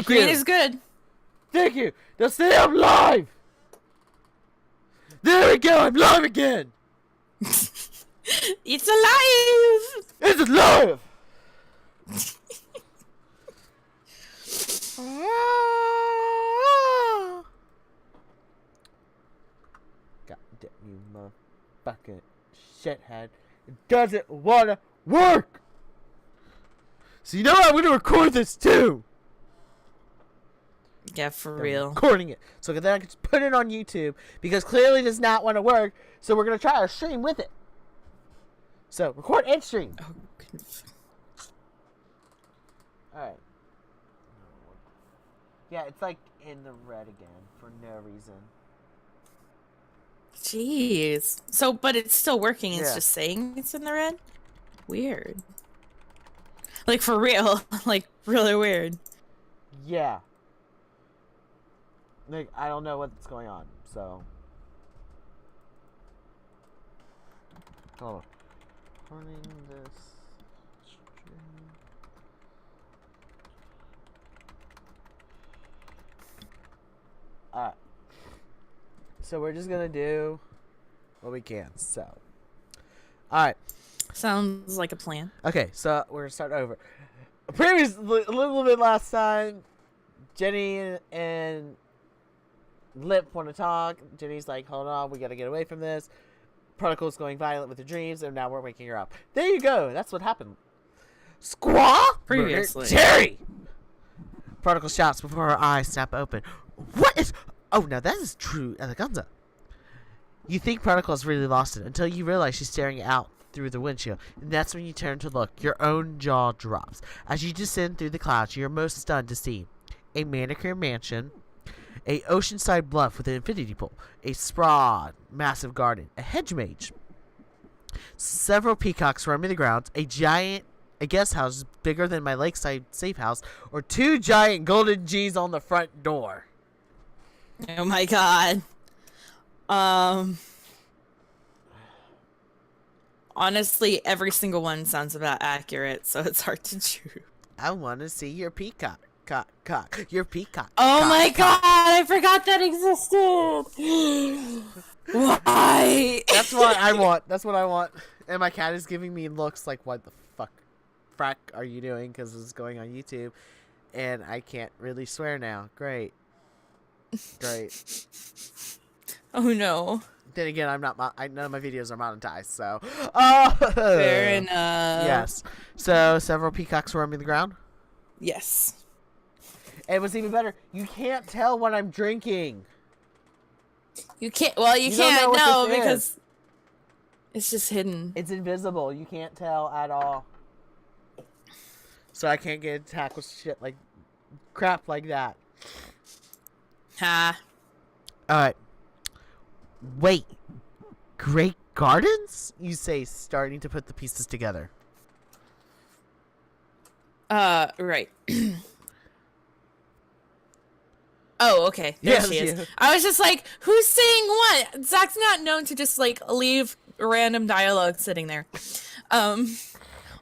Thank Green you. is good. Thank you. Now say I'm live. There we go. I'm live again. It's alive. It's alive. God damn you, motherfucking shithead. It doesn't wanna work. So you know what? I'm gonna record this too. Yeah, for I'm real. recording it. So then I can just put it on YouTube because clearly it does not want to work. So we're gonna try our stream with it. So record and stream. Oh, Alright. Yeah, it's like in the red again for no reason. jeez. So, but it's still working. It's Yeah. just saying it's in the red. Weird. Like for real. Like really weird. Yeah. Like, I don't know what's going on, so. Hold on. Recording this stream. Alright. So we're just gonna do what we can, so. Alright. Sounds like a plan. Okay, so we're gonna start over. Previously, a little bit last time, Jenny and Lip want to talk. Jenny's like, hold on, we gotta get away from this. Particle's going violent with her dreams, and now we're waking her up. There you go, that's what happened. Squaw? Previously. Jerry! Particle shouts before her eyes snap open. What is... Oh, now that is true eleganza. You think Particle has really lost it until you realize she's staring out through the windshield, and that's when you turn to look. Your own jaw drops. As you descend through the clouds, you're most stunned to see a manicure mansion, a oceanside bluff with an infinity pool, a sprawled, massive garden, a hedge mage, several peacocks roaming the grounds, a guest house bigger than my lakeside safe house, or two giant golden G's on the front door. Oh my god. Honestly, every single one sounds about accurate, so it's hard to choose. I want to see your peacock. Cock. Your peacock. Oh cock, my cock. god, I forgot that existed. Why? That's what I want. That's what I want. And my cat is giving me looks like, what the frack are you doing? Because this is going on YouTube. And I can't really swear now. Great. Oh no. Then again, I'm not. None of my videos are monetized, so. Fair enough. Yes. So several peacocks roaming the ground. Yes. And what's even better, you can't tell when I'm drinking. You can't. Well, you don't can't know what know this because is. it's just hidden. It's invisible. You can't tell at all. So I can't get attacked with shit like crap like that. Ha. Alright. Wait. Great Gardens? You say, starting to put the pieces together. Right. Oh, okay. There Yes, she is. yeah. I was just like, who's saying what? Zach's not known to just like leave random dialogue sitting there.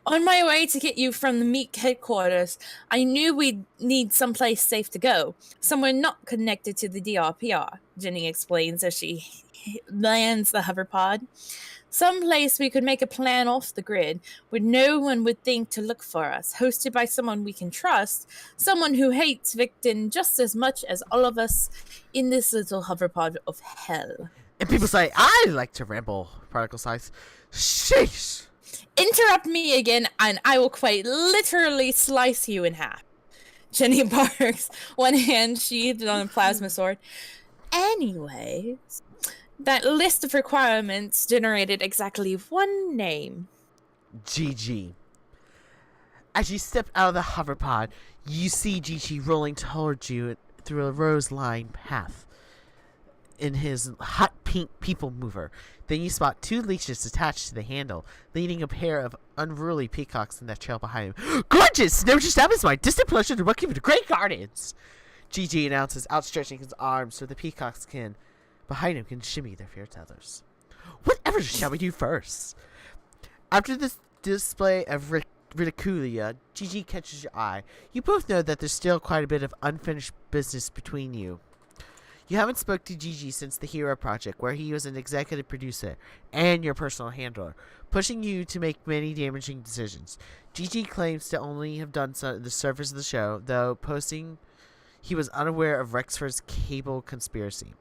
On my way to get you from the Meek headquarters, I knew we'd need someplace safe to go. Somewhere not connected to the DRPR, Jenny explains as she lands the hoverpod. Someplace we could make a plan off the grid, where no one would think to look for us, hosted by someone we can trust, someone who hates Victon just as much as all of us in this little hoverpod of hell. And people say, I like to ramble, particle size. Sheesh. Interrupt me again, and I will quite literally slice you in half. Jenny barks, one hand sheathed on a plasma sword. Anyways, that list of requirements generated exactly one name. GG. As you step out of the hoverpod, you see GG rolling towards you through a rose-lined path in his hot pink people mover. Then you spot two leashes attached to the handle, leading a pair of unruly peacocks in that trail behind him. Gorgeous! Never just happens my distant pleasure to welcome you to Great Gardens! GG announces, outstretching his arms so the peacocks behind him can shimmy their fair tethers. Whatever shall we do first? After this display of Ridiculia, Gigi catches your eye. You both know that there's still quite a bit of unfinished business between you. You haven't spoke to Gigi since the Hero Project, where he was an executive producer and your personal handler, pushing you to make many damaging decisions. Gigi claims to only have done so in the surface of the show, though posting he was unaware of Rexford's cable conspiracy.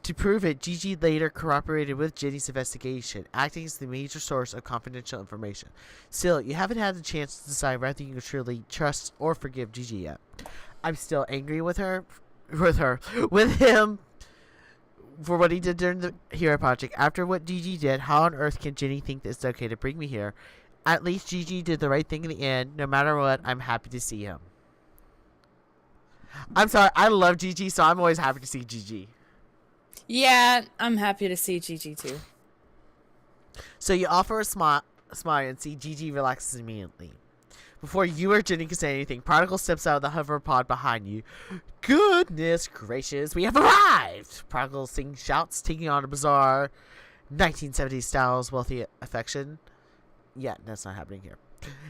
To prove it, Gigi later cooperated with Jenny's investigation, acting as the major source of confidential information. Still, you haven't had the chance to decide whether you truly trust or forgive Gigi yet. I'm still angry with him for what he did during the Hero Project. After what Gigi did, how on earth can Jenny think that it's okay to bring me here? At least Gigi did the right thing in the end. No matter what, I'm happy to see him. I'm sorry, I love Gigi, so I'm always happy to see Gigi. Yeah, I'm happy to see Gigi too. So you offer a smile and see Gigi relaxes immediately. Before you or Jenny can say anything, Prodigal steps out of the hover pod behind you. Goodness gracious, we have arrived! Prodigal sings shouts, taking on a bizarre 1970s style's wealthy affection. Yeah, that's not happening here.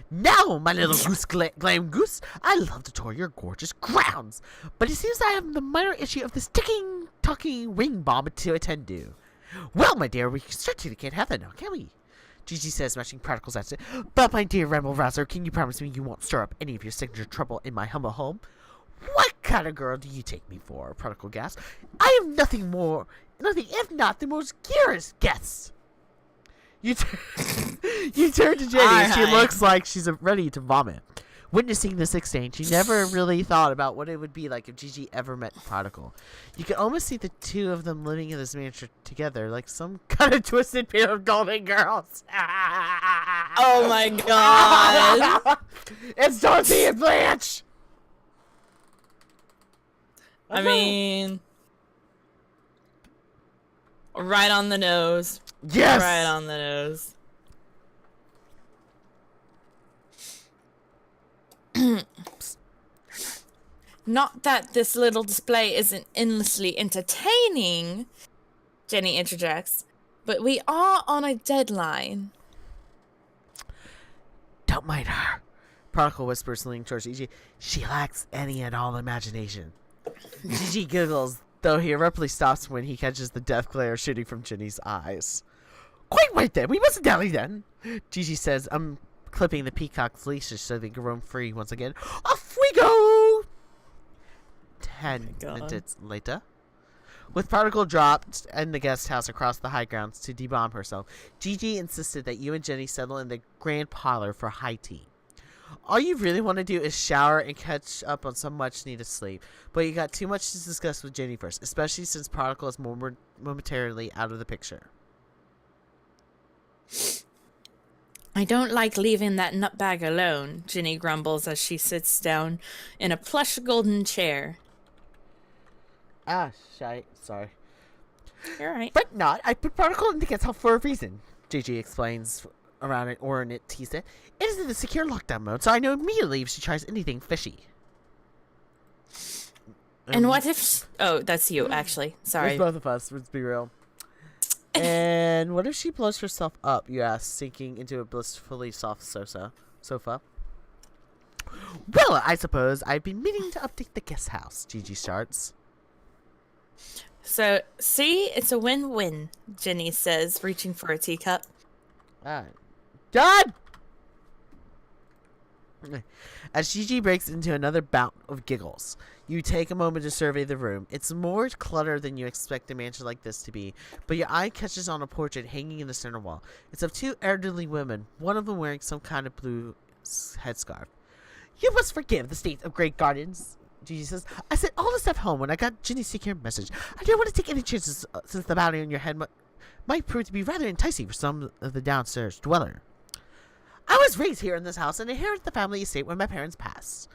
Now, my little goose glam goose, I love to tour your gorgeous grounds, but it seems I have the minor issue of this ticking, talking ring bomb to attend to. Well, my dear, we certainly can't have that now, can we? Gigi says, matching Prodigal's answer. But, my dear Ramble-Rouser, can you promise me you won't stir up any of your signature trouble in my humble home? What kind of girl do you take me for? Prodigal gasped. I am nothing if not the most curious guest. You turn to Jenny and she looks like she's ready to vomit. Witnessing this exchange, you never really thought about what it would be like if Gigi ever met Prodigal. You could almost see the two of them living in this mansion together, like some kind of twisted pair of Golden Girls. Oh my god! It's Dorothy and Blanche! I mean, right on the nose. Yes! Right on the nose. Not that this little display isn't endlessly entertaining, Jenny interjects, but we are on a deadline. Don't mind her, Prodigal whispers, leaning towards Gigi. She lacks any and all imagination. Gigi giggles, though he abruptly stops when he catches the death glare shooting from Jenny's eyes. Quite right then, we mustn't dally then, Gigi says, clipping the peacock's leashes so they can roam free once again. Off we go! 10 minutes later. With Prodigal dropped in the guest house across the high grounds to debomb herself, Gigi insisted that you and Jenny settle in the grand parlor for high tea. All you really want to do is shower and catch up on some much-needed sleep, but you got too much to discuss with Jenny first, especially since Prodigal is momentarily out of the picture. I don't like leaving that nutbag alone, Jenny grumbles as she sits down in a plush golden chair. Ah, shite. Sorry. You're right. But not. I put Prodigal in the guest house for a reason, Gigi explains around an ornate tea set. It is in the secure lockdown mode, so I know immediately if she tries anything fishy. And what if... Oh, that's you, actually. Sorry. It's both of us, let's be real. And what if she blows herself up, you ask, sinking into a blissfully soft sofa? Well, I suppose I've been meaning to update the guest house, Gigi starts. So, see, it's a win-win, Jenny says, reaching for a teacup. Done! As Gigi breaks into another bout of giggles, you take a moment to survey the room. It's more cluttered than you expect a mansion like this to be, but your eye catches on a portrait hanging in the center wall. It's of two elderly women, one of them wearing some kind of blue headscarf. You must forgive the state of Great Gardens, Gigi says. I sent all the stuff home when I got Ginny's secure message. I didn't want to take any chances since the bounty on your head might prove to be rather enticing for some of the downstairs dweller. I was raised here in this house and inherited the family estate when my parents passed.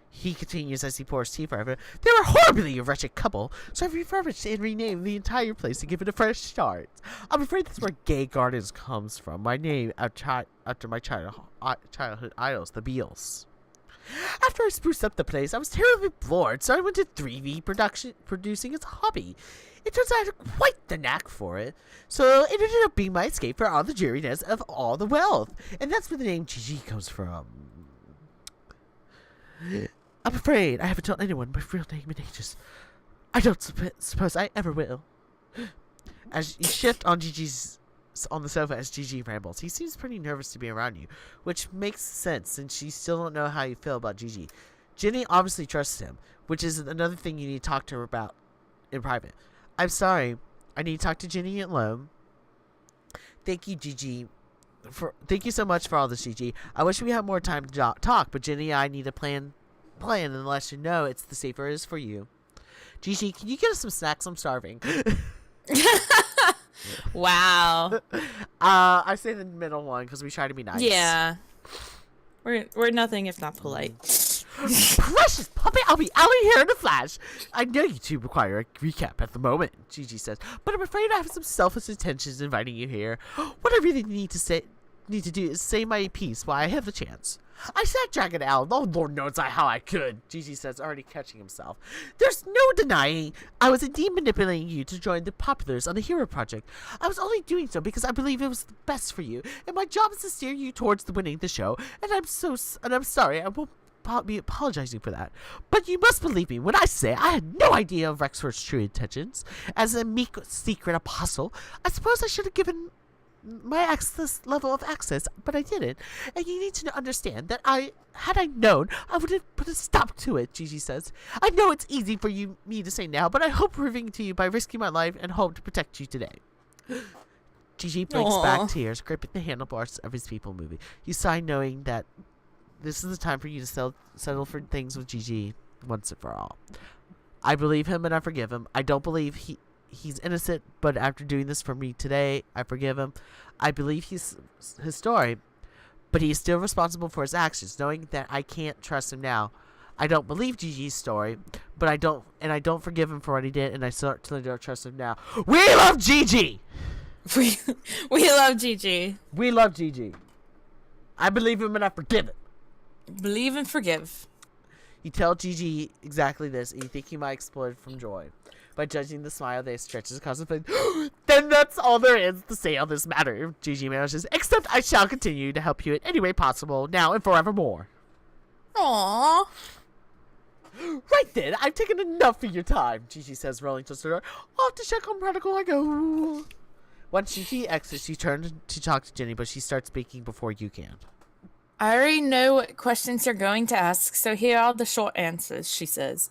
He continues as he pours tea for everyone. They were a horribly wretched couple, so I've refurbished and renamed the entire place to give it a fresh start. I'm afraid that's where Gay Gardens comes from. My name after my childhood idols, the Beals. After I spruced up the place, I was terribly bored, so I went to 3D producing as a hobby. It turns out I had quite the knack for it, so it ended up being my escape for all the dreariness of all the wealth, and that's where the name GG comes from. I'm afraid I haven't told anyone my real name in ages. I don't suppose I ever will. As you shift on the sofa as GG rambles, he seems pretty nervous to be around you, which makes sense since you still don't know how you feel about GG. Jenny obviously trusts him, which is another thing you need to talk to her about in private. I'm sorry, I need to talk to Jenny alone. Thank you, GG. Thank you so much for all this, GG. I wish we had more time to talk, but Jenny and I need a plan and let you know it's the safer it is for you. GG, can you get us some snacks? I'm starving. Wow. I say the middle one because we try to be nice. Yeah. We're nothing if not polite. Precious puppy, I'll be out of here in a flash. I know you two require a recap at the moment, Gigi says, but I'm afraid I have some selfish intentions inviting you here. What I really need to do is say my piece while I have the chance. I sat Dragon out. Oh, Lord knows how I could, Gigi says, already catching himself. There's no denying I was indeed manipulating you to join the populars on the Hero Project. I was only doing so because I believe it was the best for you, and my job is to steer you towards winning the show, and I'm sorry, I won't be apologizing for that. But you must believe me when I say I had no idea of Rexford's true intentions. As a meek secret apostle, I suppose I should have given my access level of access, but I didn't. And you need to understand that had I known, I would have put a stop to it, Gigi says. I know it's easy for me to say now, but I hope proving to you by risking my life and hope to protect you today. Gigi blinks back tears, gripping the handlebars of his People movie. You sigh knowing that this is the time for you to settle for things with Gigi once and for all. I believe him and I forgive him. I don't believe he's innocent, but after doing this for me today, I forgive him. I believe his story, but he is still responsible for his actions, knowing that I can't trust him now. I don't believe Gigi's story, but I don't forgive him for what he did, and I certainly don't trust him now. We love Gigi! We love Gigi. We love Gigi. I believe him and I forgive him. Believe and forgive. You tell Gigi exactly this, and you think he might explode from joy. By judging the smile that stretches across his face, then that's all there is to say on this matter, Gigi manages, except I shall continue to help you in any way possible, now and forevermore. Aww. Right then, I've taken enough of your time, Gigi says, rolling to the door. Off to check on Prodigal I go. Once Gigi exits, you turn to talk to Jenny, but she starts speaking before you can. I already know what questions you're going to ask, so here are the short answers, she says.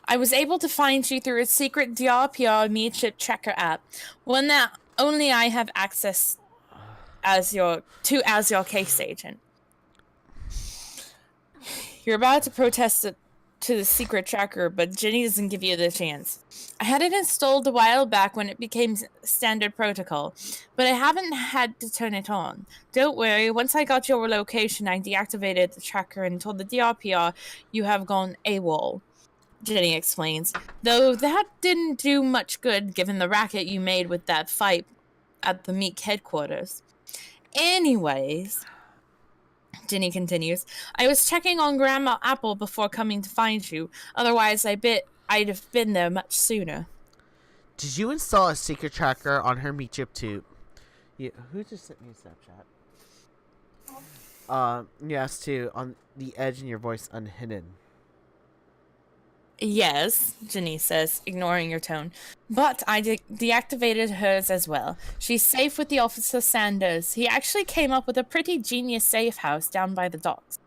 I was able to find you through a secret DRPR meat-chip tracker app, one that only I have access as your case agent. You're about to protest it to the secret tracker, but Jenny doesn't give you the chance. I had it installed a while back when it became standard protocol, but I haven't had to turn it on. Don't worry, once I got your location, I deactivated the tracker and told the DRPR you have gone AWOL. Jenny explains, though that didn't do much good given the racket you made with that fight at the Meek headquarters. Anyways, Jenny continues, I was checking on Grandma Apple before coming to find you. Otherwise, I'd have been there much sooner. Did you install a secret tracker on her meat chip too? Yeah, who just sent me a Snapchat? Yes, too, on the edge and your voice unhidden. Yes, Jenny says, ignoring your tone. But I deactivated hers as well. She's safe with the Officer Sanders. He actually came up with a pretty genius safe house down by the docks.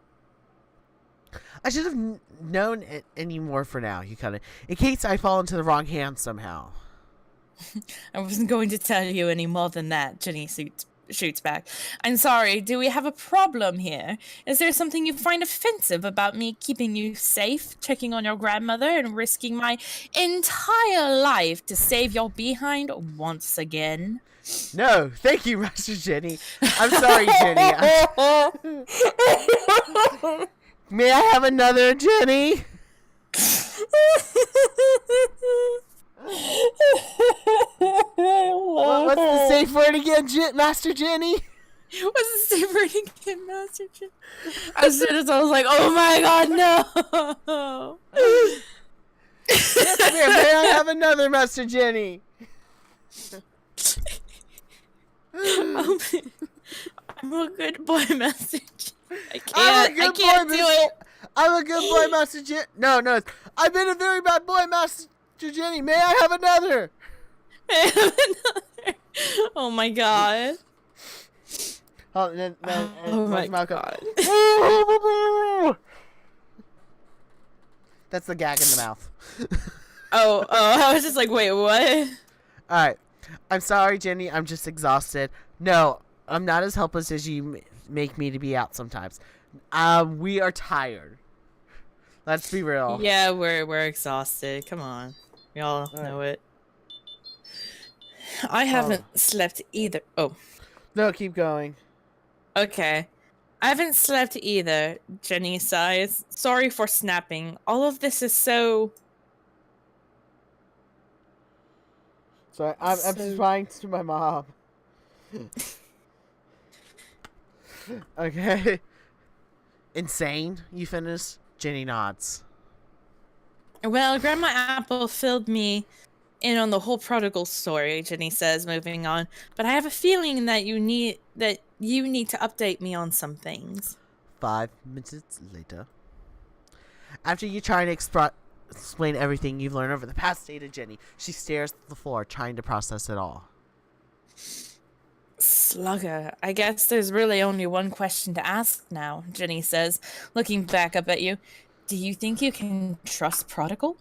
I should have known it any more for now, you kind of, in case I fall into the wrong hands somehow. I wasn't going to tell you any more than that, Jenny shoots back. I'm sorry, do we have a problem here? Is there something you find offensive about me keeping you safe, checking on your grandmother, and risking my entire life to save your behind once again? No, thank you, Master Jenny. I'm sorry, Jenny. May I have another, Jenny? What's the safe word again, Master Jenny? Was it separating him, Master Jenny? As soon as I was like, oh my god, no! Yes, ma'am. May I have another, Master Jenny? I'm a good boy, Master Jenny. I'm a good I can't boy, do it. I'm a good boy, Master Jenny. No. I've been a very bad boy, Master Jenny. May I have another? Oh my god. Oh, my god. That's the gag in the mouth. Oh, I was just like, wait, what? Alright. I'm sorry, Jenny. I'm just exhausted. No, I'm not as helpless as you make me to be out sometimes. We are tired. Let's be real. Yeah, we're exhausted. Come on. We all know it. I haven't slept either. Oh. No, keep going. Okay. I haven't slept either, Jenny sighs. Sorry for snapping. All of this is so... Sorry, I'm trying to my mom. Okay. Insane, you finish? Jenny nods. Well, Grandma Apple filled me in on the whole prodigal story, Jenny says, moving on. But I have a feeling that you need to update me on some things. 5 minutes later. After you try to explain everything you've learned over the past day to Jenny, she stares at the floor, trying to process it all. Slugger, I guess there's really only one question to ask now, Jenny says, looking back up at you. Do you think you can trust Prodigal?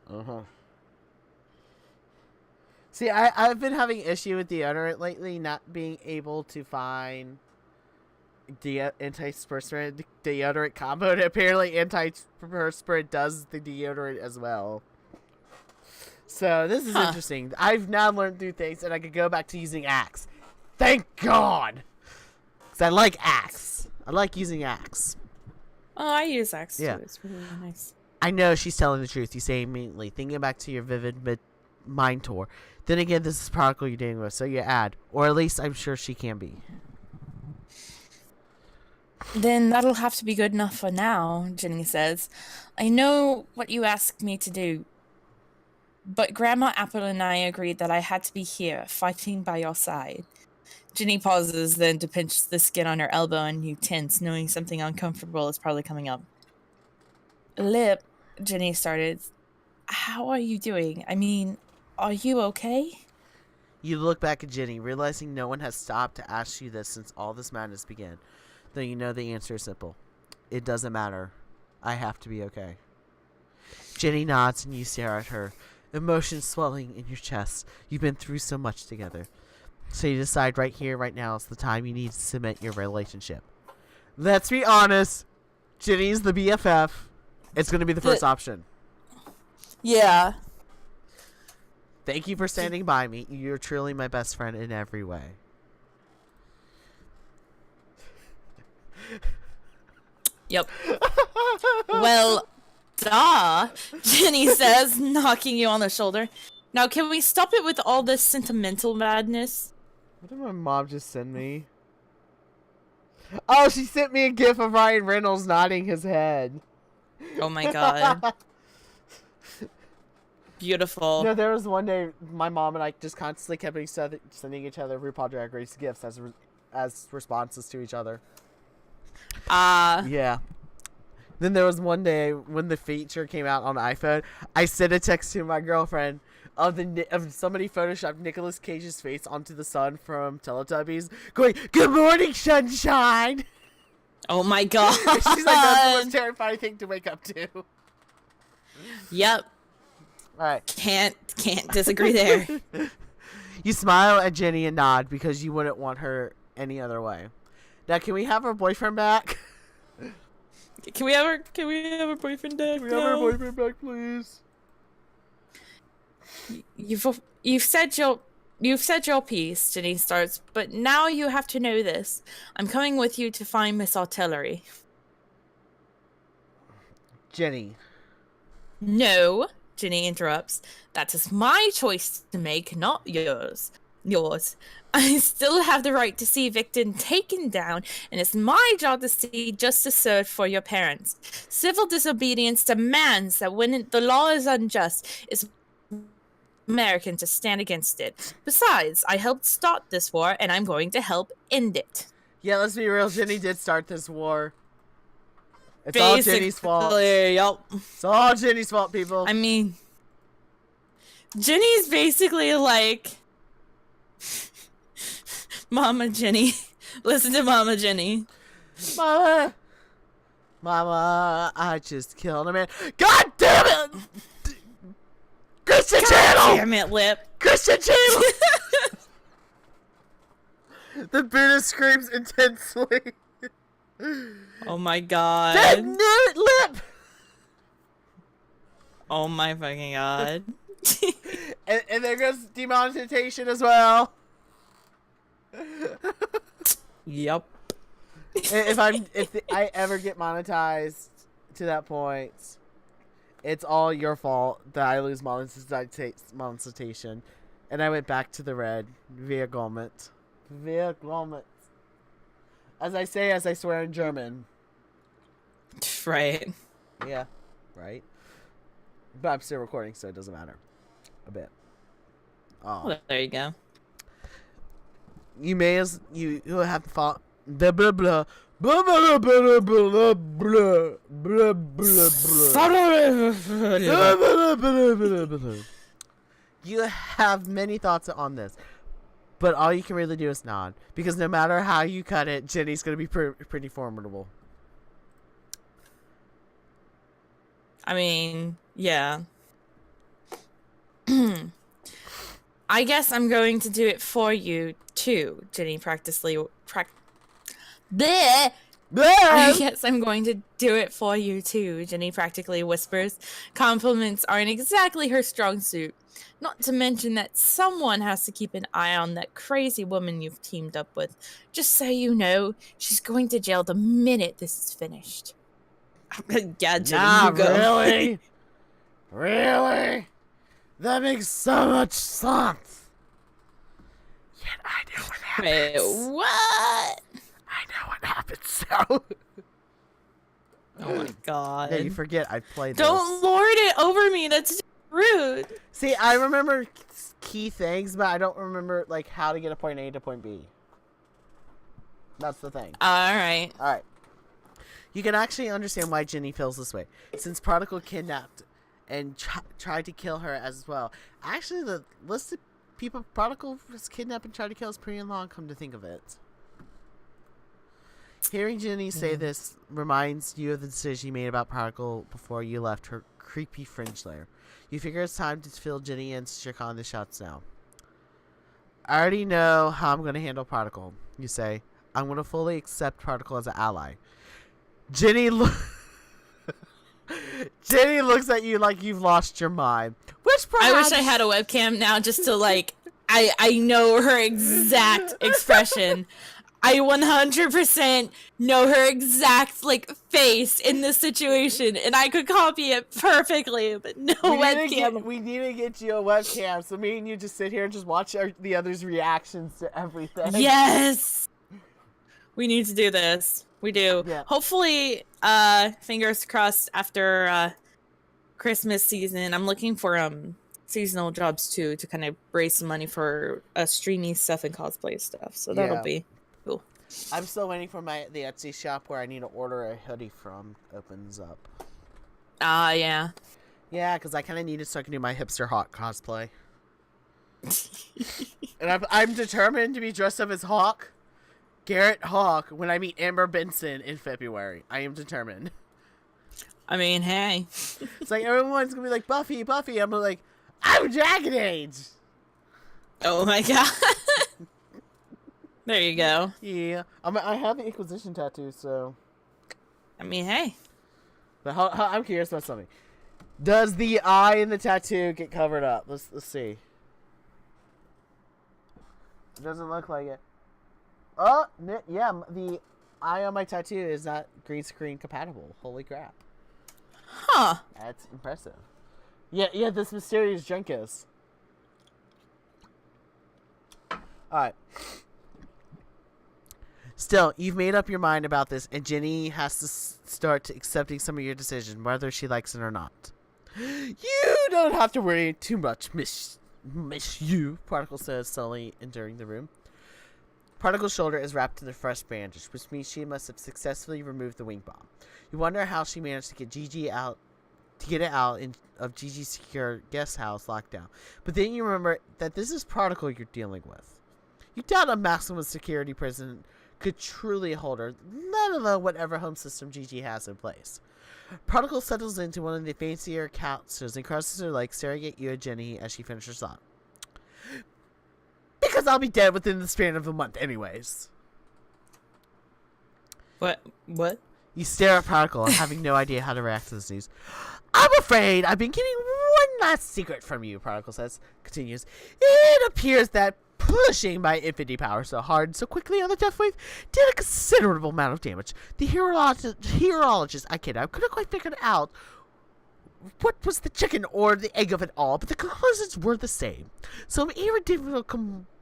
Uh-huh. See, I've been having issue with deodorant lately, not being able to find antiperspirant deodorant combo. And apparently antiperspirant does the deodorant as well. So this is interesting. I've now learned new things, and I could go back to using Axe. Thank God! Because I like Axe. I like using Axe. Oh, I use Axe too. Yeah. It's really nice. I know she's telling the truth, you say immediately, thinking back to your vivid mind tour. Then again, this is Prodigal you're dealing with, so you add. Or at least I'm sure she can be. Then that'll have to be good enough for now, Jenny says. I know what you asked me to do, but Grandma Apple and I agreed that I had to be here, fighting by your side. Jenny pauses then to pinch the skin on her elbow, and you tense, knowing something uncomfortable is probably coming up. Lip, Jenny started. How are you doing? I mean, are you okay? You look back at Jenny, realizing no one has stopped to ask you this since all this madness began. Though you know the answer is simple. It doesn't matter. I have to be okay. Jenny nods and you stare at her, emotions swelling in your chest. You've been through so much together. So you decide right here, right now is the time you need to cement your relationship. Let's be honest. Jenny's the BFF. It's going to be the first option. Yeah. Thank you for standing by me. You're truly my best friend in every way. Yep. Well, duh, Jenny says, knocking you on the shoulder. Now, can we stop it with all this sentimental madness? What did my mom just send me? Oh, she sent me a gif of Ryan Reynolds nodding his head. Oh my god. Beautiful. No, there was one day my mom and I just constantly kept sending each other RuPaul Drag Race gifts as responses to each other. Yeah. Then there was one day when the feature came out on the iPhone, I sent a text to my girlfriend of somebody photoshopped Nicolas Cage's face onto the sun from Teletubbies, going, "Good morning, sunshine." Oh my god. She's like, that's the most terrifying thing to wake up to. Yep. All right. Can't disagree there. You smile at Jenny and nod because you wouldn't want her any other way. Now, can we have our boyfriend back? Can we have our boyfriend back? Can we have our boyfriend back, please? You've said your piece, Jenny starts, but now you have to know this. I'm coming with you to find Miss Artillery. Jenny. No, Jenny interrupts. That is my choice to make, not yours. yours. I still have the right to see Victor taken down, and it's my job to see justice served for your parents. Civil disobedience demands that when the law is unjust, it's American to stand against it. Besides, I helped start this war, and I'm going to help end it. Yeah, let's be real. Ginny did start this war. It's all Ginny's fault. Yep. It's all Ginny's fault, people. I mean, Ginny's basically like Mama Ginny. Listen to Mama Ginny. Mama, I just killed a man. God damn it! Christian Channel! Damn it, Lip. Christian Channel! The Buddha screams intensely. Oh my god. That nerd Lip! Oh my fucking god. and there goes demonetization as well. Yep. If I ever get monetized to that point, it's all your fault that I lose monetization, and I went back to the red via Government. Via Government. As I swear in German. Right. Yeah, right. But I'm still recording, so it doesn't matter. A bit. Oh. Well, there you go. You may as you have thought blah blah blah blah blah blah blah blah blah blah. You have many thoughts on this, but all you can really do is nod, because no matter how you cut it, Jenny's gonna be pretty formidable. I mean, yeah. I guess I'm going to do it for you too, Jenny. I guess I'm going to do it for you too, Jenny practically whispers. Compliments aren't exactly her strong suit. Not to mention that someone has to keep an eye on that crazy woman you've teamed up with. Just so you know, she's going to jail the minute this is finished. Yeah, Jenny, nah, you go. really? Really? That makes so much sense. Yet I know what happens. Wait, what? I know what happens, so... Oh my god. Yeah, you forget I played this. Don't lord it over me, that's just rude. See, I remember key things, but I don't remember, like, how to get a point A to point B. That's the thing. Alright. Alright. You can actually understand why Ginny feels this way, since Prodigal kidnapped and tried to kill her as well. Actually, the list of people Prodigal was kidnapped and tried to kill is pretty long, come to think of it. Hearing Ginny say this reminds you of the decision you made about Prodigal before you left her creepy fringe lair. You figure it's time to fill Ginny and Sister Con the shots now. I already know how I'm going to handle Prodigal, you say. I'm going to fully accept Prodigal as an ally. Jenny looks at you like you've lost your mind. Which perhaps... I wish I had a webcam now just to, like, I know her exact expression. I 100% know her exact, like, face in this situation, and I could copy it perfectly, but no webcam. We need to get you a webcam, so me and you just sit here and just watch the others' reactions to everything. Yes! We need to do this. We do. Yeah. Hopefully, fingers crossed after Christmas season. I'm looking for seasonal jobs too to kind of raise some money for streaming stuff and cosplay stuff. So that'll be cool. I'm still waiting for the Etsy shop where I need to order a hoodie from opens up. Yeah. Yeah, because I kind of need to start doing my hipster Hawk cosplay. And I'm determined to be dressed up as Hawk. Garrett Hawk when I meet Amber Benson in February. I am determined. I mean, hey. It's like everyone's gonna be like, Buffy. I'm like, I'm Dragon Age. Oh my god. There you go. Yeah. I have the Inquisition tattoo, so. I mean, hey. But I'm curious about something. Does the eye in the tattoo get covered up? Let's see. It doesn't look like it. Oh, yeah, the eye on my tattoo is not green screen compatible. Holy crap. Huh. That's impressive. Yeah, this mysterious junk is. Alright. Still, you've made up your mind about this, and Jenny has to start accepting some of your decision, whether she likes it or not. You don't have to worry too much, Miss You, Particle says, slowly entering the room. Particle's shoulder is wrapped in a fresh bandage, which means she must have successfully removed the wing bomb. You wonder how she managed to get it out of Gigi's secure guest house lockdown. But then you remember that this is Particle you're dealing with. You doubt a maximum security prison could truly hold her, let alone whatever home system Gigi has in place. Particle settles into one of the fancier couches and crosses her legs, staring at you and Jenny as she finishes on. Because I'll be dead within the span of a month anyways. What? You stare at Particle, having no idea how to react to this news. I'm afraid I've been keeping one last secret from you, Particle continues. It appears that pushing my infinity power so hard and so quickly on the death wave did a considerable amount of damage. The hierologist, I couldn't quite figure out what was the chicken or the egg of it all, but the conclusions were the same. Some irredeemable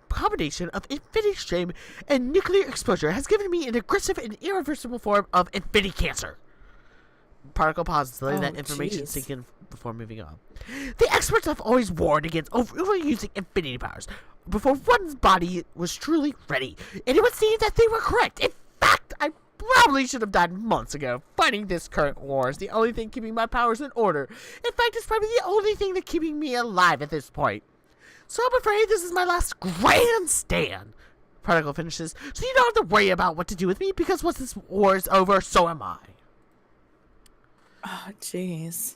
combination of infinity strain and nuclear exposure has given me an aggressive and irreversible form of infinity cancer. Particle pauses to let that information sink in before moving on. The experts have always warned against overusing infinity powers before one's body was truly ready, and it would seem that they were correct. In fact, I probably should have died months ago. Fighting this current war is the only thing keeping my powers in order. In fact, it's probably the only thing that's keeping me alive at this point. So I'm afraid this is my last grandstand. Particle finishes, so you don't have to worry about what to do with me, because once this war is over, so am I. Oh, jeez.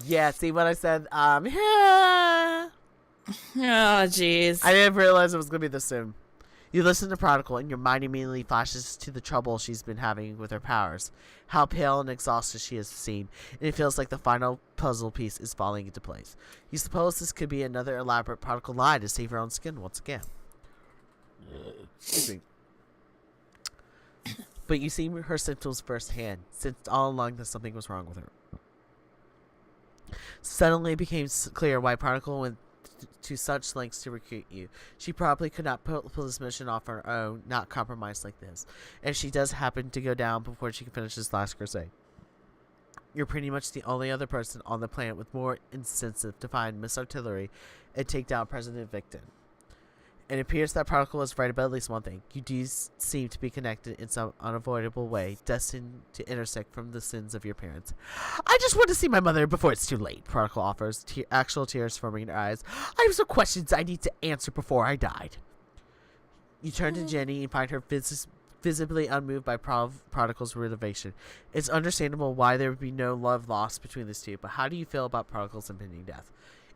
Yeah, see what I said? Oh, jeez. I didn't realize it was going to be this soon. You listen to Particle, and your mind immediately flashes to the trouble she's been having with her powers. How pale and exhausted she has seemed, and it feels like the final puzzle piece is falling into place. You suppose this could be another elaborate Particle lie to save her own skin once again. Excuse me. But you see her symptoms firsthand, since all along that something was wrong with her. Suddenly it became clear why Particle went to such lengths to recruit you. She probably could not pull this mission off her own, not compromised like this. And she does happen to go down before she can finish this last crusade. You're pretty much the only other person on the planet with more incentive to find Miss Artilery and take down President Victon. It appears that Particle is right about at least one thing. You do seem to be connected in some unavoidable way, destined to intersect from the sins of your parents. I just want to see my mother before it's too late, Particle offers, actual tears forming in her eyes. I have some questions I need to answer before I died. You turn to Jenny and find her visibly unmoved by Particle's revelation. It's understandable why there would be no love lost between these two, but how do you feel about Particle's impending death?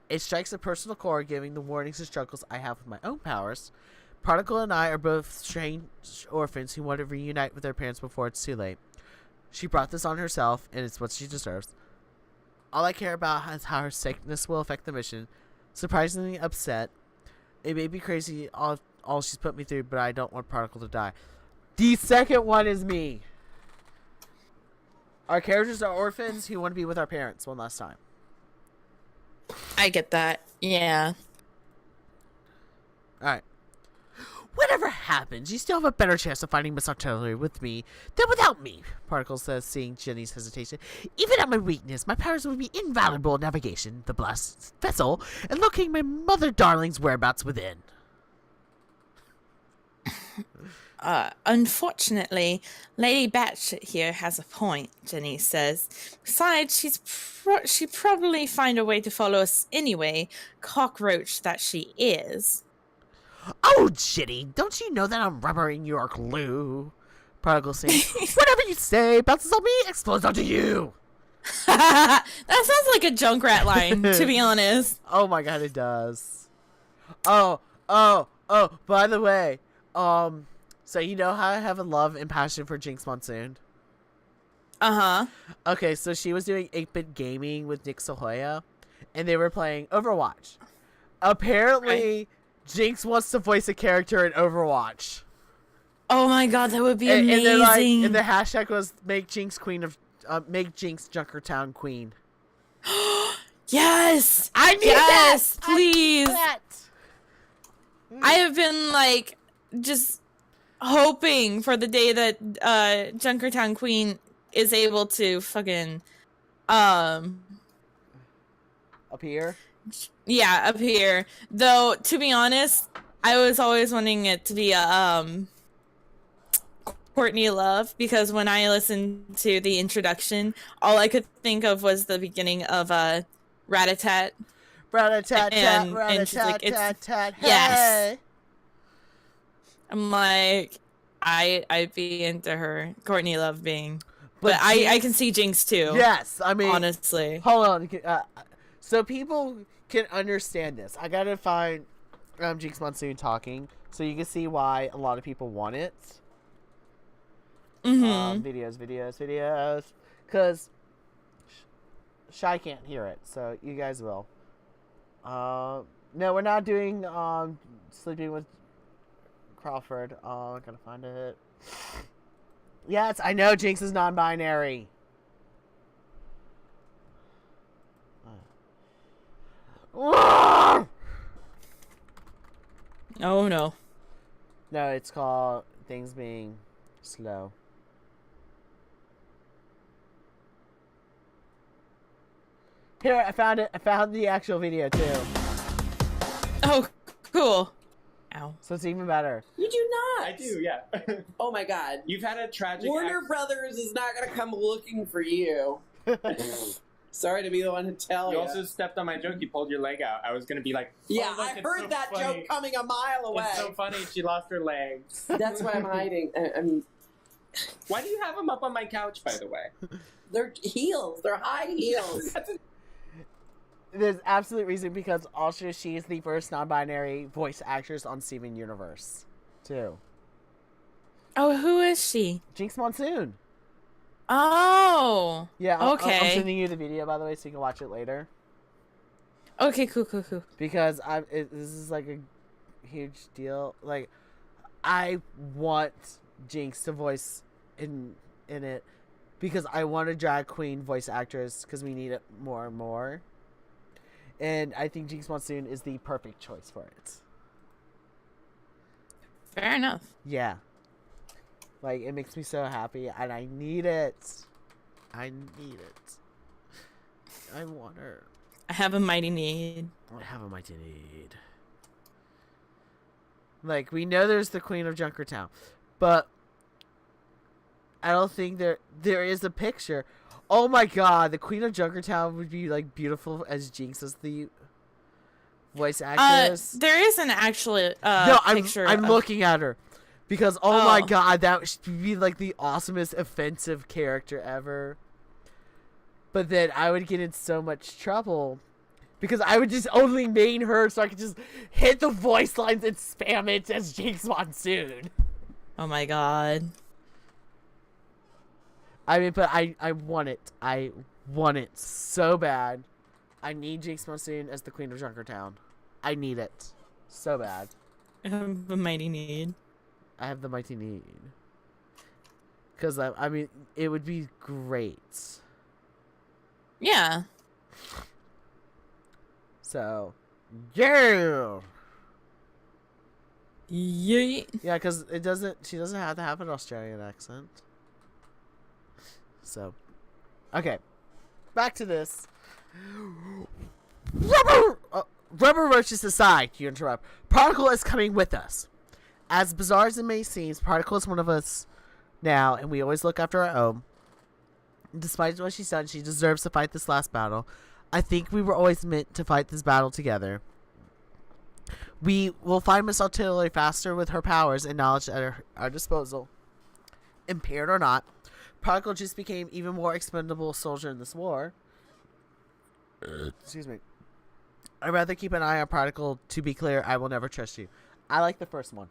It strikes a personal chord, giving the warnings and struggles I have with my own powers. Particle and I are both strange orphans who want to reunite with their parents before it's too late. She brought this on herself, and it's what she deserves. All I care about is how her sickness will affect the mission. Surprisingly upset. It may be crazy all she's put me through, but I don't want Particle to die. The second one is me. Our characters are orphans who want to be with our parents one last time. I get that. Yeah. Alright. Whatever happens, you still have a better chance of finding Miss Artillery with me than without me, Particle says, seeing Jenny's hesitation. Even at my weakness, my powers would be invaluable in navigation, the blessed vessel, and locating my mother darling's whereabouts within. Unfortunately, Lady Batshit here has a point, Jenny says. Besides, she'd probably find a way to follow us anyway, cockroach that she is. Oh, Jenny, don't you know that I'm rubber and you're glue? Particle sings, whatever you say, bounces on me, explodes onto you. That sounds like a Junkrat line, to be honest. Oh my god, it does. Oh, by the way, so you know how I have a love and passion for Jinx Monsoon? Uh-huh. Okay, so she was doing 8-bit gaming with Nick Sohoya, and they were playing Overwatch. Apparently, right. Jinx wants to voice a character in Overwatch. Oh my god, that would be amazing. And the hashtag was make Jinx Junkertown Queen. Yes! I need yes, that! please! I need that. I have been like just hoping for the day that Junkertown Queen is able to fucking um Up here. yeah, appear. Though to be honest, I was always wanting it to be a Courtney Love, because when I listened to the introduction, all I could think of was the beginning of Rat-a-tat. Rat-a-tat-tat, And she's like, rat-a-tat-tat-tat, hey! yes. I'm like, I'd be into her, Courtney Love being. But I can see Jinx too. Yes, I mean, honestly. Hold on, so people can understand this. I gotta find Jinx Monsoon talking, so you can see why a lot of people want it. Videos, because Shy can't hear it, so you guys will. No, we're not doing Sleeping with Crawford. I gotta find it. Yes, I know Jinx is non-binary. Oh no. No, it's called Things Being Slow. Here, I found it. I found the actual video too. Oh, cool. Ow. So it's even better. You do not. I do, yeah. Oh my god. You've had a tragic Warner Brothers is not going to come looking for you. Sorry to be the one to tell you. You also stepped on my joke. You pulled your leg out. I was going to be like, yeah, oh, look, I heard so that funny. joke coming a mile away. It's so funny. She lost her legs. That's why I'm hiding. I mean, why do you have them up on my couch, by the way? they're heels. They're high heels. There's absolute reason, because also she is the first non-binary voice actress on Steven Universe, too. Oh, who is she? Jinx Monsoon. Oh. Yeah. Okay. I'm sending you the video, by the way, so you can watch it later. Okay, cool. Because this is like a huge deal. Like, I want Jinx to voice in it, because I want a drag queen voice actress, because we need it more and more. And I think Jinx Monsoon is the perfect choice for it. Fair enough. Yeah. Like, it makes me so happy, and I need it. I need it. I want her. I have a mighty need. I have a mighty need. Like, we know there's the Queen of Junkertown, but I don't think there is a picture. Oh my god, the Queen of Junkertown would be, like, beautiful as Jinx as the voice actress. There is an actual picture. I'm looking at her. Because, oh my god, that would be, like, the awesomest offensive character ever. But then I would get in so much trouble. Because I would just only main her so I could just hit the voice lines and spam it as Jinx Monsoon. Oh my god. I mean, but I want it. I want it so bad. I need Jinx Monsoon as the Queen of Junkertown. I need it so bad. I have a mighty need. I have the mighty need. Because, I mean, it would be great. Yeah. So, yeah! Yeah. Yeah, because she doesn't have to have an Australian accent. So, okay. Back to this. Rubber roaches aside, you interrupt. Particle is coming with us. As bizarre as it may seem, Particle is one of us now, and we always look after our own. Despite what she's done, she deserves to fight this last battle. I think we were always meant to fight this battle together. We will find Miss Artilery faster with her powers and knowledge at our disposal. Impaired or not, Particle just became even more expendable soldier in this war. Excuse me. I'd rather keep an eye on Particle. To be clear, I will never trust you. I like the first one.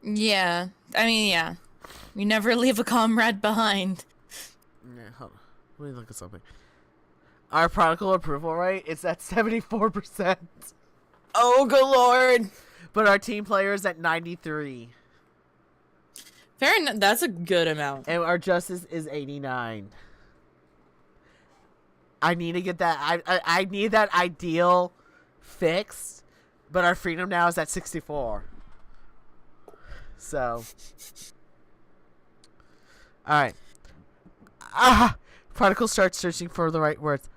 Yeah. I mean, yeah. You never leave a comrade behind. Yeah, hold on. Let me look at something. Our Particle approval rate is at 74%. Oh, good lord. But our team player is at 93. Fair enough. That's a good amount. And our justice is 89. I need to get that. I need that ideal fixed, But our freedom now is at 64. So. Alright. Particle starts searching for the right words.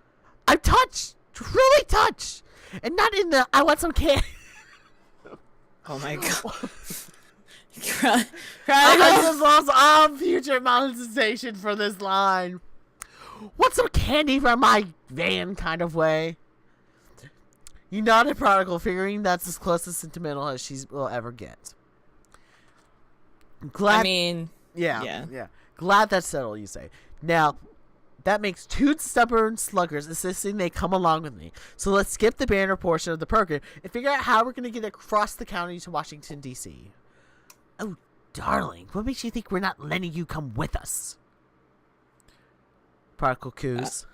I'm touched! Truly touched! And not in the, I want some candy. Oh my god. I just lost all future monetization for this line. Want some candy from my van kind of way. You nod at Prodigal, figuring that's as close to sentimental as she will ever get. Glad. I mean, yeah. Glad that's settled, you say. Now, that makes 2 stubborn sluggers insisting they come along with me. So let's skip the banner portion of the program and figure out how we're going to get across the county to Washington, D.C. Oh, darling, what makes you think we're not letting you come with us? Prodigal coos.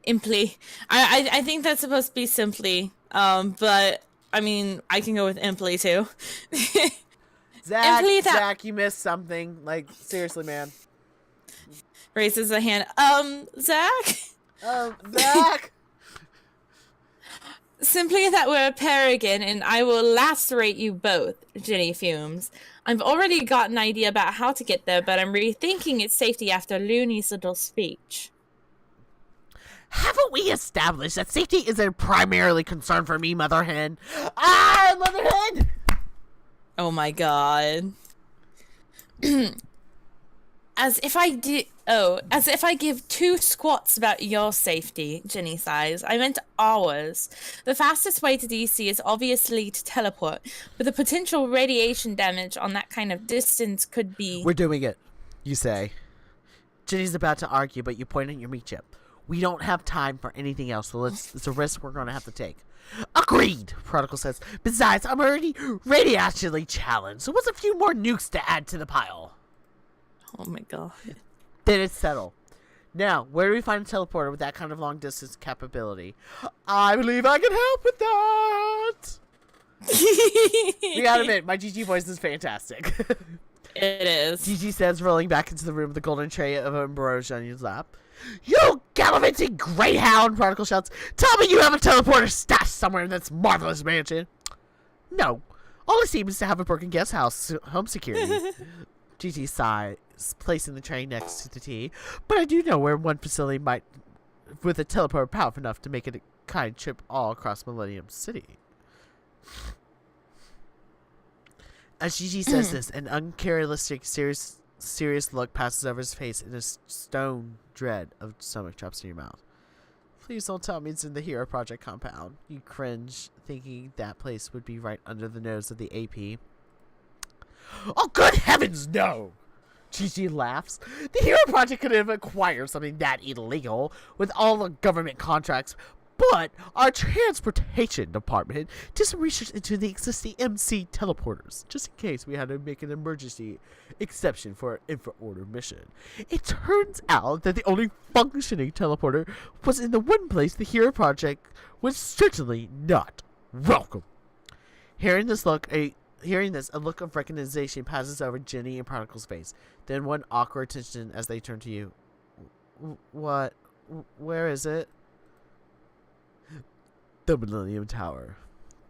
Imply. I think that's supposed to be simply. But I mean, I can go with imply too. Zach, you missed something. Like, seriously, man. Raises a hand. Zach? Zach! Simply that we're a pair again, and I will lacerate you both, Jenny fumes. I've already got an idea about how to get there, but I'm rethinking its safety after Looney's little speech. Haven't we established that safety is a primarily concern for me, Mother Hen? Ah, Mother Hen! Oh my god. As if I give 2 squats about your safety, Jenny sighs. I meant ours. The fastest way to DC is obviously to teleport, but the potential radiation damage on that kind of distance could be... We're doing it, you say. Jenny's about to argue, but you point at your meat chip. We don't have time for anything else, so it's a risk we're going to have to take. Agreed, Prodigal says. Besides, I'm already radiationally challenged, so what's a few more nukes to add to the pile? Oh my god. Then it's settled. Now, where do we find a teleporter with that kind of long-distance capability? I believe I can help with that! We gotta admit, my GG voice is fantastic. It is. GG says, rolling back into the room with the golden tray of ambrosia on his lap. You gallivanting greyhound, Prodigal shouts. Tell me you have a teleporter stashed somewhere in this marvelous mansion. No. All it seems to have a broken guest house home security. GG sighs, placing the tray next to the tea. But I do know where one facility might, with a teleporter powerful enough to make it a kind trip all across Millennium City. As GG says this, an uncharacteristic, serious look passes over his face, and a stone dread of stomach drops in your mouth. Please don't tell me it's in the Hero Project compound. You cringe, thinking that place would be right under the nose of the AP. Oh, good heavens, no! GG laughs. The Hero Project could have acquired something that illegal with all the government contracts, but our transportation department did some research into the existing MC teleporters, just in case we had to make an emergency exception for an infra-order mission. It turns out that the only functioning teleporter was in the one place the Hero Project was certainly not welcome. Hearing this, a look of recognition passes over Jenny and Prodigal's face. Then one awkward tension as they turn to you. What? Where is it? The Millennium Tower,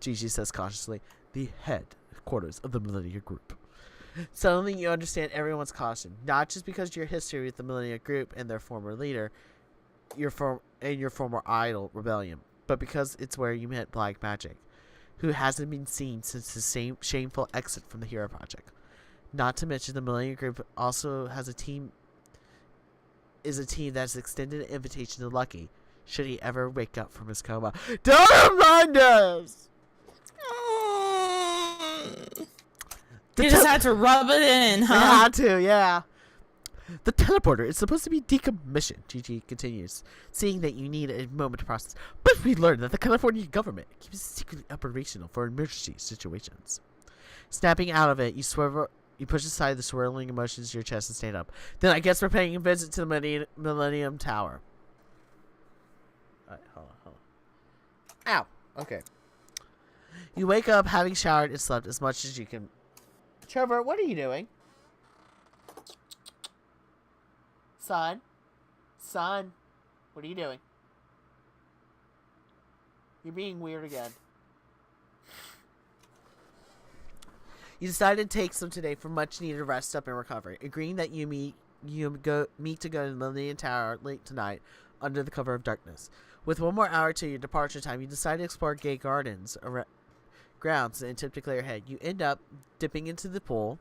Gigi says cautiously. The headquarters of the Millennium Group. Suddenly you understand everyone's caution, not just because of your history with the Millennium Group and their former leader, your former idol, Rebellion, but because it's where you met Black Magic, who hasn't been seen since his shameful exit from the Hero Project. Not to mention the Millennium Group also has a team that's extended an invitation to Lucky, should he ever wake up from his coma. Don't remind us! You just had to rub it in, huh? I had to, yeah. The teleporter is supposed to be decommissioned, GG continues, seeing that you need a moment to process. But we learned that the California government keeps it secretly operational for emergency situations. Snapping out of it, you push aside the swirling emotions in your chest and stand up. Then I guess we're paying a visit to the Millennium Tower. Alright, hold on. Ow! Okay. You wake up having showered and slept as much as you can. Trevor, what are you doing? Son? Son? What are you doing? You're being weird again. You decided to take some today for much needed rest up and recovery, agreeing that you meet to go to the Millennium Tower late tonight under the cover of darkness. With 1 more hour to your departure time, you decide to explore Gay Gardens grounds and attempt to clear your head. You end up dipping into the pool,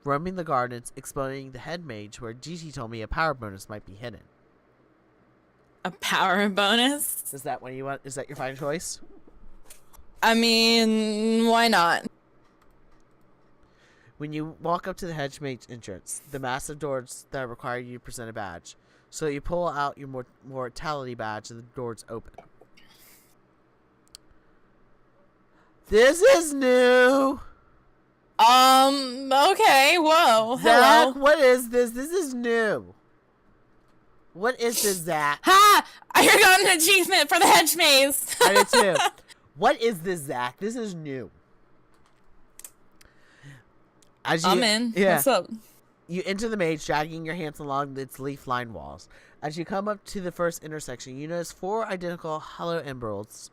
roaming the gardens, exploring the head mage where Gigi told me a power bonus might be hidden. A power bonus? Is that what you want? Is that your final choice? I mean, why not? When you walk up to the hedge mage entrance, the massive doors that require you to present a badge. So you pull out your mortality badge and the doors open. This is new! Okay, whoa, Zach, hello. what is this? This is new. What is this, Zach? Ha! I got an achievement for the hedge maze! I did too. What is this, Zach? This is new. I'm in. Yeah. What's up? You enter the maze, dragging your hands along its leaf-lined walls. As you come up to the first intersection, you notice 4 identical hollow emeralds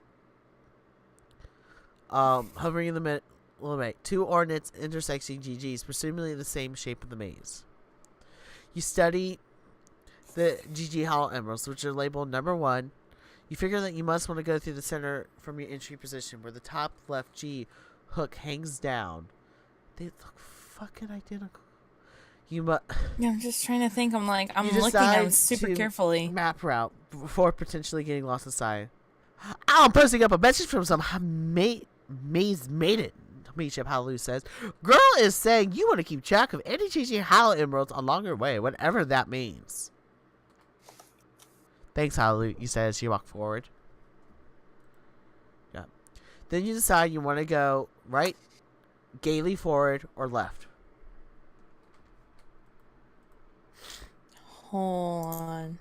hovering in the middle. 2 ordnance intersecting GGs, presumably the same shape of the maze. You study the GG hollow emeralds, which are labeled number 1. You figure that you must want to go through the center from your entry position, where the top left G hook hangs down. They look fucking identical. Yeah, I'm just trying to think. I'm You looking decide at them super to carefully. Map route before potentially getting lost inside. I'm posting up a message from some maze maiden. Meeship Hallelujah says, "Girl is saying you want to keep track of any changing hollow emeralds along your way, whatever that means." Thanks, Hallelujah, you said as you walk forward. Yeah. Then you decide you want to go right, gaily forward, or left. Hold on.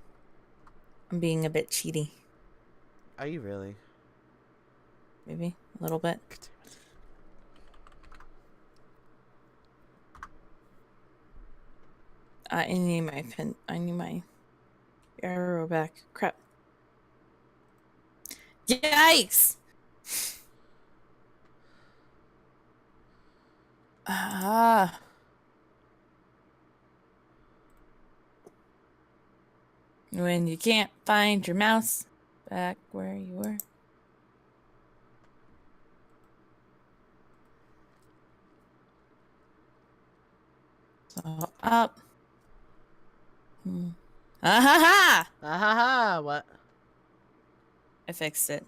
I'm being a bit cheaty. Are you really? Maybe. A little bit. I need my pen. I need my arrow back. Crap. Yikes! Ah. When you can't find your mouse, back where you were. So up. Ah ha ha! Ah ha ha! What? I fixed it.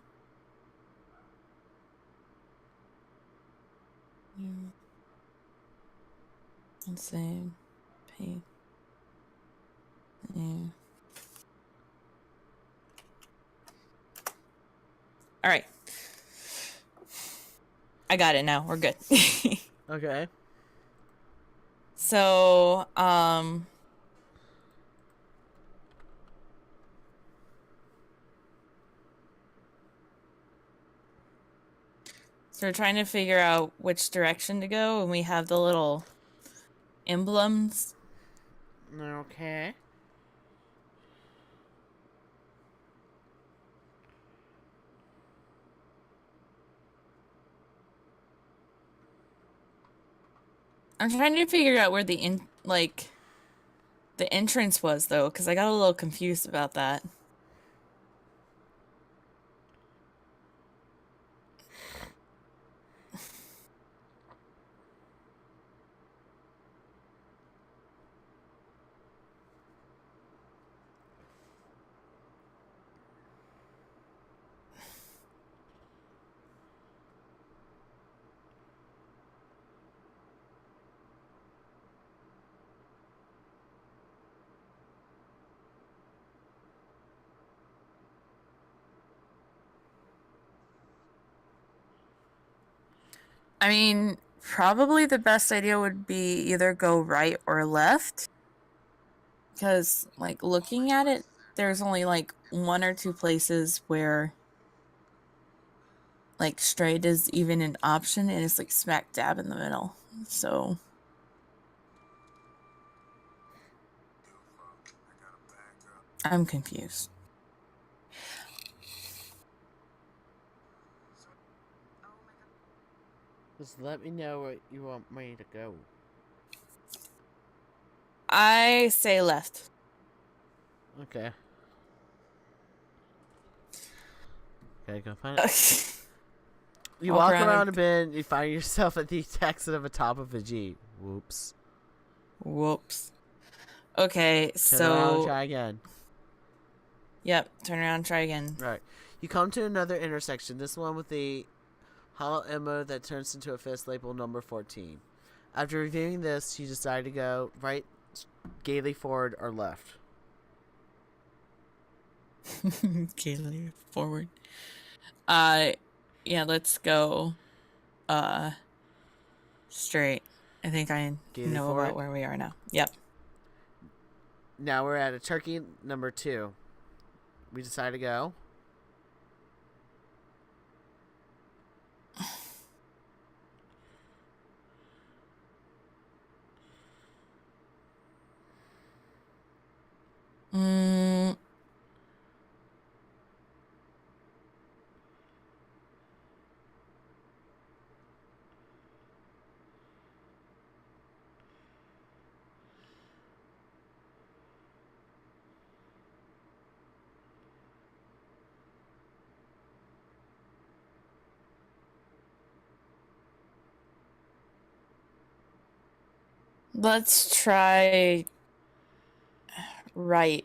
Let's see. Pay. Yeah. All right. I got it now. We're good. Okay. So, so we're trying to figure out which direction to go, and we have the little emblems. Okay. I'm trying to figure out where the entrance was, though, because I got a little confused about that. I mean, probably the best idea would be either go right or left. Because, like, looking at it, there's only, like, 1 or 2 places where, like, straight is even an option, and it's, like, smack dab in the middle. So... I'm confused. Just let me know where you want me to go. I say left. Okay. Okay, go find it. You walk around a bend, you find yourself at the exit of the top of a Jeep. Whoops. Whoops. Okay, Turn around and so. try again. Yep, turn around, try again. Right. You come to another intersection, this one with the hollow ammo that turns into a fist labeled number 14. After reviewing this, you decide to go right, gaily forward, or left. Gaily forward. Yeah, let's go straight. I think I Gaily know forward? about where we are now. Yep. Now we're at a turkey number 2. We decide to go. Mm. Let's try right.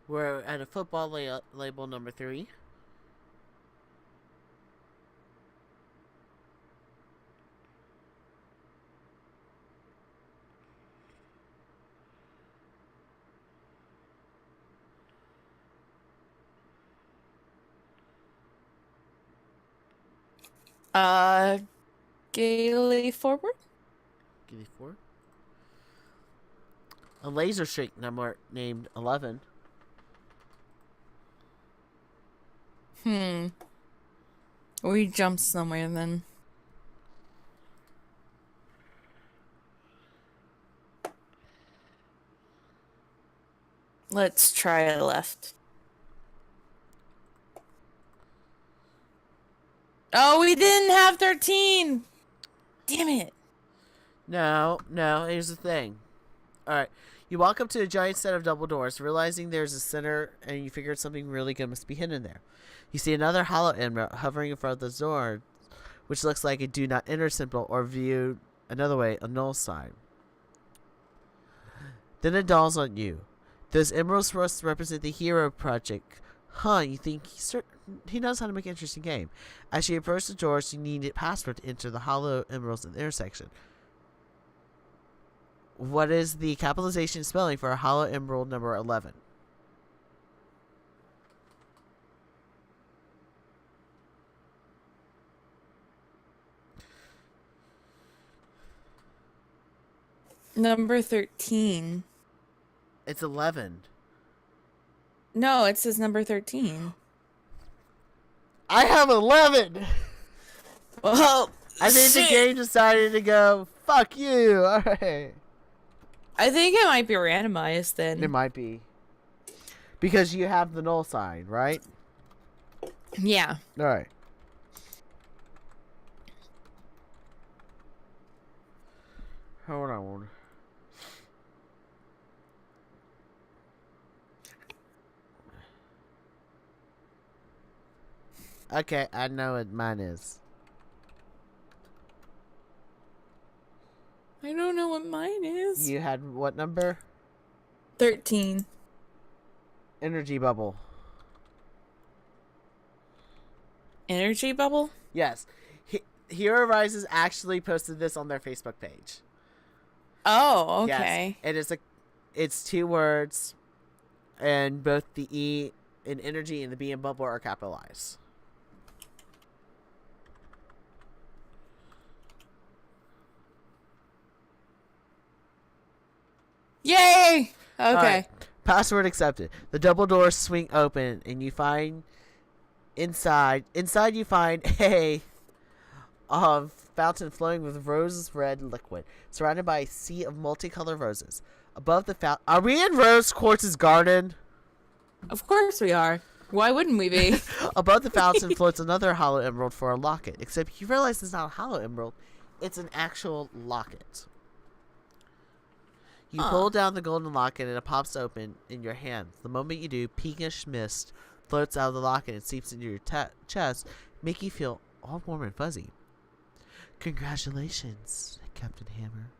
We're at a football label number 3. Gaily forward? Gaily forward. A laser shake number named 11. We jumped somewhere then. Let's try left. Oh, we didn't have 13! Damn it. No, here's the thing. Alright, you walk up to a giant set of double doors, realizing there's a center, and you figured something really good must be hidden there. You see another hollow emerald hovering in front of the door, which looks like a do not enter symbol, or viewed another way, a null sign. Then it dawns on you. Those emeralds must represent the hero project. Huh, you think he knows how to make an interesting game. As you approach the doors, you need a password to enter the hollow emeralds in the intersection. What is the capitalization spelling for a hollow emerald number 11? Number 13. It's 11. No, it says number 13. I have 11! Well, I think the game decided to go, fuck you! Alright. I think it might be randomized then. It might be. Because you have the null sign, right? Yeah. Alright. Hold on. Okay, I know what mine is. I don't know what mine is. You had what number? 13. Energy bubble. Energy bubble? Yes. Hero Rises actually posted this on their Facebook page. Oh, okay. Yes. It's 2 words, and both the E in energy and the B in bubble are capitalized. Yay! Okay. Right. Password accepted. The double doors swing open, and you find inside you find a fountain flowing with rose red liquid, surrounded by a sea of multicolored roses. Above the fountain, are we in Rose Quartz's garden? Of course we are. Why wouldn't we be? Above the fountain floats another hollow emerald for a locket, except you realize it's not a hollow emerald, it's an actual locket. You pull down the golden locket and it pops open in your hand. The moment you do, pinkish mist floats out of the locket and seeps into your chest, making you feel all warm and fuzzy. Congratulations, Captain Hammer.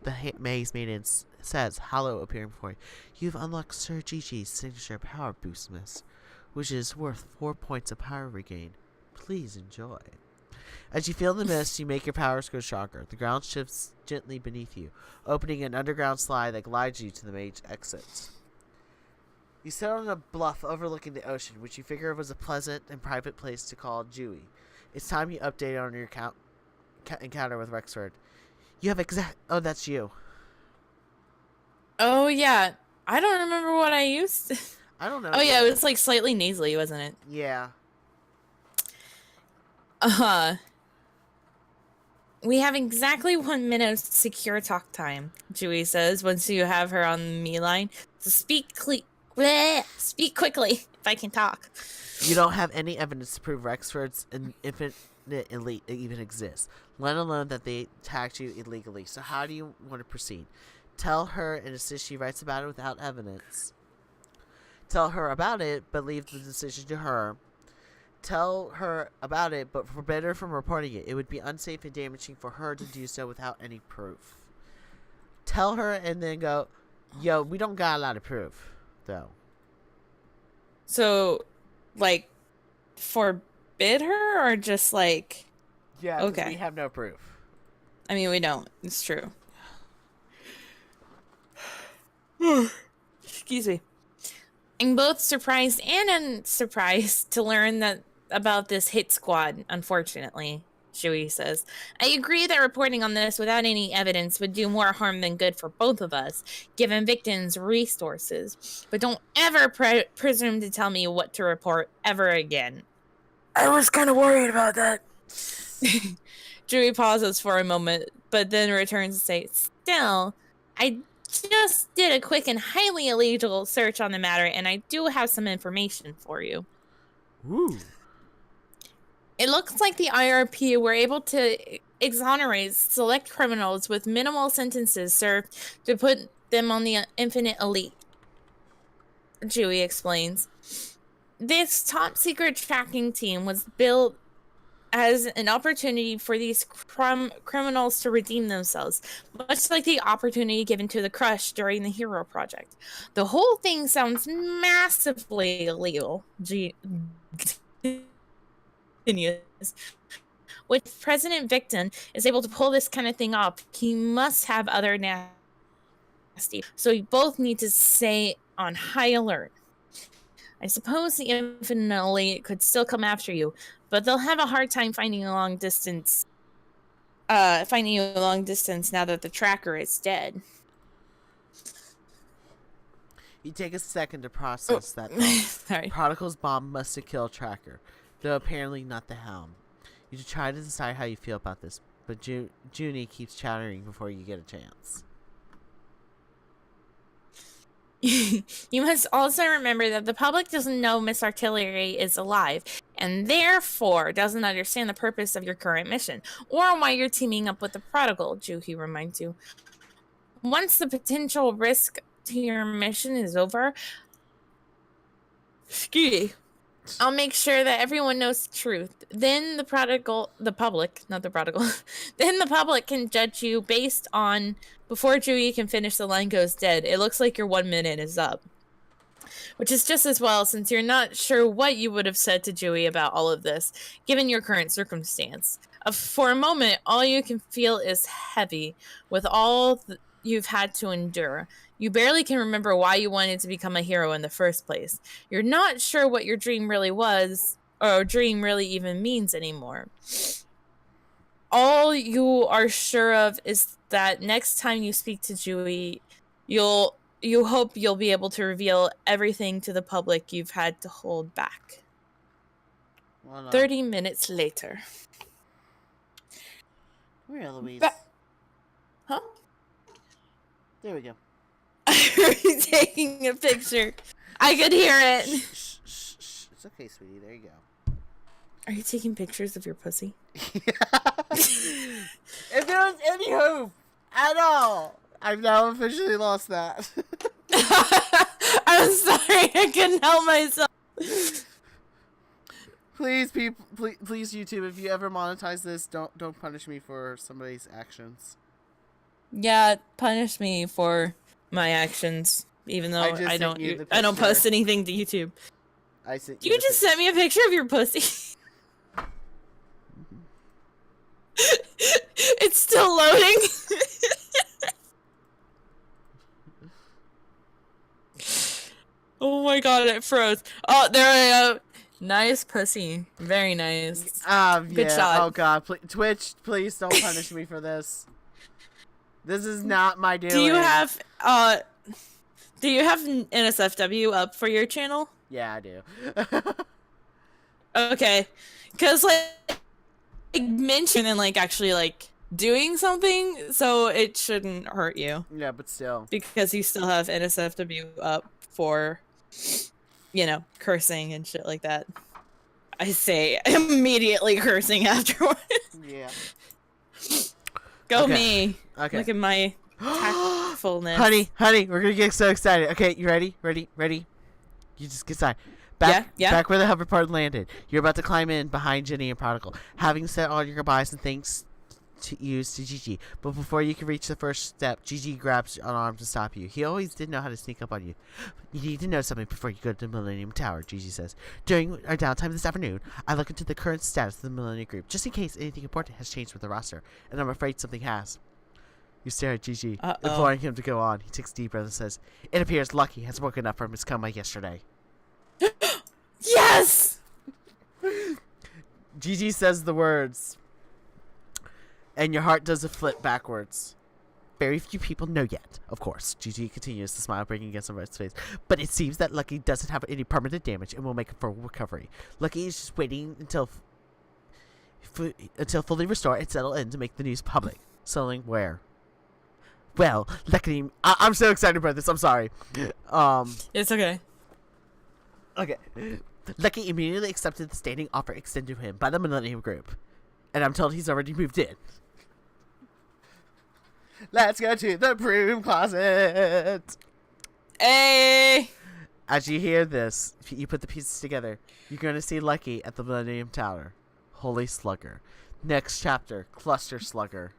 The Maze Maiden says, hollow appearing before you. You've unlocked Sir Gigi's signature power boost mist, which is worth 4 points of power regain. Please enjoy. As you feel the mist, you make your powers go stronger. The ground shifts gently beneath you, opening an underground slide that glides you to the mage exit. You sit on a bluff overlooking the ocean, which you figure was a pleasant and private place to call Dewey. It's time you update on your encounter with Rexford. You have Oh, that's you. Oh, yeah. I don't remember what I used. I don't know. Oh, yeah, it was like slightly nasally, wasn't it? Yeah. We have exactly 1 minute of secure talk time, Dewey says, once you have her on the me line. So speak quickly, if I can talk. You don't have any evidence to prove Rexford's infinite elite even exists, let alone that they attacked you illegally. So how do you want to proceed? Tell her and insist she writes about it without evidence. Tell her about it, but leave the decision to her. Tell her about it, but forbid her from reporting it. It would be unsafe and damaging for her to do so without any proof. Tell her and then go, yo, we don't got a lot of proof, though. So, like, forbid her, or just like... Yeah, okay. We have no proof. I mean, we don't. It's true. Excuse me. I'm both surprised and unsurprised to learn that about this hit squad, unfortunately, Shui says. I agree that reporting on this without any evidence would do more harm than good for both of us, given victims' resources. But don't ever presume to tell me what to report ever again. I was kind of worried about that. Dewey pauses for a moment, but then returns to say, still, I just did a quick and highly illegal search on the matter, and I do have some information for you. Ooh. It looks like the IRP were able to exonerate select criminals with minimal sentences served to put them on the infinite elite. Dewey explains. This top secret tracking team was built as an opportunity for these criminals to redeem themselves, much like the opportunity given to the Crush during the Hero Project. The whole thing sounds massively illegal, If President Victon is able to pull this kind of thing off, he must have other nasty. So we both need to stay on high alert. I suppose the Infinite Elite could still come after you, but they'll have a hard time finding you a long distance now that the tracker is dead. You take a second to process that thought. Sorry. Prodigal's bomb must have killed Tracker, though apparently not the Helm. You should try to decide how you feel about this, but Junie keeps chattering before you get a chance. You must also remember that the public doesn't know Miss Artilery is alive, and therefore doesn't understand the purpose of your current mission, or why you're teaming up with the Prodigal, Juhi reminds you. Once the potential risk to your mission is over, I'll make sure that everyone knows the truth. Then the public can judge you based on... Before Dewey can finish, the line goes dead. It looks like your 1 minute is up. Which is just as well, since you're not sure what you would have said to Dewey about all of this, given your current circumstance. For a moment, all you can feel is heavy, with all you've had to endure. You barely can remember why you wanted to become a hero in the first place. You're not sure what your dream really was, or dream really even means anymore. All you are sure of is that next time you speak to Dewey, you hope you'll be able to reveal everything to the public you've had to hold back. Well, 30 minutes later. Where are Louise? Huh? There we go. I'm taking a picture. I could hear it. Shh. It's okay, sweetie. There you go. Are you taking pictures of your pussy? If there was any hope at all, I've now officially lost that. I'm sorry, I couldn't help myself. Please, people, please, YouTube, if you ever monetize this, don't punish me for somebody's actions. Yeah, punish me for my actions, even though I just I sent you the don't picture. post anything to YouTube. I sent You just sent me a picture of your pussy. It's still loading. Oh my god, it froze. Oh, there we go. Nice pussy. Very nice. Good yeah. shot. Oh god, Twitch, please don't punish me for this. This is not my doing. Do you have NSFW up for your channel? Yeah, I do. Okay, because like mention and like actually like doing something, so it shouldn't hurt you Yeah, but still. because you still have NSFW up for, you know, cursing and shit like that. I say immediately cursing afterwards. Yeah. Go Okay. me. Okay. Look at my tactfulness. Honey, we're gonna get so excited. Okay, you ready? Ready? You just get excited. Back where the hoverboard landed. You're about to climb in behind Jenny and Prodigal, having said all your goodbyes and thanks to Gigi. But before you can reach the first step, Gigi grabs an arm to stop you. He always did know how to sneak up on you. You need to know something before you go to the Millennium Tower, Gigi says. During our downtime this afternoon, I look into the current status of the Millennium Group, just in case anything important has changed with the roster, and I'm afraid something has. You stare at Gigi, imploring him to go on. He takes a deep breath and says, "It appears Lucky has woken up from his coma yesterday." Yes! Gigi says the words, and your heart does a flip backwards. Very few people know yet, of course. Gigi continues to smile, breaking against Red's face. But it seems that Lucky doesn't have any permanent damage and will make a full recovery. Lucky is just waiting until fully restored and settle in to make the news public. Settling where? Well, Lucky, I'm so excited about this. I'm sorry. It's okay. Okay. Lucky immediately accepted the standing offer extended to him by the Millennium Group. And I'm told he's already moved in. Let's go to the broom closet. Hey! As you hear this, you put the pieces together. You're going to see Lucky at the Millennium Tower. Holy Slugger. Next chapter, Cluster Slugger.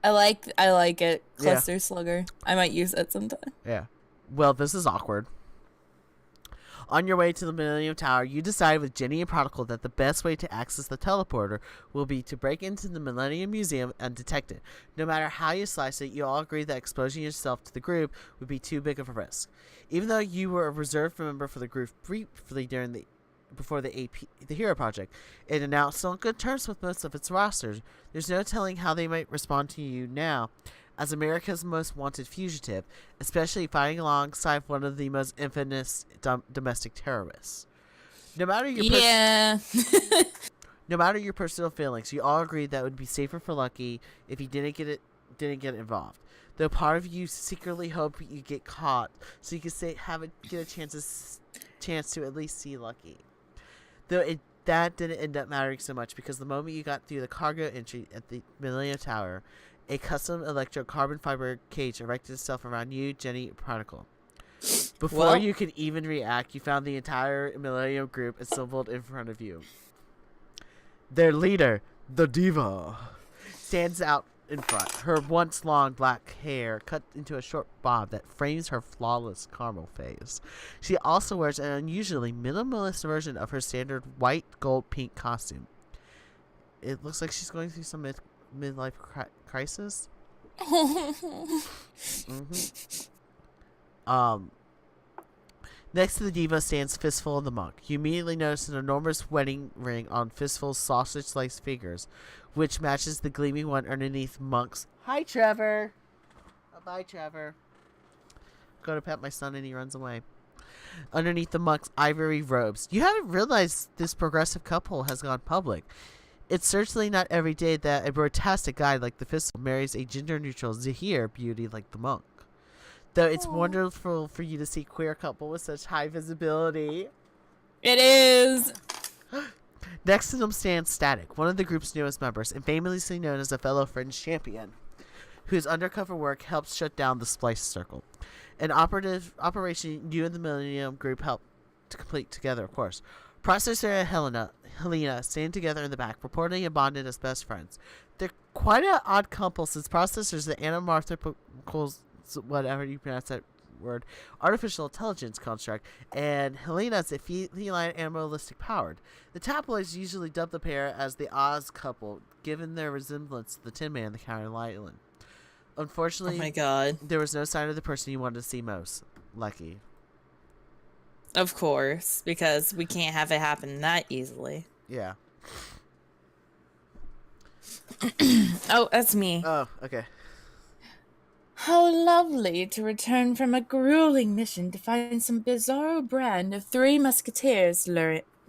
I like it. Cluster Slugger. I might use it sometime. Yeah. Well, this is awkward. On your way to the Millennium Tower, you decide with Jenny and Prodigal that the best way to access the teleporter will be to break into the Millennium Museum undetected. No matter how you slice it, you all agree that exposing yourself to the group would be too big of a risk. Even though you were a reserved member for the group briefly before the Hero Project, it announced on good terms with most of its rosters. There's no telling how they might respond to you now, as America's most wanted fugitive, especially fighting alongside one of the most infamous domestic terrorists. No matter your no matter your personal feelings, you all agreed that it would be safer for Lucky if he didn't get involved. Though part of you secretly hope you get caught, so you can get a chance to at least see Lucky. Though that didn't end up mattering so much, because the moment you got through the cargo entry at the Millennium Tower, a custom electro-carbon fiber cage erected itself around you, Jenny, and Prodigal. Before you could even react, you found the entire Millennium Group assembled in front of you. Their leader, the Diva, stands out in front, her once long black hair cut into a short bob that frames her flawless caramel face. She also wears an unusually minimalist version of her standard white, gold, pink costume. It looks like she's going through some midlife crisis. Next to the Diva stands Fistful and the Monk. You immediately notice an enormous wedding ring on Fistful's sausage-sliced fingers, which matches the gleaming one underneath Monk's. Hi, Trevor. Bye, Trevor. Go to pet my son and he runs away. Underneath the Monk's ivory robes. You haven't realized this progressive couple has gone public. It's certainly not every day that a brotastic guy like the Fistful marries a gender-neutral Zahir beauty like the Monk. Though it's wonderful for you to see queer couple with such high visibility. It is. Next to them stands Static, one of the group's newest members, and famously known as a fellow Fringe champion, whose undercover work helped shut down the Splice Circle. An operation you and the Millennium Group helped to complete together, of course. Processor and Helena stand together in the back, reportedly bonded as best friends. They're quite an odd couple since Processor's the anamorphicals, whatever you pronounce that word, artificial intelligence construct, and Helena's a feline animalistic powered. The tabloids usually dub the pair as the Oz couple, given their resemblance to the Tin Man, the Counter Island. Unfortunately, Oh my god. there was no sign of the person you wanted to see most. Lucky. Of course, because we can't have it happen that easily. Yeah. Oh, that's me. Oh, okay. How lovely to return from a grueling mission to find some bizarro brand of Three Musketeers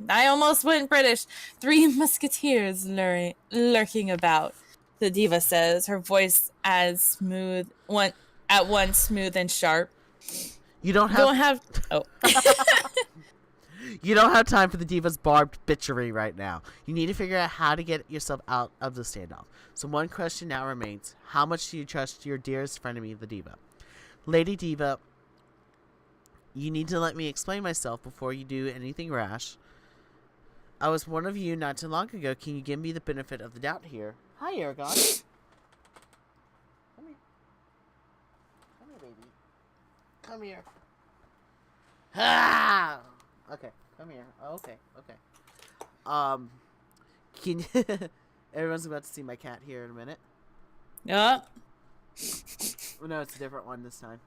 I almost went British. Three Musketeers lurking about, the diva says, her voice as smooth, at once smooth and sharp. You don't have Oh. You don't have time for the diva's barbed bitchery right now. You need to figure out how to get yourself out of the standoff. So one question now remains. How much do you trust your dearest frenemy, the diva? Lady Diva, you need to let me explain myself before you do anything rash. I was one of you not too long ago. Can you give me the benefit of the doubt here? Hi, Aragon. Come here. Come here, baby. Come here. Ah! Okay, come here. Oh, okay. Can you... Everyone's about to see my cat here in a minute. Yeah. Oh, no, it's a different one this time.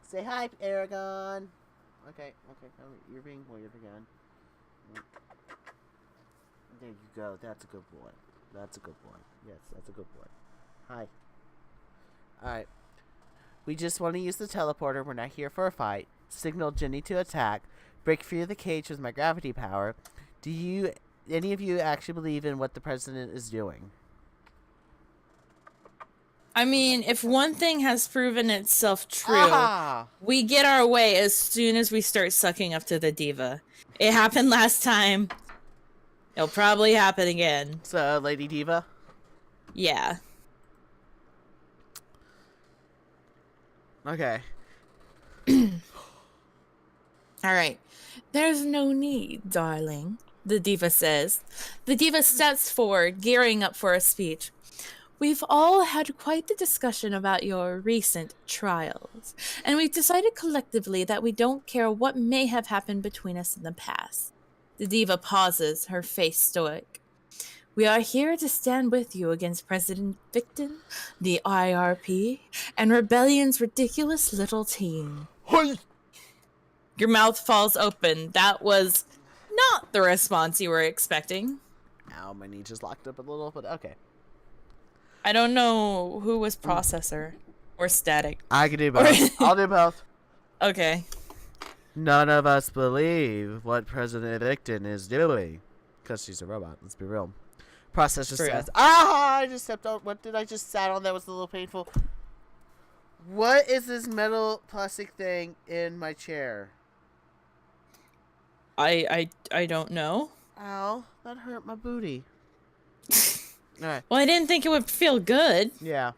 Say hi, Aragon. Okay, come here. You're being weird again. There you go. That's a good boy. Yes, that's a good boy. Hi. Alright. We just want to use the teleporter. We're not here for a fight. Signal Jenny to attack. Break free of the cage with my gravity power. Do any of you actually believe in what the president is doing? I mean, if one thing has proven itself true, we get our way as soon as we start sucking up to the diva. It happened last time. It'll probably happen again. So, Lady Diva? Yeah. Okay. Alright. There's no need, darling, the diva says. The diva steps forward, gearing up for a speech. We've all had quite the discussion about your recent trials, and we've decided collectively that we don't care what may have happened between us in the past. The diva pauses, her face stoic. We are here to stand with you against President Victon, the IRP, and Rebellion's ridiculous little team. Hi. Your mouth falls open. That was not the response you were expecting. Ow, my knee just locked up a little, but okay. I don't know who was processor or static. I can do both. I'll do both. Okay. None of us believe what President Victon is doing. Because she's a robot, let's be real. Processor For real. says, I just stepped on, what did I just sat on that was a little painful? What is this metal plastic thing in my chair? I don't know. Ow, that hurt my booty. Alright. Well, I didn't think it would feel good. Yeah.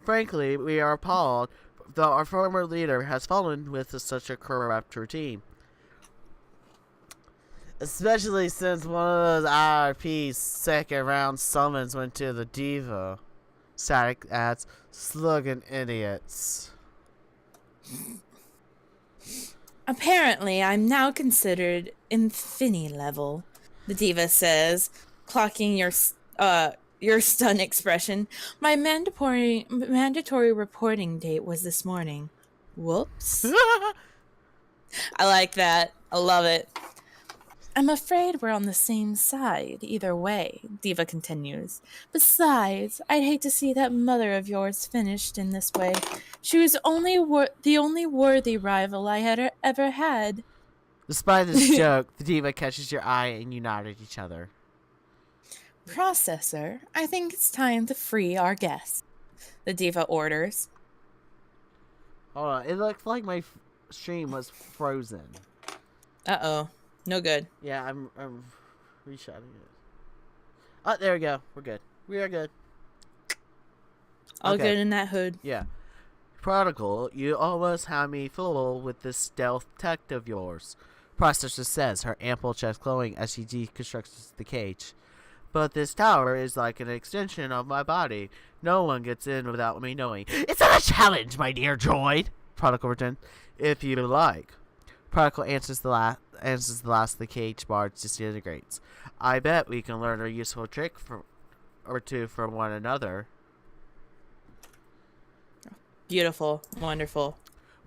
Frankly, we are appalled that our former leader has fallen with such a corrupt routine. Especially since one of those IRP's second round summons went to the diva. Static adds, slugging idiots. Apparently, I'm now considered Infini level, the diva says, clocking your stun expression. My mandatory reporting date was this morning. Whoops. I like that. I love it. I'm afraid we're on the same side either way, Diva continues. Besides, I'd hate to see that mother of yours finished in this way. She was the only worthy rival I had ever had. Despite this joke, the diva catches your eye and you nod at each other. Processor, I think it's time to free our guest, the diva orders. Hold on, it looked like my stream was frozen. Uh-oh. No good. Yeah, I'm reshotting it. Oh, there we go. We're good. We are good. All Okay. good in that hood. Yeah. Prodigal, you almost have me fooled with this stealth tech of yours. Processor says, her ample chest glowing as she deconstructs the cage. But this tower is like an extension of my body. No one gets in without me knowing. It's not a challenge, my dear droid. Prodigal returns. If you like. Prodigal answers the last of the cage bar disintegrates. I bet we can learn a useful trick or two from one another. Beautiful. Wonderful.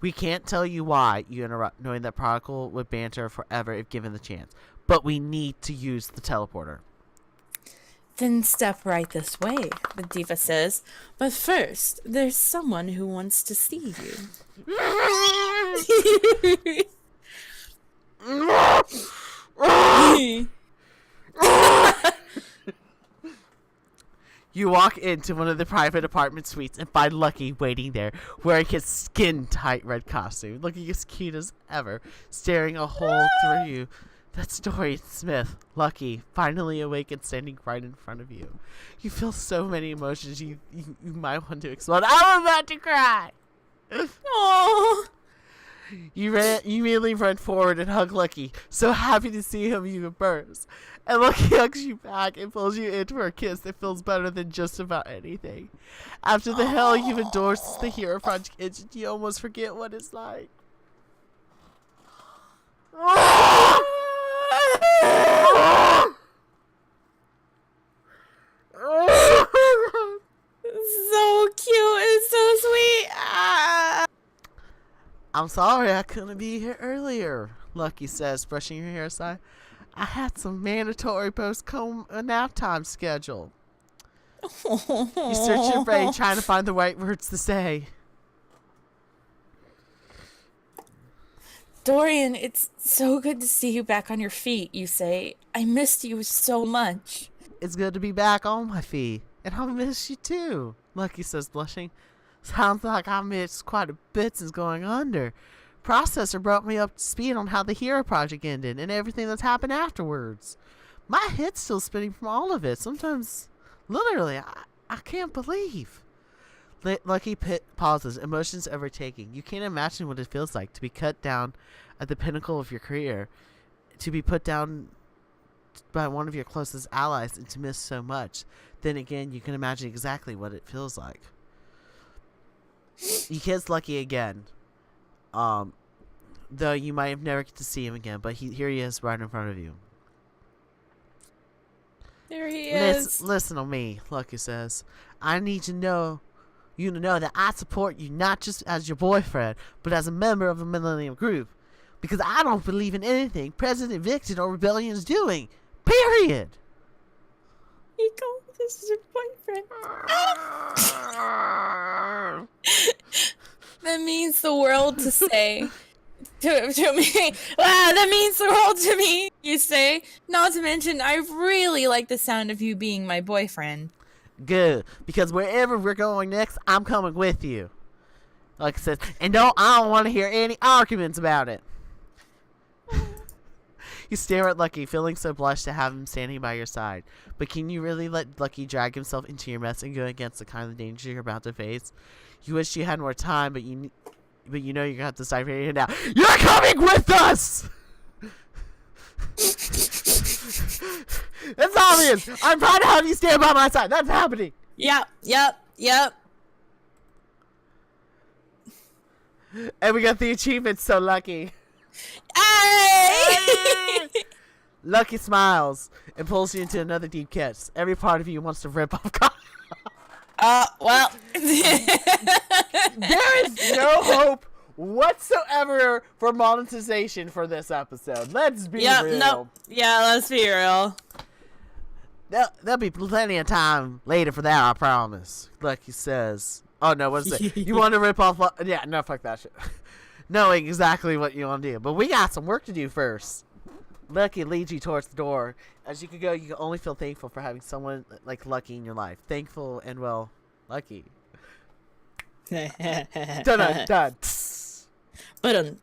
We can't tell you why, you interrupt, knowing that Prodigal would banter forever if given the chance. But we need to use the teleporter. Then step right this way, the diva says. But first, there's someone who wants to see you. You walk into one of the private apartment suites and find Lucky waiting there, wearing his skin-tight red costume, looking as cute as ever, staring a hole through you. That's Dorian Smith, Lucky, finally awake and standing right in front of you. You feel so many emotions you might want to explode. I'm about to cry! Aww. You immediately run forward and hug Lucky, so happy to see him you burst. And Lucky hugs you back and pulls you in for a kiss that feels better than just about anything. After the hell you've endured since the Hero Project engine, you almost forget what it's like. So cute and so sweet. Ah. I'm sorry I couldn't be here earlier, Lucky says, brushing her hair aside. I had some mandatory post-com nap time scheduled. You search your brain trying to find the right words to say. Dorian, it's so good to see you back on your feet, you say. I missed you so much. It's good to be back on my feet. And I miss you too, Lucky says, blushing. Sounds like I missed quite a bit since going under. Processor brought me up to speed on how the Hero Project ended and everything that's happened afterwards. My head's still spinning from all of it. Sometimes, literally, I can't believe. Lucky pauses, emotions overtaking. You can't imagine what it feels like to be cut down at the pinnacle of your career, to be put down by one of your closest allies and to miss so much. Then again, you can imagine exactly what it feels like. You kiss Lucky again. Though you might have never get to see him again, but here he is right in front of you. There he is. Listen to me, Lucky says. I need you to know that I support you not just as your boyfriend, but as a member of the Millennium Group. Because I don't believe in anything President Vixen or Rebellion is doing. Period. He called this your boyfriend. That means the world to say. To me. Wow, that means the world to me, you say. Not to mention, I really like the sound of you being my boyfriend. Good, because wherever we're going next, I'm coming with you. Like I said, and I don't want to hear any arguments about it. You stare at Lucky, feeling so blushed to have him standing by your side. But can you really let Lucky drag himself into your mess and go against the kind of danger you're about to face? You wish you had more time, but you know you're going to have to decide right now. You're coming with us! It's obvious! I'm proud to have you stand by my side. That's happening! Yep. And we got the achievement, so Lucky. Hey! Lucky smiles and pulls you into another deep kiss. Every part of you wants to rip off. Well. There is no hope whatsoever for monetization for this episode. Let's be real. No. Yeah, let's be real. There'll be plenty of time later for that, I promise. Lucky says. Oh, no, what's it? You want to rip off... Yeah, no, fuck that shit. Knowing exactly what you want to do. But we got some work to do first. Lucky leads you towards the door. As you can go, you can only feel thankful for having someone like Lucky in your life. Thankful and, well, lucky. Dun-dun-dun. But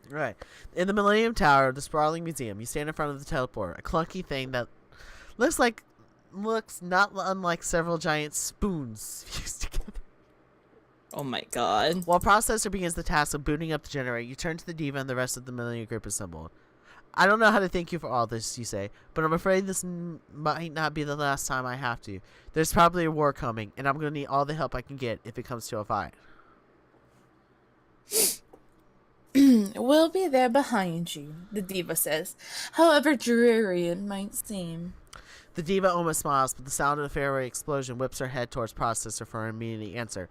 Right. In the Millennium Tower, the sprawling museum, you stand in front of the teleporter, a clunky thing that looks not unlike several giant spoons fused together. Oh my god. While processor begins the task of booting up the generator, you turn to the diva and the rest of the Millennium group assembled. I don't know how to thank you for all this, you say, but I'm afraid this might not be the last time I have to. There's probably a war coming, and I'm going to need all the help I can get if it comes to a fight. We'll be there behind you, the diva says, however dreary it might seem. The diva almost smiles, but the sound of the fairway explosion whips her head towards processor for an immediate answer.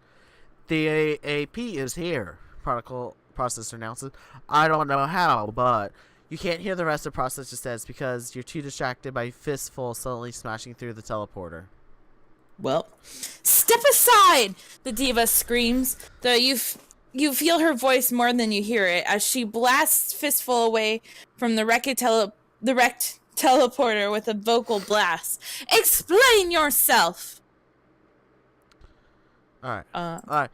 The AP is here, processor announces. I don't know how, but... You can't hear the rest of processor says because you're too distracted by Fistful suddenly smashing through the teleporter. Well, step aside! The diva screams, though you feel her voice more than you hear it as she blasts Fistful away from the wrecked teleporter with a vocal blast. Explain yourself! Alright.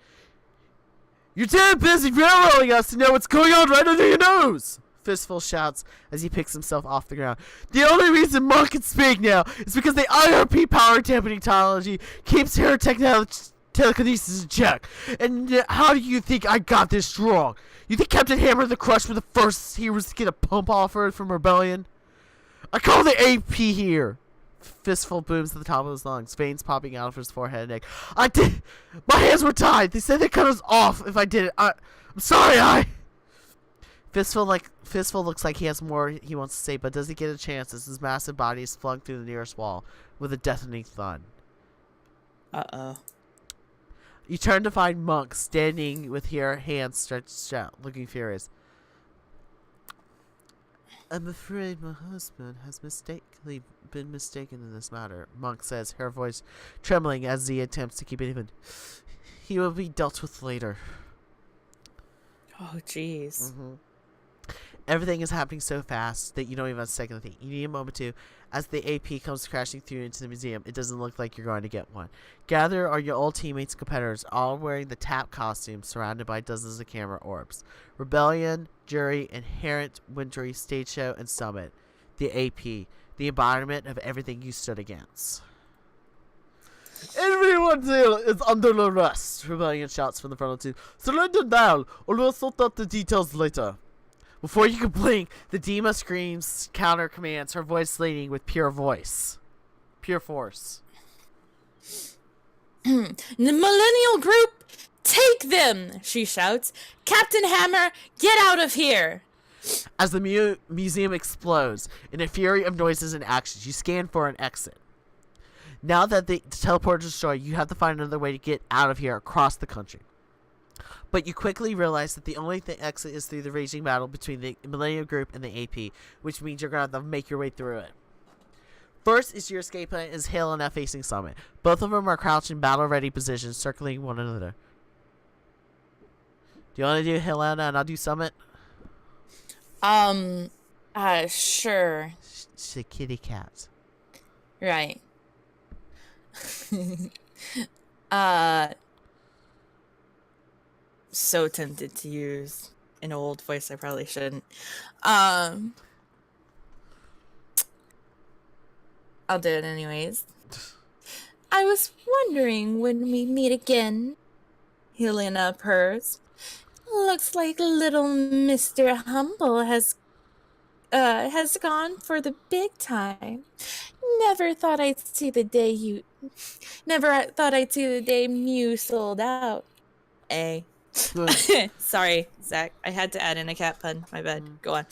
You're too busy railroading us to know what's going on right under your nose! Fistful shouts as he picks himself off the ground. The only reason Monk can speak now is because the IRP power dampening technology keeps her telekinesis in check. And how do you think I got this wrong? You think Captain Hammer the Crush were the first heroes to get a pump offered from Rebellion? I call the AP here. Fistful booms at the top of his lungs, veins popping out of his forehead and neck. My hands were tied. They said they'd cut us off if I did it. I'm sorry, Fistful looks like he has more he wants to say, but doesn't get a chance as his massive body is flung through the nearest wall with a deafening thud. Uh-oh. You turn to find Monk standing with her hands stretched out, looking furious. I'm afraid my husband has been mistaken in this matter, Monk says, her voice trembling as he attempts to keep it even. He will be dealt with later. Oh, jeez. Mm-hmm. Everything is happening so fast that you don't even have a second to think. You need a moment to. As the AP comes crashing through into the museum, it doesn't look like you're going to get one. Gather are your old teammates and competitors, all wearing the TAP costumes, surrounded by dozens of camera orbs. Rebellion, Jury, Inherent, Wintry, Stage Show, and Summit. The AP, the embodiment of everything you stood against. Everyone there is under arrest, Rebellion shouts from the front of the team. Surrender now, or we'll sort out the details later. Before you can blink, the Dima screams counter commands, her voice leading with pure force. The Millennial Group, take them! She shouts. Captain Hammer, get out of here! As the museum explodes, in a fury of noises and actions, you scan for an exit. Now that the teleporter is destroyed, you have to find another way to get out of here across the country. But you quickly realize that the only exit is through the raging battle between the Millennium Group and the AP, which means you're going to have to make your way through it. First is your escape plan is Helena facing Summit. Both of them are crouched in battle-ready positions, circling one another. Do you want to do Helena and I'll do Summit? Sure. She's a kitty cat. Right. So tempted to use an old voice. I probably shouldn't. I'll do it anyways. I was wondering when we meet again. Helena purrs. Looks like little Mr. Humble has gone for the big time. Never thought I'd see the day Mew sold out. Sorry, Zach. I had to add in a cat pun. My bad. Go on.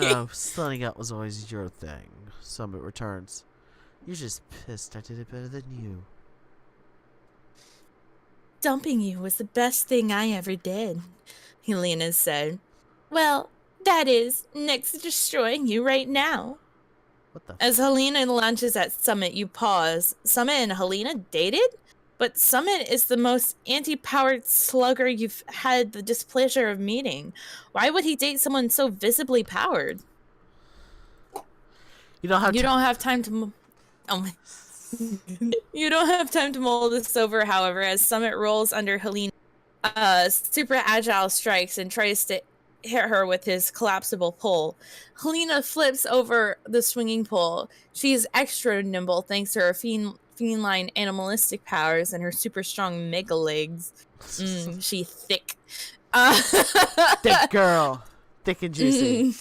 No, stunning out was always your thing. Summit returns. You're just pissed I did it better than you. Dumping you was the best thing I ever did, Helena said. Well, that is, next to destroying you right now. What the? As Helena launches at Summit, you pause. Summit and Helena dated? But Summit is the most anti-powered slugger you've had the displeasure of meeting. Why would he date someone so visibly powered? You don't have time to... You don't have time to mull this over, however, as Summit rolls under Helena. Super agile strikes and tries to hit her with his collapsible pole. Helena flips over the swinging pole. She is extra nimble thanks to her feline animalistic powers and her super strong mega legs. She thick. Thick girl. Thick and juicy.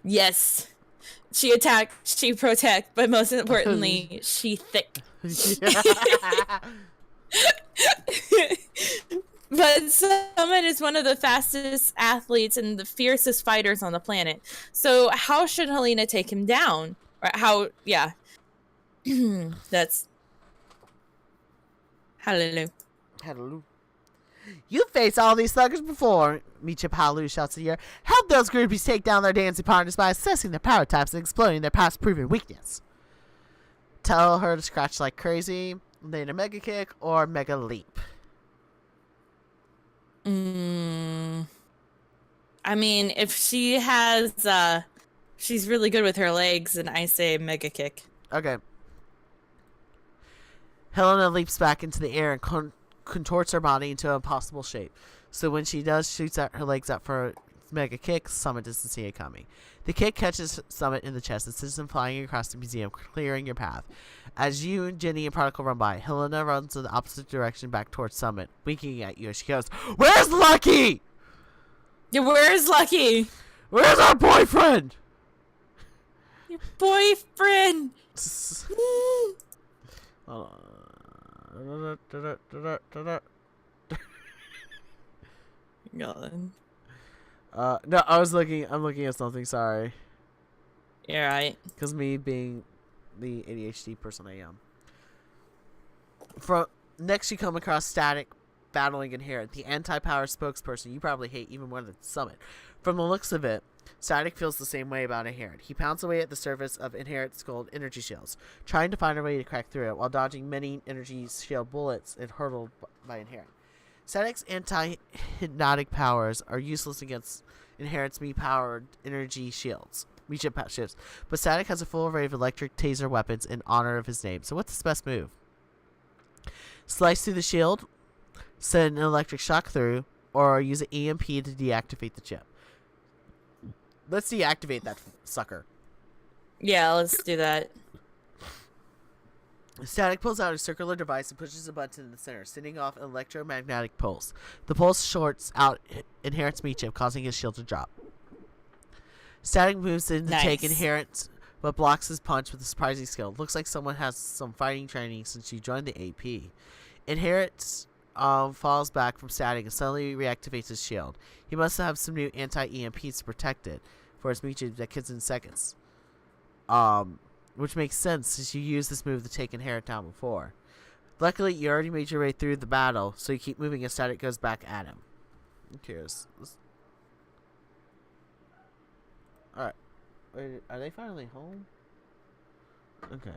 Yes. She attack, she protect, but most importantly, she thick. But Summit is one of the fastest athletes and the fiercest fighters on the planet. So how should Helena take him down? Or how, yeah. That's... Hallelujah. Hallelujah. You faced all these suckers before, Micha Palu shouts in the air. Help those groupies take down their dancing partners by assessing their power types and exploiting their past proven weakness. Tell her to scratch like crazy, then a mega kick or mega leap. I mean, if she has, she's really good with her legs, and I say mega kick. Okay. Helena leaps back into the air and contorts her body into an impossible shape. So when she does, shoots out her legs up for a mega kick. Summit doesn't see it coming. The kick catches Summit in the chest and sends him flying across the museum, clearing your path. As you and Jenny and Particle run by, Helena runs in the opposite direction back towards Summit, winking at you as she goes, "Where's Lucky? Yeah, where's Lucky? Where's our boyfriend?" Your boyfriend! Hold on. God. No, I'm looking at something, sorry. You're right. Because me being the ADHD person I am. Next you come across Static battling Inherit, the anti-power spokesperson you probably hate even more than Summit. From the looks of it, Static feels the same way about Inherit. He pounds away at the surface of Inherit's gold energy shields, trying to find a way to crack through it while dodging many energy shield bullets and hurtled by Inherit. Static's anti-hypnotic powers are useless against Inherit's me-powered energy shields. Ships. But Static has a full array of electric taser weapons in honor of his name. So what's his best move? Slice through the shield, send an electric shock through, or use an EMP to deactivate the chip. Let's deactivate that sucker. Yeah, let's do that. Static pulls out a circular device and pushes a button in the center, sending off an electromagnetic pulse. The pulse shorts out Inherit's meat chip, causing his shield to drop. Static moves in to take Inherent, but blocks his punch with a surprising skill. Looks like someone has some fighting training since you joined the AP. Inherent falls back from Static and suddenly reactivates his shield. He must have some new anti-EMPs to protect it for his meat chip that kills in seconds. Which makes sense since you used this move to take Inherit down before. Luckily, you already made your way through the battle, so you keep moving as Static goes back at him. I'm curious. Alright. Are they finally home? Okay.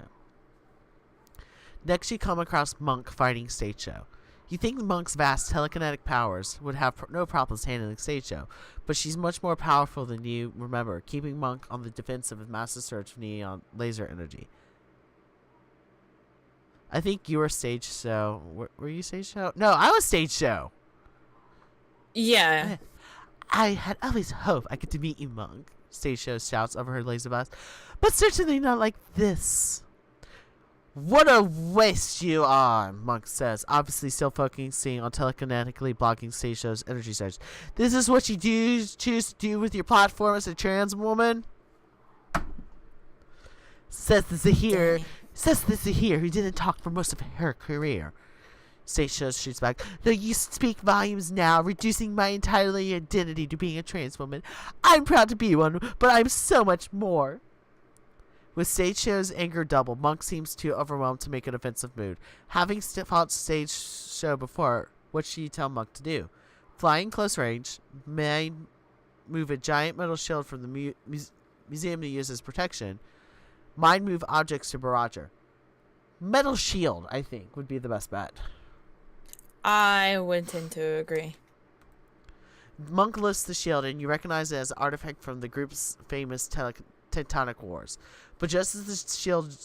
Next, you come across Monk fighting Stage Show. You think Monk's vast telekinetic powers would have no problems handling Stage Show, but she's much more powerful than you remember, keeping Monk on the defensive with massive surge of neon laser energy. I think you were Stage Show. Were you Stage Show? No, I was Stage Show. Yeah. I had always hoped I get to meet you, Monk. Stage Show shouts over her laser blast. But certainly not like this. What a waste you are, Monk says, obviously still focusing on telekinetically blocking Stage Show's energy surge. This is what you choose to do with your platform as a trans woman? Says this here who didn't talk for most of her career. Stage Show shoots back. Though you speak volumes now, reducing my entire identity to being a trans woman. I'm proud to be one, but I'm so much more. With Stage Show's anger doubled, Monk seems too overwhelmed to make an offensive move. Having fought Stage Show before, what should you tell Monk to do? Flying close range, may move a giant metal shield from the museum to use as protection. Mind move objects to barrage her. Metal shield, I think, would be the best bet. I would tend to agree. Monk lifts the shield, and you recognize it as an artifact from the group's famous Tectonic Wars. But just as the shield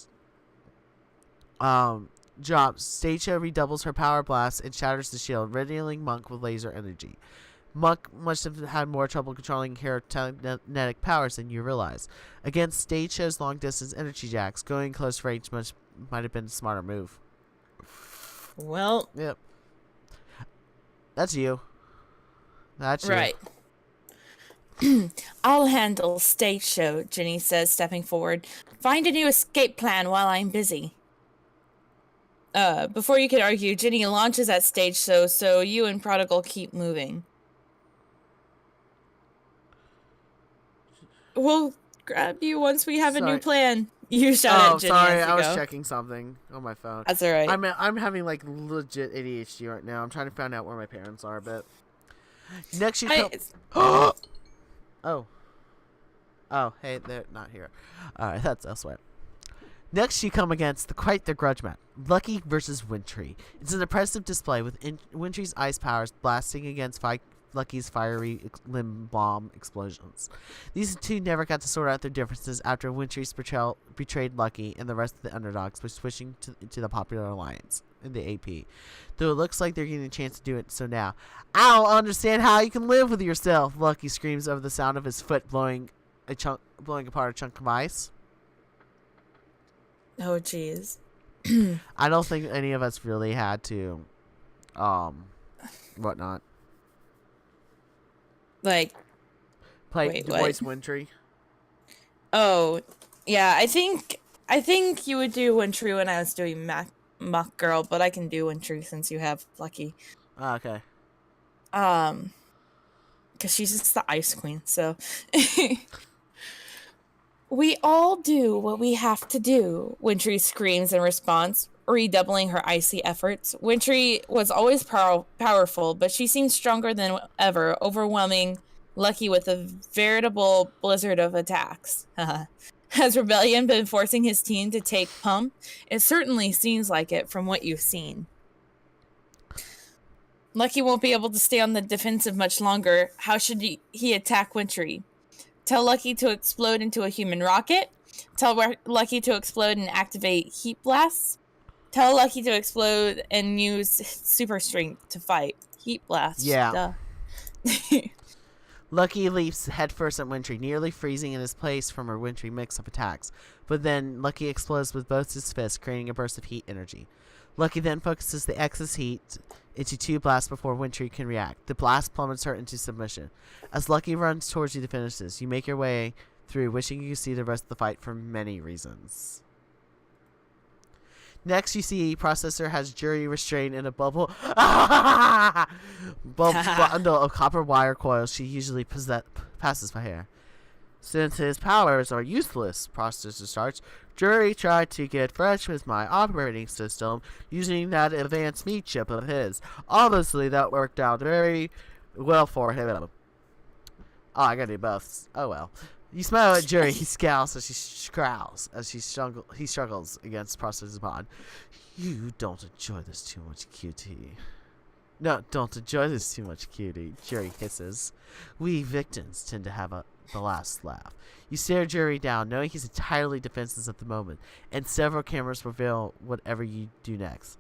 drops, Stage Show redoubles her power blast and shatters the shield, riddling Monk with laser energy. Muck must have had more trouble controlling her telekinetic powers than you realize. Against stage show's long-distance energy jacks, going close range might have been a smarter move. Well, Yep. That's you. That's you. right. I'll handle stage show, Ginny says, stepping forward. Find a new escape plan while I'm busy. Before you can argue, Ginny launches at stage show, so you and Prodigal keep moving. We'll grab you once we have a new Sorry. plan. You shout at Ginny sorry, as you I was go. checking something on my phone. That's alright. I'm having like legit ADHD right now. I'm trying to find out where my parents are, but next you come. Oh. Oh, hey, they're not here. Alright, that's elsewhere. Next, you come against quite the grudge match. Lucky versus Wintry. It's an impressive display with Wintry's ice powers blasting against Lucky's fiery limb bomb explosions. These two never got to sort out their differences after Wintry's betrayed Lucky and the rest of the underdogs by switching to the popular alliance in the AP. Though it looks like they're getting a chance to do it so now. I don't understand how you can live with yourself, Lucky screams over the sound of his foot blowing apart a chunk of ice. Oh, jeez. I don't think any of us really had to, whatnot. Like, Play wait, voice Wintry. oh, yeah, I think you would do Wintry when I was doing Mock Girl, but I can do Wintry since you have Lucky. Oh, okay. Because she's just the Ice Queen, so. We all do what we have to do, Wintry screams in response, redoubling her icy efforts. Wintry was always powerful, but she seemed stronger than ever, overwhelming Lucky with a veritable blizzard of attacks. Has Rebellion been forcing his team to take pump? It certainly seems like it from what you've seen. Lucky won't be able to stay on the defensive much longer. How should he attack Wintry? Tell Lucky to explode into a human rocket. Tell Lucky to explode and activate heat blasts. Tell Lucky to explode and use super strength to fight. Heat blasts. Yeah. Duh. Lucky leaps headfirst at Wintry, nearly freezing in his place from her Wintry mix of attacks. But then Lucky explodes with both his fists, creating a burst of heat energy. Lucky then focuses the excess heat into two blasts before Wintry can react. The blast plummets her into submission. As Lucky runs towards you to finish this, you make your way through, wishing you could see the rest of the fight for many reasons. Next, you see Processor has Jury restrained in a bundle of copper wire coils she usually passes by her. Since his powers are useless, Processor starts, Jury tried to get fresh with my operating system using that advanced meat chip of his. Obviously, that worked out very well for him. Oh, I gotta do both. Oh well. You smile at Jury. He scowls as he struggles against Processor's bond. You don't enjoy this too much, cutie. No, don't enjoy this too much, cutie. Jury hisses. We victims tend to have the last laugh. You stare Jury down, knowing he's entirely defenseless at the moment, and several cameras reveal whatever you do next.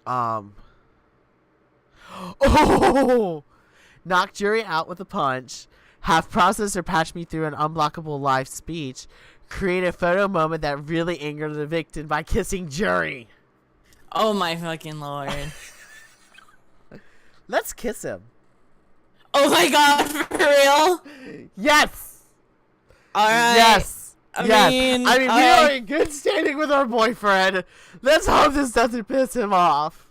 Oh! Knock Jury out with a punch. Have Processor patch me through an unblockable live speech. Create a photo moment that really angered the victim by kissing Jury. Oh my fucking lord. Let's kiss him. Oh my god, for real? Yes! Alright. Yes! I mean, we alright. are in good standing with our boyfriend. Let's hope this doesn't piss him off.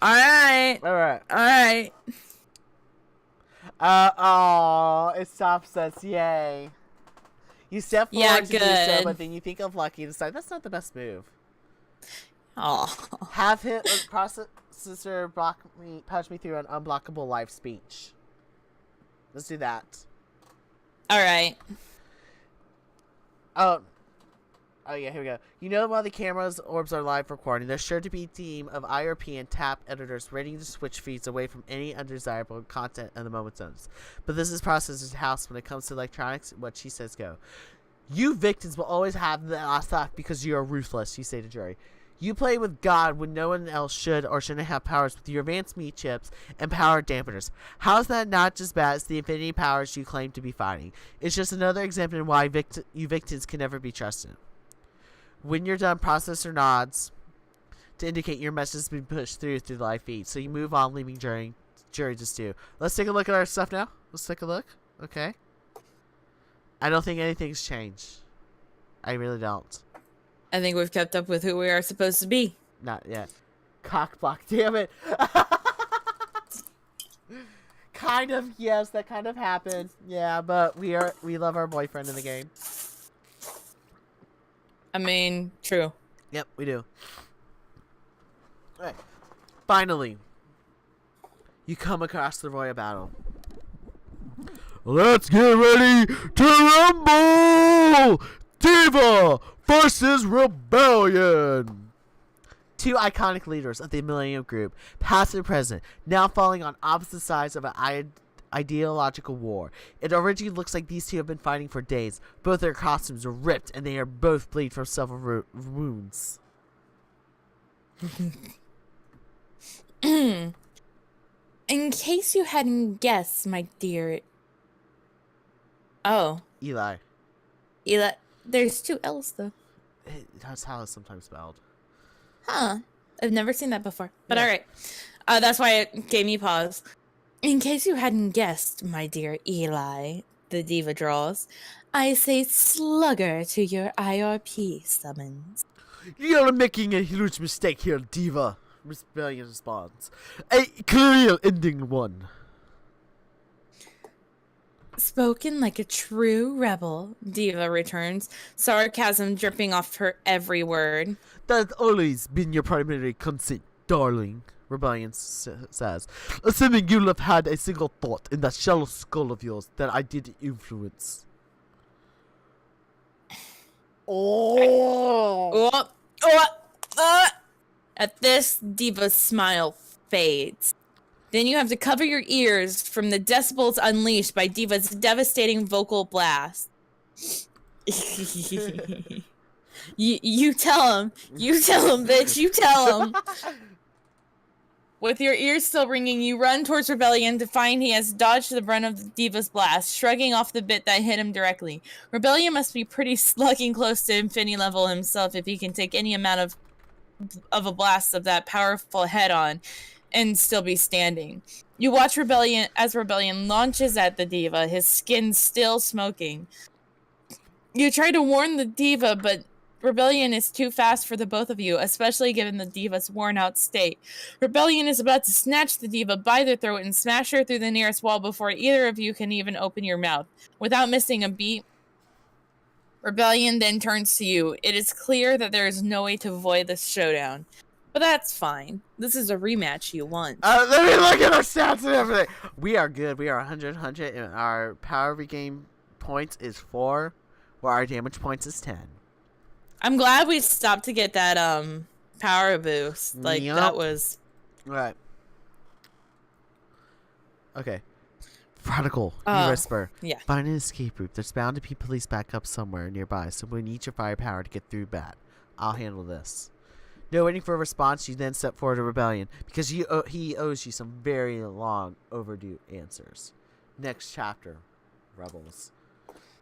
Alright. Alright. Alright. It stops us. Yay. You step forward to do so, good. but then you think of Lucky and decide that's not the best move. Oh. Have him Processor patch me through an unblockable live speech. Let's do that. Alright. Oh yeah, here we go. You know, while the camera's orbs are live recording, there's sure to be a team of IRP and TAP editors ready to switch feeds away from any undesirable content in the moment's notice. But this is Processor's house when it comes to electronics. What she says go. You victims will always have the last laugh because you are ruthless, you say to Jury. You play with God when no one else should or shouldn't have powers with your advanced meat chips and power dampeners. How is that not just bad as the infinity powers you claim to be fighting? It's just another example of why you victims can never be trusted. When you're done, processor nods to indicate your message has been pushed through the live feed. So you move on, leaving jury to stew. Let's take a look at our stuff now. Let's take a look. Okay. I don't think anything's changed. I really don't. I think we've kept up with who we are supposed to be. Not yet. Cockblock, damn it. Kind of, yes, that kind of happened. Yeah, but we love our boyfriend in the game. I mean, true. Yep, we do. Alright. Finally, you come across the royal battle. Let's get ready to rumble! Diva versus Rebellion! Two iconic leaders of the Millennium Group, past and present, now falling on opposite sides of an ideological war. It originally looks like these two have been fighting for days. Both their costumes are ripped, and they are both bleed from several wounds. In case you hadn't guessed, my dear... Oh. Eli. There's two L's, though. That's how it's sometimes spelled. Huh. I've never seen that before. But Yeah. alright. That's why it gave me pause. In case you hadn't guessed, my dear Eli, the diva draws, I say slugger to your IRP summons. You're making a huge mistake here, Diva. Rebellion responds. A clear ending one. Spoken like a true rebel, Diva returns, sarcasm dripping off her every word. That's always been your primary conceit, darling, Rebellion says. Assuming you'll have had a single thought in that shallow skull of yours that I did influence. Oh! At this, Diva's smile fades. Then you have to cover your ears from the decibels unleashed by Diva's devastating vocal blast. You tell him. You tell him, bitch. You tell him. With your ears still ringing, you run towards Rebellion to find he has dodged the brunt of the Diva's blast, shrugging off the bit that hit him directly. Rebellion must be pretty slugging close to infinity level himself if he can take any amount of a blast of that powerful head on and still be standing. You watch Rebellion launches at the Diva, his skin still smoking. You try to warn the Diva, but Rebellion is too fast for the both of you, especially given the Diva's worn-out state. Rebellion is about to snatch the Diva by the throat and smash her through the nearest wall before either of you can even open your mouth. Without missing a beat, Rebellion then turns to you. It is clear that there is no way to avoid this showdown. But that's fine. This is a rematch you want. Let me look at our stats and everything. We are good. We are 100, and our power regain points is 4, where our damage points is 10. I'm glad we stopped to get that power boost. Like, Yup. that was... Right. Okay. Prodigal, you whisper. Yeah. Find an escape route. There's bound to be police backup somewhere nearby, so we need your firepower to get through that. I'll handle this. No waiting for a response, you then step forward to Rebellion, because he owes you some very long overdue answers. Next chapter, Rebels.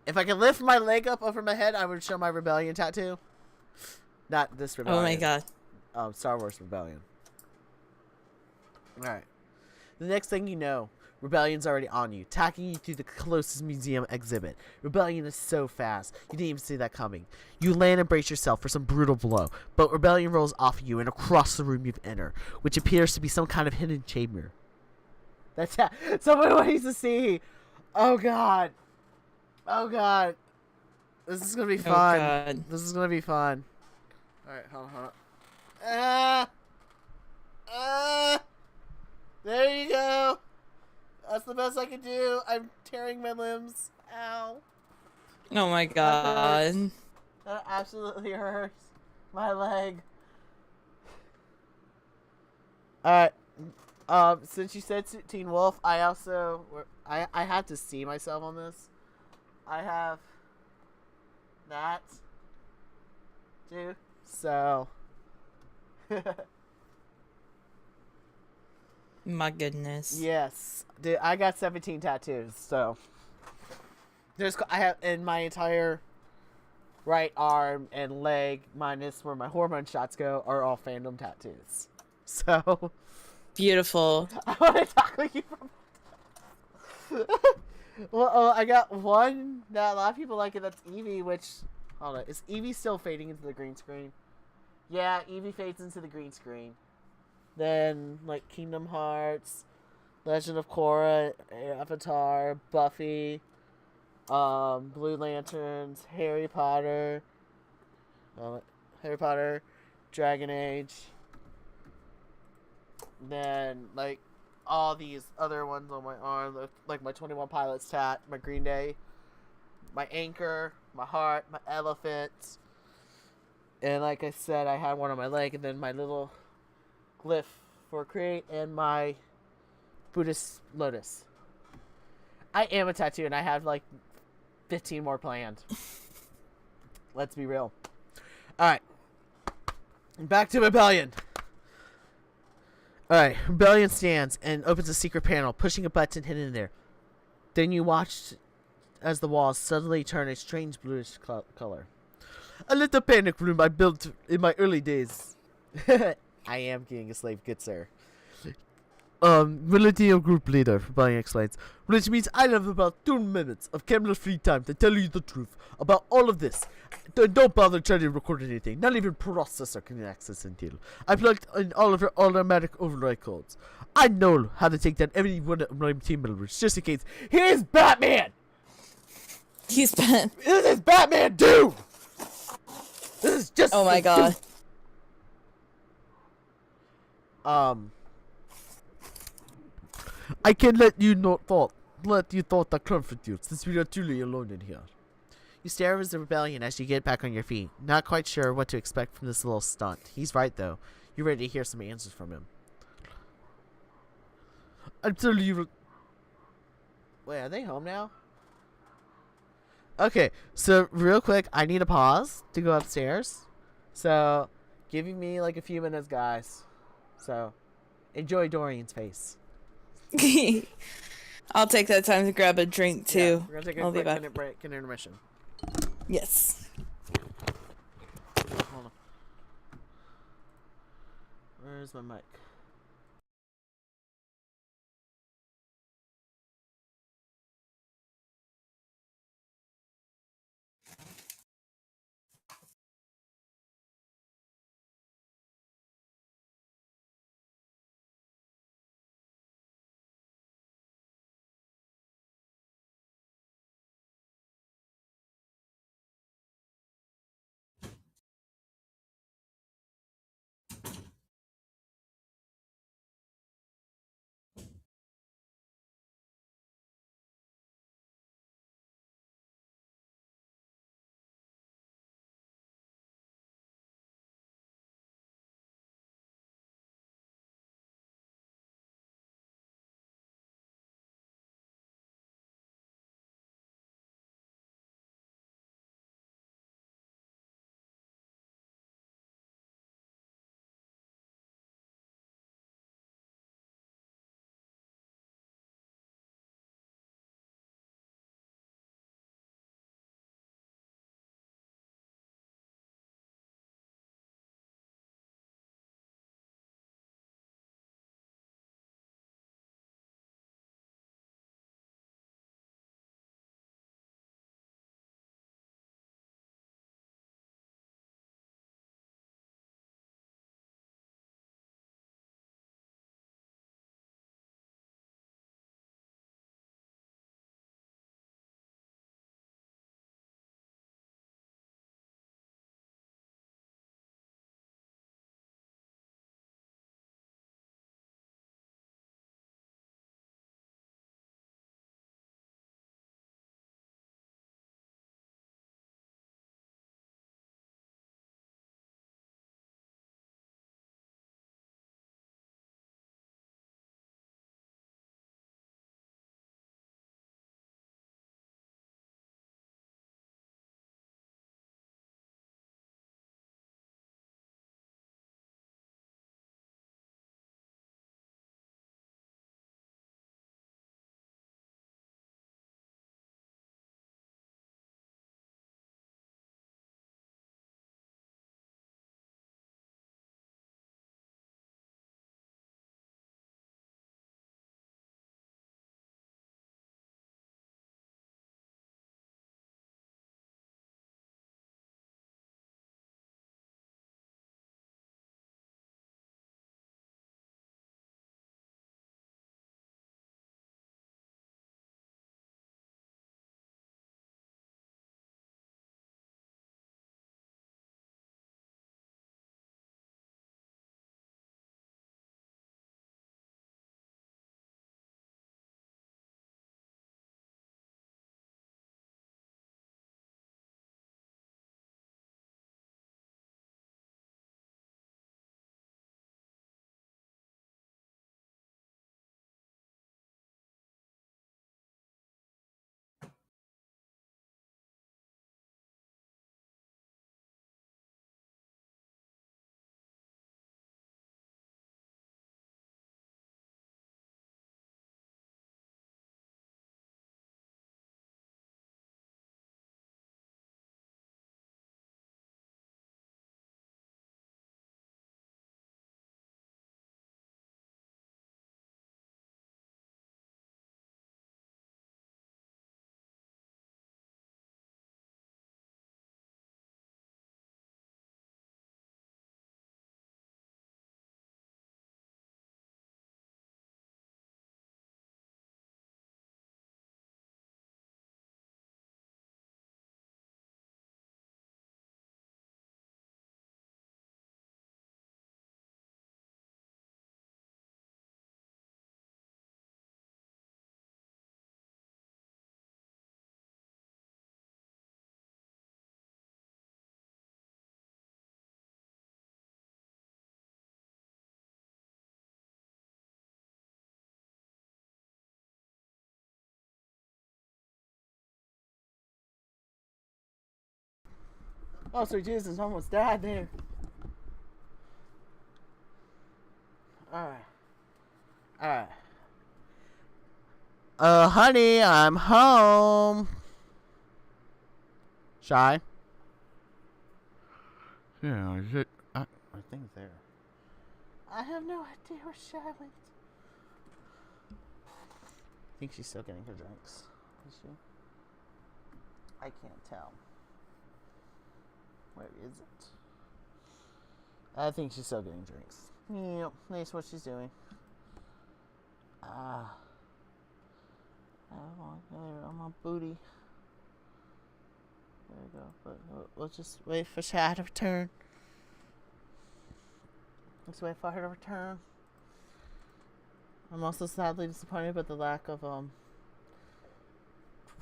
If I could lift my leg up over my head, I would show my Rebellion tattoo. Not this Rebellion. Oh my god. Star Wars Rebellion. Alright. The next thing you know, Rebellion's already on you, tacking you through the closest museum exhibit. Rebellion is so fast, you didn't even see that coming. You land and brace yourself for some brutal blow, but Rebellion rolls off of you and across the room you enter, which appears to be some kind of hidden chamber. That's someone wants to see. Oh god. Oh god. This is gonna be fun. God. This is gonna be fun. Alright, hold on. There you go. That's the best I can do. I'm tearing my limbs. Ow. Oh my god. That absolutely hurts. My leg. Alright. Since you said Teen Wolf, I also... I had to see myself on this. I have... that. Too. So... My goodness. Yes, dude, I got 17 tattoos. So I have in my entire right arm and leg, minus where my hormone shots go, are all fandom tattoos. So Beautiful. I want to talk with you for. Well, I got one that a lot of people like it. That's Eevee, which hold on, is Eevee still fading into the green screen? Yeah, Eevee fades into the green screen. Then like Kingdom Hearts, Legend of Korra, Avatar, Buffy, Blue Lanterns, Harry Potter, Dragon Age. Then like all these other ones on my arm, like my 21 Pilots tat, my Green Day, my anchor, my heart, my elephant, and like I said, I had one on my leg, and then my little glyph for create, and my Buddhist lotus. I am a tattoo, and I have like 15 more planned. Let's be real. Alright. Back to Rebellion. Alright, Rebellion stands and opens a secret panel, pushing a button hidden in there. Then you watch as the walls suddenly turn a strange bluish color. A little panic room I built in my early days. I am getting a slave, good sir. Millennial group leader, Rebellion explains. Which means I have about 2 minutes of camera-free time to tell you the truth about all of this. Don't bother trying to record anything. Not even processor can access until I plugged in all of your automatic override codes. I know how to take down every one of my team members, just in case. Here's Batman! He's been. This is Batman, dude! This is just. Oh my god. I can let you thought that comfort you, since we are truly alone in here. You stare at the Rebellion as you get back on your feet, not quite sure what to expect from this little stunt. He's right, though. You're ready to hear some answers from him. I'm telling you. Wait, are they home now? Okay, so real quick, I need a pause to go upstairs. So, giving me like a few minutes, guys. So, enjoy Dorian's face. I'll take that time to grab a drink too. Yeah, we're gonna take a I'll be quick back. break, an intermission. Yes. Hold on. Where's my mic? Oh, sweet Jesus, almost died there. Alright. Alright. Honey, I'm home. Shy? Yeah, is it? I think it's there. I have no idea where Shy went. I think she's still getting her drinks. Is she? I can't tell. Where is it? I think she's still getting drinks. Yep, that's what she's doing. On my booty. There we go. But we'll just wait for Shy to return. Let's wait for her to return. I'm also sadly disappointed with the lack of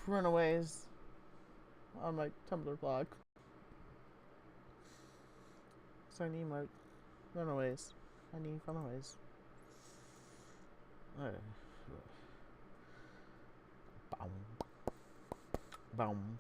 runaways on my Tumblr blog. So I need my runaways. I need runaways. Alright. Boom. Boom.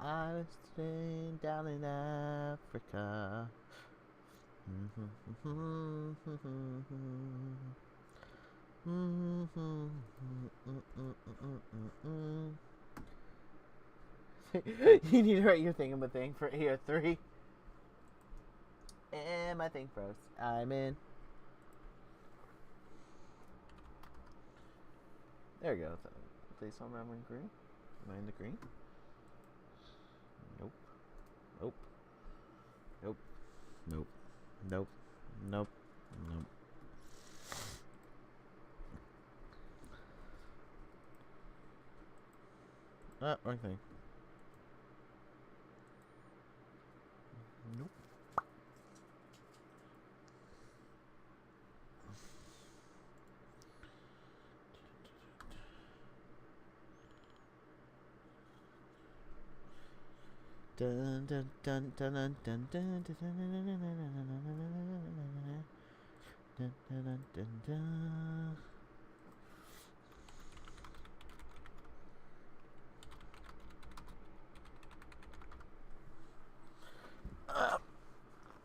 I was staying down in Africa. You need to write your thing for year 3. And my thing froze. I'm in. There we go. Place on I'm in green. Am I in the green? Nope. Nope. Nope. Nope. Nope. Nope. Nope. Ah, wrong thing. Nope. Dun dun dun dun dun dun dun dun dun dun dun dun.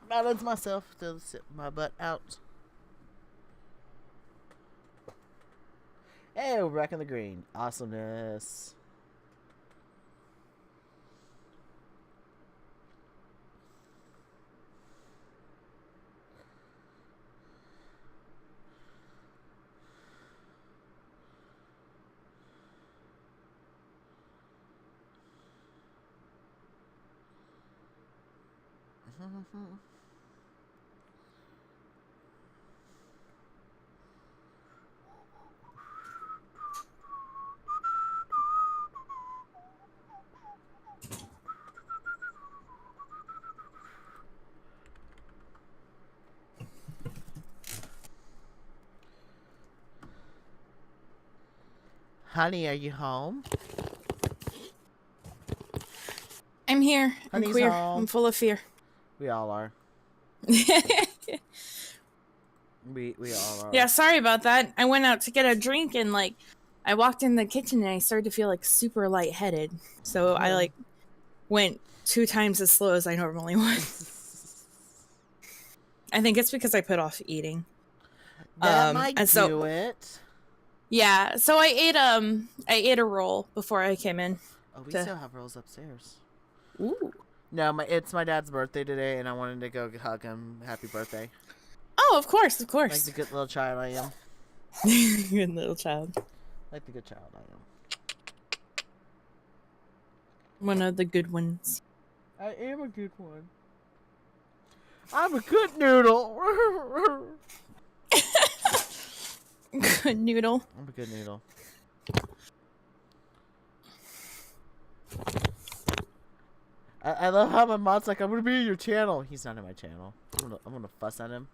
Balance myself to sit my butt out. Hey, we're back in the green. Awesomeness. Honey, are you home? I'm here. I'm Honey's queer. home. I'm full of fear. We all are. We all are. Yeah, sorry about that. I went out to get a drink and I walked in the kitchen and I started to feel super lightheaded. So I went 2 times as slow as I normally would. I think it's because I put off eating. That might do it. Yeah, so I ate a roll before I came in. Oh, we still have rolls upstairs. Ooh. No, it's my dad's birthday today, and I wanted to go hug him. Happy birthday! Oh, of course, of Like course. the good little child I am. Good little child. Like the good child I am. One of the good ones. I am a good one. I'm a good noodle. Good noodle. I'm a good noodle. I love how my mod's like, I'm gonna be in your channel. He's not in my channel. I'm gonna fuss at him.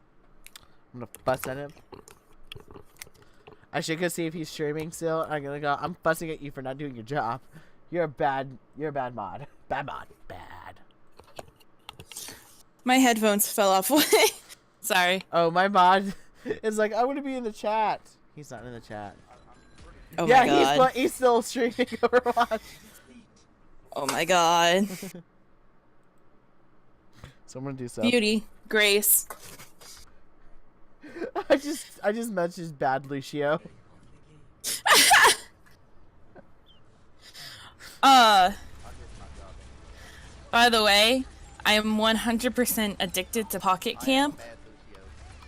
I should go see if he's streaming still. I'm gonna go. I'm fussing at you for not doing your job. You're a bad mod. Bad mod. Bad. My headphones fell off. Sorry. Oh, my mod is like, I want to be in the chat. He's not in the chat. Oh yeah, my god. he's still streaming Overwatch. Oh my god. So I'm gonna do so. Beauty. Grace. I just messaged bad Lucio. By the way, I am 100% addicted to Pocket Camp.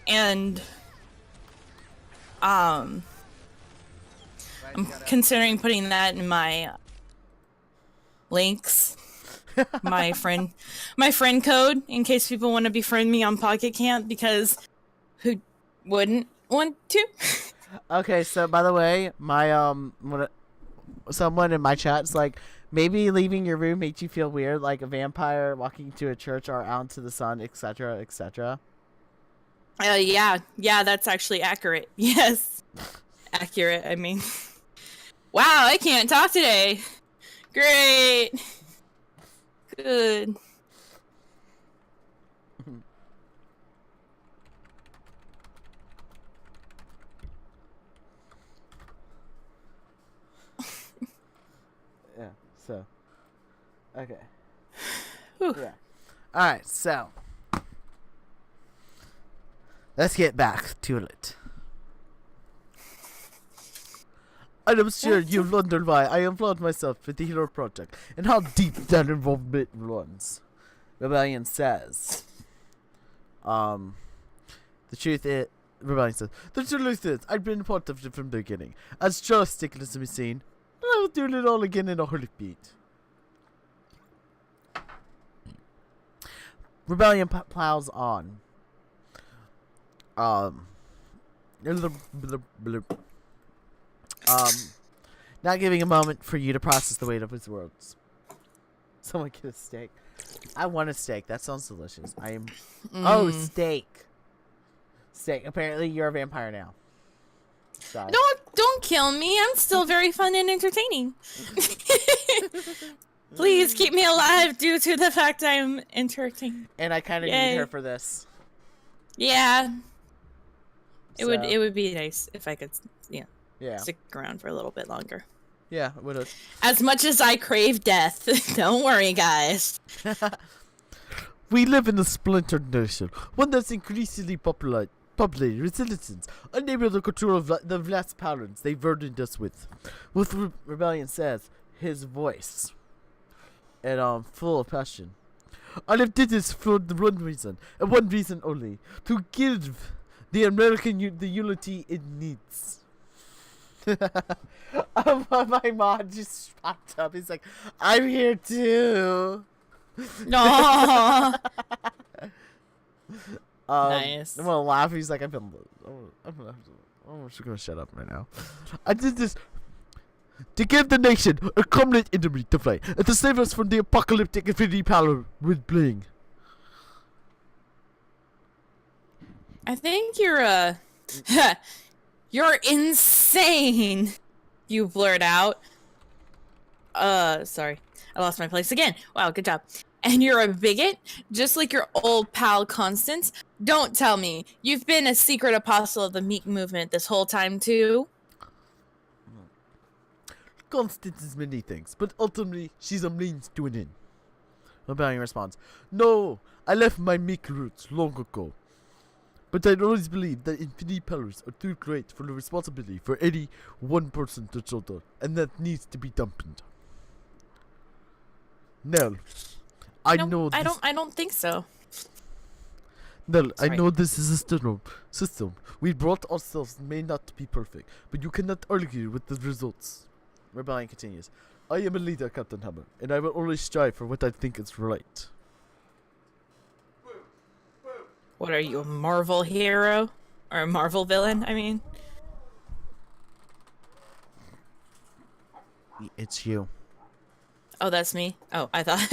And I'm considering putting that in my links. my friend code in case people want to befriend me on Pocket Camp, because who wouldn't want to? Okay, so by the way, my someone in my chat's like, maybe leaving your room makes you feel weird, like a vampire walking to a church or out into the sun, etc., etc. Yeah, that's actually accurate. Yes, accurate. I mean, wow, I can't talk today. Great, good. Yeah. So. Okay. Whew. Yeah. All right. So. Let's get back to it. I am sure you've wondered why I involved myself with the Hero Project and how deep that involvement runs. Rebellion says. The truth is, Rebellion says, the truth is, I've been part of it from the beginning. As joystick as we've seen, I will do it all again in a heartbeat. Rebellion plows on. Not giving a moment for you to process the weight of his words. Someone get a steak. I want a steak. That sounds delicious. I am. Oh, steak. Steak. Apparently, you're a vampire now. Sorry. Don't kill me. I'm still very fun and entertaining. Please keep me alive due to the fact I'm entertaining. And I kind of need her for this. Yeah. It So. would be nice if I could, Yeah. stick around for a little bit longer. Yeah, it would have. As much as I crave death, don't worry, guys. We live in a splintered nation, one that's increasingly populated with citizens, unable to control the vast powers they burdened us with. With Rebellion says, his voice, and full of passion. I have did this for the one reason, and one reason only, to give the American the unity it needs. My mod just popped up. He's like, I'm here too. No. Nice. I'm gonna laugh. He's like, I'm just gonna shut up right now. I did this to give the nation a common enemy to fight, and to save us from the apocalyptic infinity power with bling. I think you're you're insane. You blurt out. Sorry. I lost my place again. Wow, good job. And you're a bigot, just like your old pal Constance. Don't tell me you've been a secret apostle of the Meek movement this whole time too. Constance is many things, but ultimately she's a means to an end. Rebellion responds, no, I left my Meek roots long ago. But I always believed that infinity powers are too great for the responsibility for any one person to shoulder, and that needs to be dampened. Now, I No, know. I This, don't think so. Nell, I Sorry. know this is a system. We brought ourselves may not be perfect, but you cannot argue with the results. Rebellion continues. I am a leader, Captain Hammer, and I will always strive for what I think is right. What are you, a Marvel hero? Or a Marvel villain, I mean? It's you. Oh, that's me? Oh, I thought...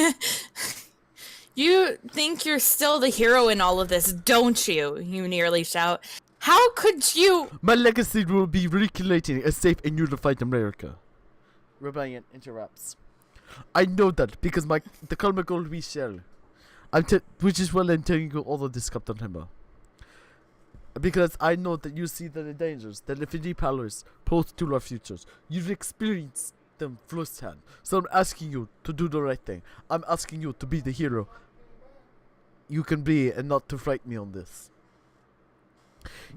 You think you're still the hero in all of this, don't you? You nearly shout. How could you... My legacy will be recreating a safe and unified America. Rebellion interrupts. I know that because the common goal we share. Which is why I'm telling you all of this, Captain Hammer. Because I know that you see the dangers that infinity powers pose to our futures. You've experienced them firsthand. So I'm asking you to do the right thing. I'm asking you to be the hero you can be and not to fight me on this.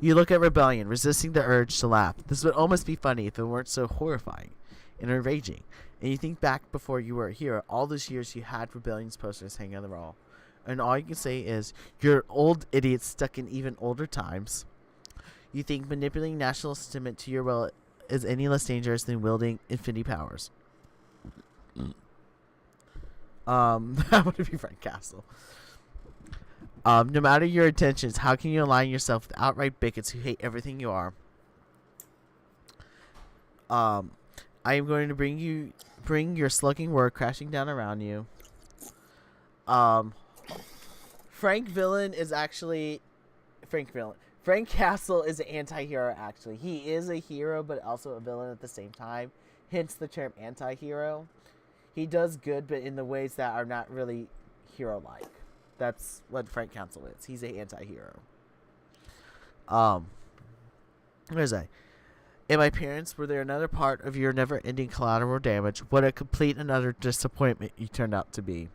You look at Rebellion, resisting the urge to laugh. This would almost be funny if it weren't so horrifying and enraging. And you think back before you were here, all those years you had Rebellion's posters hanging on the wall. And all you can say is, you're an old idiot stuck in even older times. You think manipulating national sentiment to your will is any less dangerous than wielding infinity powers. That would be Frank Castle. No matter your intentions, how can you align yourself with outright bigots who hate everything you are? I am going to bring your slugging word crashing down around you. Frank Castle is an anti-hero, actually. He is a hero, but also a villain at the same time. Hence the term anti-hero. He does good, but in the ways that are not really hero-like. That's what Frank Castle is. He's an anti-hero. What is that? And my parents, were there another part of your never-ending collateral damage? What a complete another disappointment you turned out to be.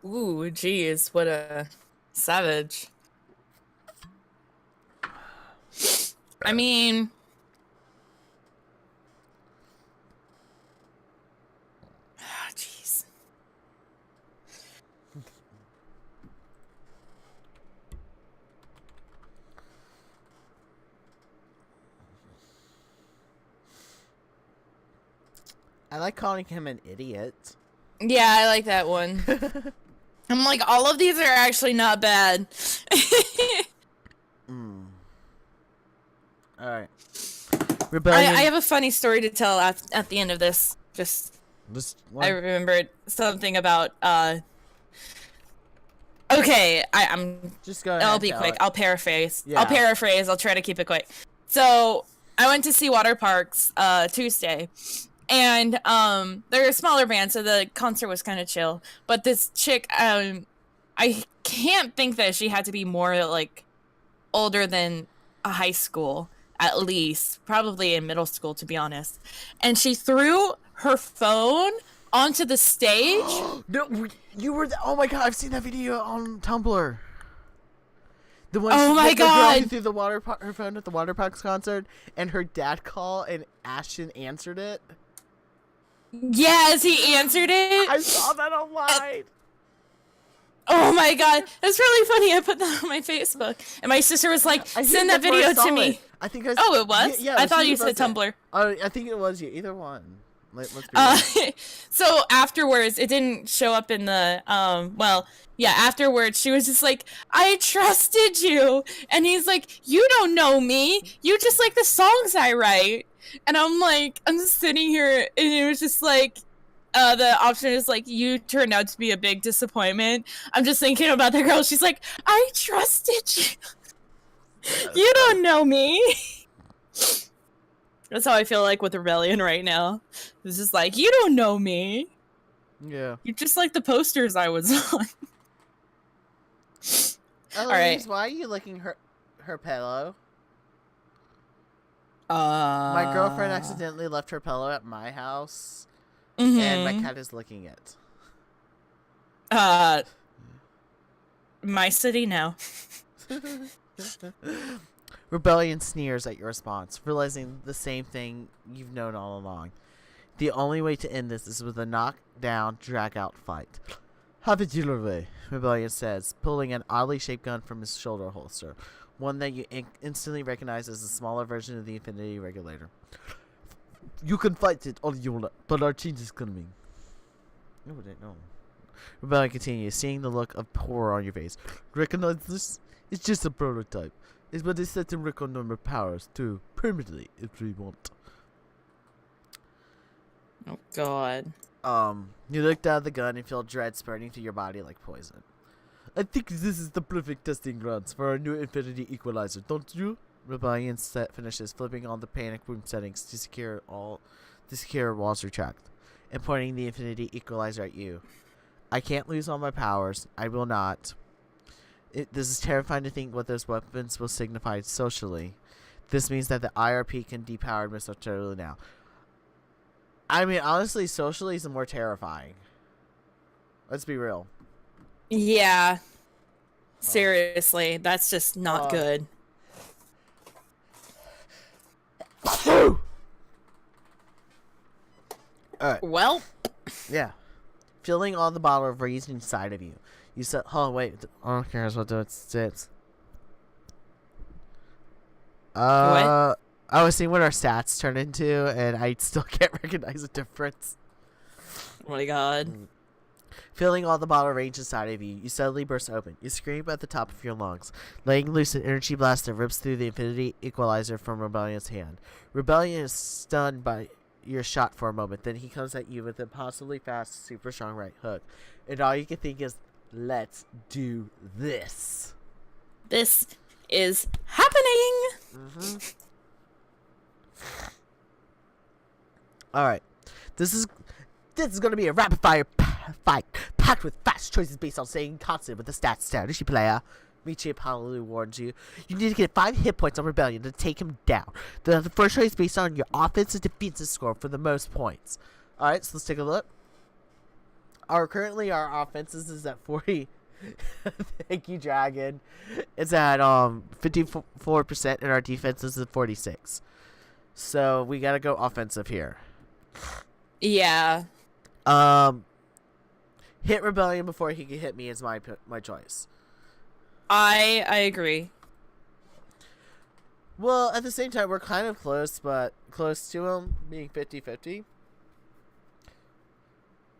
Ooh, geez, what a savage. I mean... Jeez. I like calling him an idiot. Yeah, I like that one. I'm like, all of these are actually not bad. Alright. Rebellion. I have a funny story to tell at the end of this. I remembered something about, okay, I'm just go ahead. I'll be quick. I'll paraphrase. Yeah. I'll try to keep it quick. So, I went to see Water Parks, Tuesday. And, they're a smaller band, so the concert was kind of chill. But this chick, I can't think that she had to be more, like, older than a high school, at least. Probably in middle school, to be honest. And she threw her phone onto the stage. No, you were. Oh my god! I've seen that video on Tumblr. The one. Oh my god! Who threw her phone at the Water Parks concert, and her dad called, and Ashton answered it. Yes, he answered it. I saw that online. Oh my god, that's really funny. I put that on my Facebook, and my sister was like, "Send that video to me." I think I. Oh, it was. Yeah, I thought you said Tumblr. I think it was you. Either one. Let's be honest. So afterwards, it didn't show up in the afterwards, she was just like, "I trusted you," and he's like, "You don't know me. You just like the songs I write." And I'm like, I'm just sitting here, and it was just like, the option is like, "You turned out to be a big disappointment." I'm just thinking about the girl. She's like, "I trusted you. You don't know me." That's how I feel like with Rebellion right now. It's just like, you don't know me. Yeah. You're just like the posters I was on. Eloise, why are you licking her pillow? My girlfriend accidentally left her pillow at my house, and my cat is licking it. My city now. Rebellion sneers at your response, realizing the same thing you've known all along. The only way to end this is with a knockdown, drag-out fight. Have it your way, Rebellion says, pulling an oddly shaped gun from his shoulder holster, one that you instantly recognize as a smaller version of the Infinity Regulator. You can fight it all you want, but our change is coming. No, they don't. Rebellion continues, seeing the look of horror on your face. Recognize this? It's just a prototype. It's but they set in record number powers too, permanently if we want. Oh God. You look down at the gun and feel dread spreading through your body like poison. I think this is the perfect testing grounds for our new Infinity Equalizer, don't you? Rebellion finishes, flipping on the panic room settings to secure walls retract, and pointing the Infinity Equalizer at you. I can't lose all my powers. I will not. This is terrifying to think what those weapons will signify socially. This means that the IRP can depower militarily now. I mean, honestly, socially is more terrifying. Let's be real. Yeah. Seriously, that's just not good. Alright. Well. Yeah. Feeling all the bottle of rage inside of you. You said, oh, wait. I don't care what it sits. What? I was seeing what our stats turn into, and I still can't recognize a difference. Oh my God. Feeling all the bottle of rage inside of you, you suddenly burst open. You scream at the top of your lungs, letting loose an energy blast that rips through the Infinity Equalizer from Rebellion's hand. Rebellion is stunned by your shot for a moment, then he comes at you with an impossibly fast, super strong right hook. And all you can think is, let's do this. This is happening. Mm-hmm. Alright. This is going to be a rapid fire fight, packed with fast choices based on staying constant with the stats strategy player. Michip Honolulu warns you. You need to get 5 hit points on Rebellion to take him down. The first choice based on your offensive defensive score for the most points. Alright, so let's take a look. Currently our offenses is at 40. Thank you, Dragon. It's at 54% and our defense is at 46. So we gotta go offensive here. Yeah. Hit Rebellion before he can hit me is my choice. I agree. Well, at the same time, we're kind of close, but close to him being 50-50.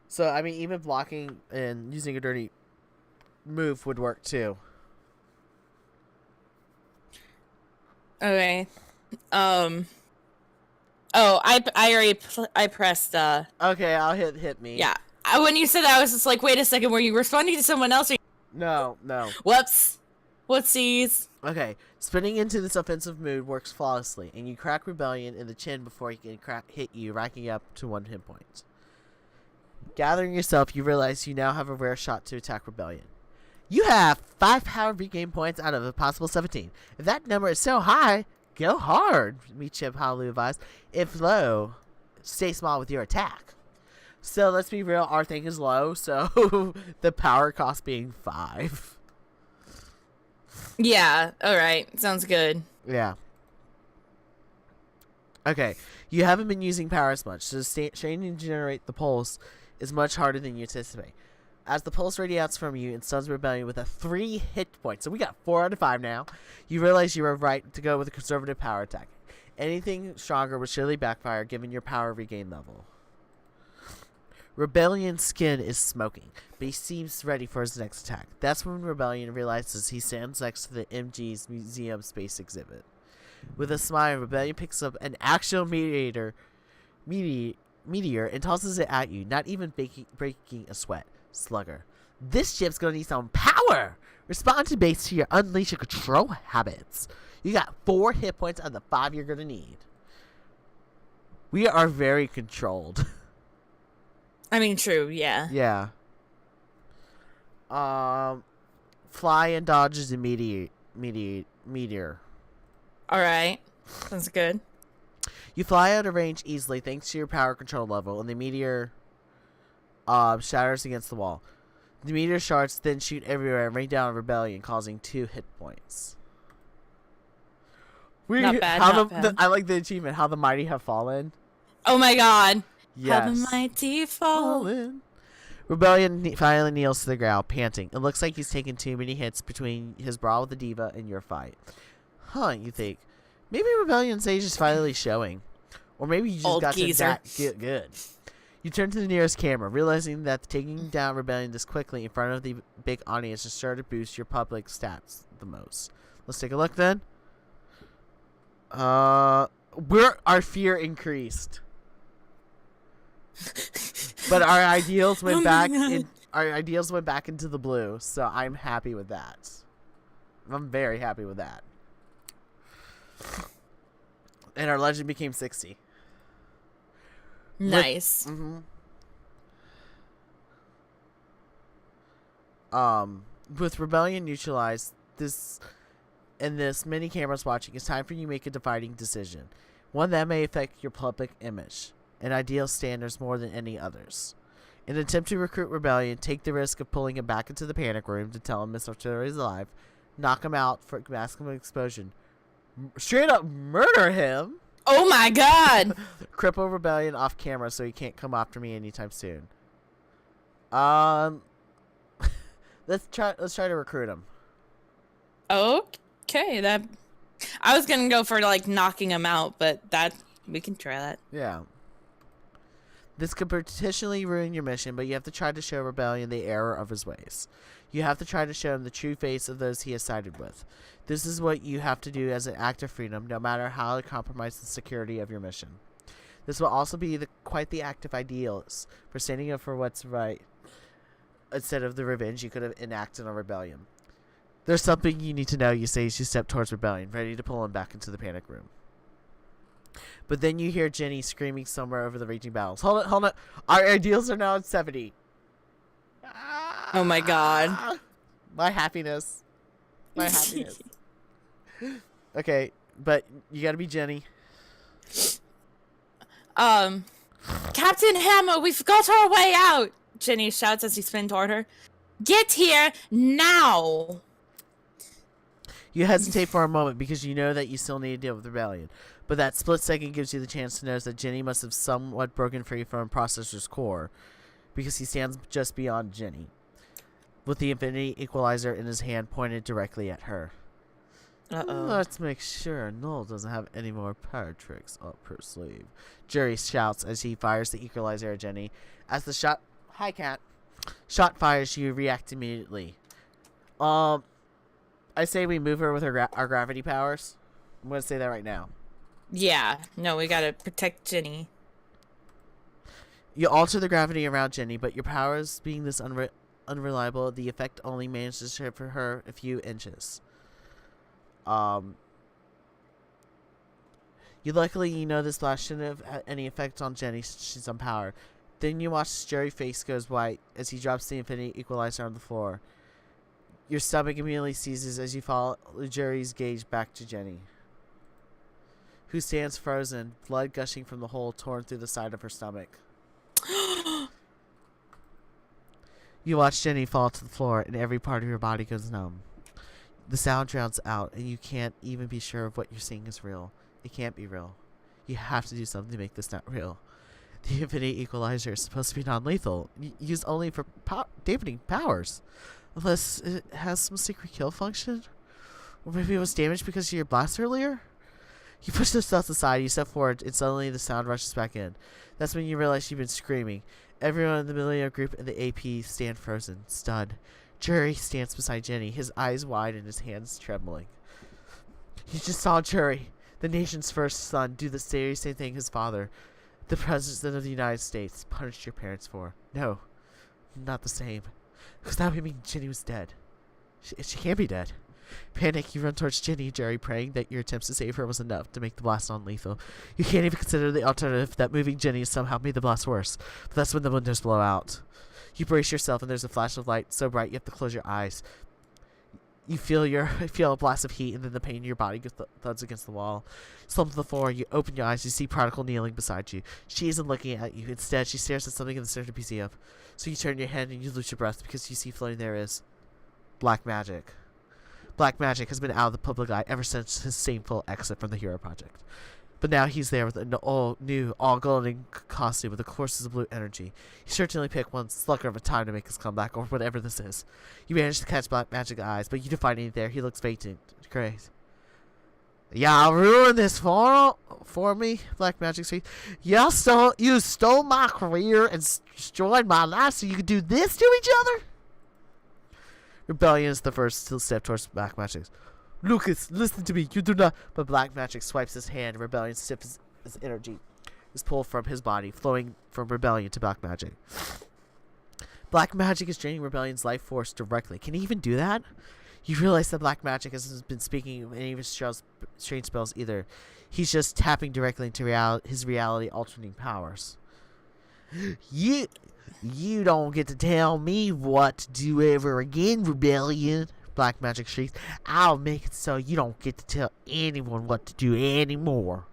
So, I mean, even blocking and using a dirty move would work too. Okay. Oh, I already pressed. Okay, I'll hit me. Yeah. When you said that, I was just like, wait a second. Were you responding to someone else? Or... No. Whoops. Whoopsies. Okay, spinning into this offensive mood works flawlessly, and you crack Rebellion in the chin before he can hit you, racking up to 1 hit point. Gathering yourself, you realize you now have a rare shot to attack Rebellion. You have 5 power regain points out of a possible 17. If that number is so high, go hard, Michip Halu advised. If low, stay small with your attack. So let's be real, our thing is low, so the power cost being 5. Yeah, alright. Sounds good. Yeah. Okay, you haven't been using power as much, so straining to generate the pulse is much harder than you anticipate. As the pulse radiates from you and stuns Rebellion with a 3 hit points, so we got 4 out of 5 now, you realize you were right to go with a conservative power attack. Anything stronger would surely backfire given your power regain level. Rebellion's skin is smoking, but he seems ready for his next attack. That's when Rebellion realizes he stands next to the MG's Museum Space exhibit. With a smile, Rebellion picks up an actual meteor and tosses it at you, not even breaking a sweat. Slugger. This ship's gonna need some power! Respond to base to your unleash your control habits. You got 4 hit points out of the 5 you're gonna need. We are very controlled. I mean, true, yeah. Yeah. Fly and dodges a meteor. Alright. Sounds good. You fly out of range easily thanks to your power control level, and the meteor shatters against the wall. The meteor shards then shoot everywhere and rain down on Rebellion, causing 2 hit points. Not bad, not bad. I like the achievement, how the mighty have fallen. Oh my god. Have a Yes. mighty fall. Fallen. Rebellion finally kneels to the ground, panting. It looks like he's taken too many hits between his brawl with the diva and your fight. Huh, you think. Maybe Rebellion's age is finally showing. Or maybe you just Old got geezer. to that good. You turn to the nearest camera, realizing that taking down Rebellion this quickly in front of the big audience is sure to boost your public stats the most. Let's take a look then. Our fear increased. But our ideals went Oh my back God. our ideals went back into the blue, so I'm happy with that. I'm very happy with that. And our legend became 60. Nice. With Rebellion neutralized, many cameras watching, it's time for you to make a defining decision. One that may affect your public image and ideal standards more than any others. In an attempt to recruit Rebellion, take the risk of pulling him back into the panic room to tell him Miss Artilery is alive, knock him out for maximum explosion, straight up murder him, Oh my god! cripple Rebellion off camera so he can't come after me anytime soon. Let's try to recruit him. Okay, that. I was gonna go for like knocking him out, but we can try that. Yeah. This could potentially ruin your mission, but you have to try to show Rebellion the error of his ways. You have to try to show him the true face of those he has sided with. This is what you have to do as an act of freedom, no matter how it compromises the security of your mission. This will also be quite the act of ideals for standing up for what's right, instead of the revenge you could have enacted on Rebellion. There's something you need to know, you say as you step towards Rebellion, ready to pull him back into the panic room. But then you hear Jenny screaming somewhere over the raging battles. Hold it. Our ideals are now at 70. Oh my god. My happiness. Okay, but you gotta be Jenny. Captain Hammer, we've got our way out! Jenny shouts as you spin toward her. Get here now! You hesitate for a moment because you know that you still need to deal with Rebellion. But that split second gives you the chance to notice that Jenny must have somewhat broken free from Processor's core, because he stands just beyond Jenny, with the Infinity Equalizer in his hand pointed directly at her. Uh-oh. Let's make sure Null doesn't have any more power tricks up her sleeve. Jerry shouts as he fires the Equalizer at Jenny. As the shot... Hi, Cat. Shot fires, you react immediately. I say we move her with our gravity powers. I'm going to say that right now. Yeah, no, we gotta protect Jenny. You alter the gravity around Jenny, but your powers being this unreliable, the effect only manages to hit for her a few inches. You luckily know this blast shouldn't have had any effect on Jenny since she's unpowered. Then you watch Jerry's face goes white as he drops the Infinity Equalizer on the floor. Your stomach immediately seizes as you follow Jerry's gaze back to Jenny, who stands frozen, blood gushing from the hole torn through the side of her stomach. You watch Jenny fall to the floor, and every part of your body goes numb. The sound drowns out, and you can't even be sure if what you're seeing is real. It can't be real. You have to do something to make this not real. The Infinity Equalizer is supposed to be non-lethal, used only for dampening powers. Unless it has some secret kill function? Or maybe it was damaged because of your blast earlier? You push the stuff aside, you step forward, and suddenly the sound rushes back in. That's when you realize you've been screaming. Everyone in the Millennium Group and the AP stand frozen, stunned. Jerry stands beside Jenny, his eyes wide and his hands trembling. You just saw Jerry, the nation's first son, do the very same thing his father, the President of the United States, punished your parents for. No, not the same. Because that would mean Jenny was dead. She can't be dead. Panic, you run towards Jenny, Jerry, praying that your attempts to save her was enough to make the blast non-lethal. You can't even consider the alternative that moving Jenny somehow made the blast worse. But that's when the windows blow out. You brace yourself, and there's a flash of light so bright you have to close your eyes. You feel a blast of heat, and then the pain in your body thuds against the wall. Slump to the floor, you open your eyes, you see Prodigal kneeling beside you. She isn't looking at you. Instead, she stares at something in the centerpiece of. So you turn your head, and you lose your breath because you see floating there is black magic. Black magic has been out of the public eye ever since his shameful exit from the Hero Project. But now he's there with an all new, all golden costume with the courses of blue energy. He certainly picked one slugger of a time to make his comeback, or whatever this is. You manage to catch Black Magic's eyes, but you don't find any there. He looks vacant. Great. Y'all ruined this for me, Black Magic says. You stole my career and destroyed my life so you could do this to each other? Rebellion is the first step towards Black Magic. Lucas, listen to me. You do not. But Black Magic swipes his hand. Rebellion sips his energy is pulled from his body, flowing from Rebellion to Black Magic. Black Magic is draining Rebellion's life force directly. Can he even do that? You realize that Black Magic hasn't been speaking any of his strange spells either. He's just tapping directly into his reality altering powers. You don't get to tell me what to do ever again, Rebellion. Black Magic shrieks. I'll make it so you don't get to tell anyone what to do anymore.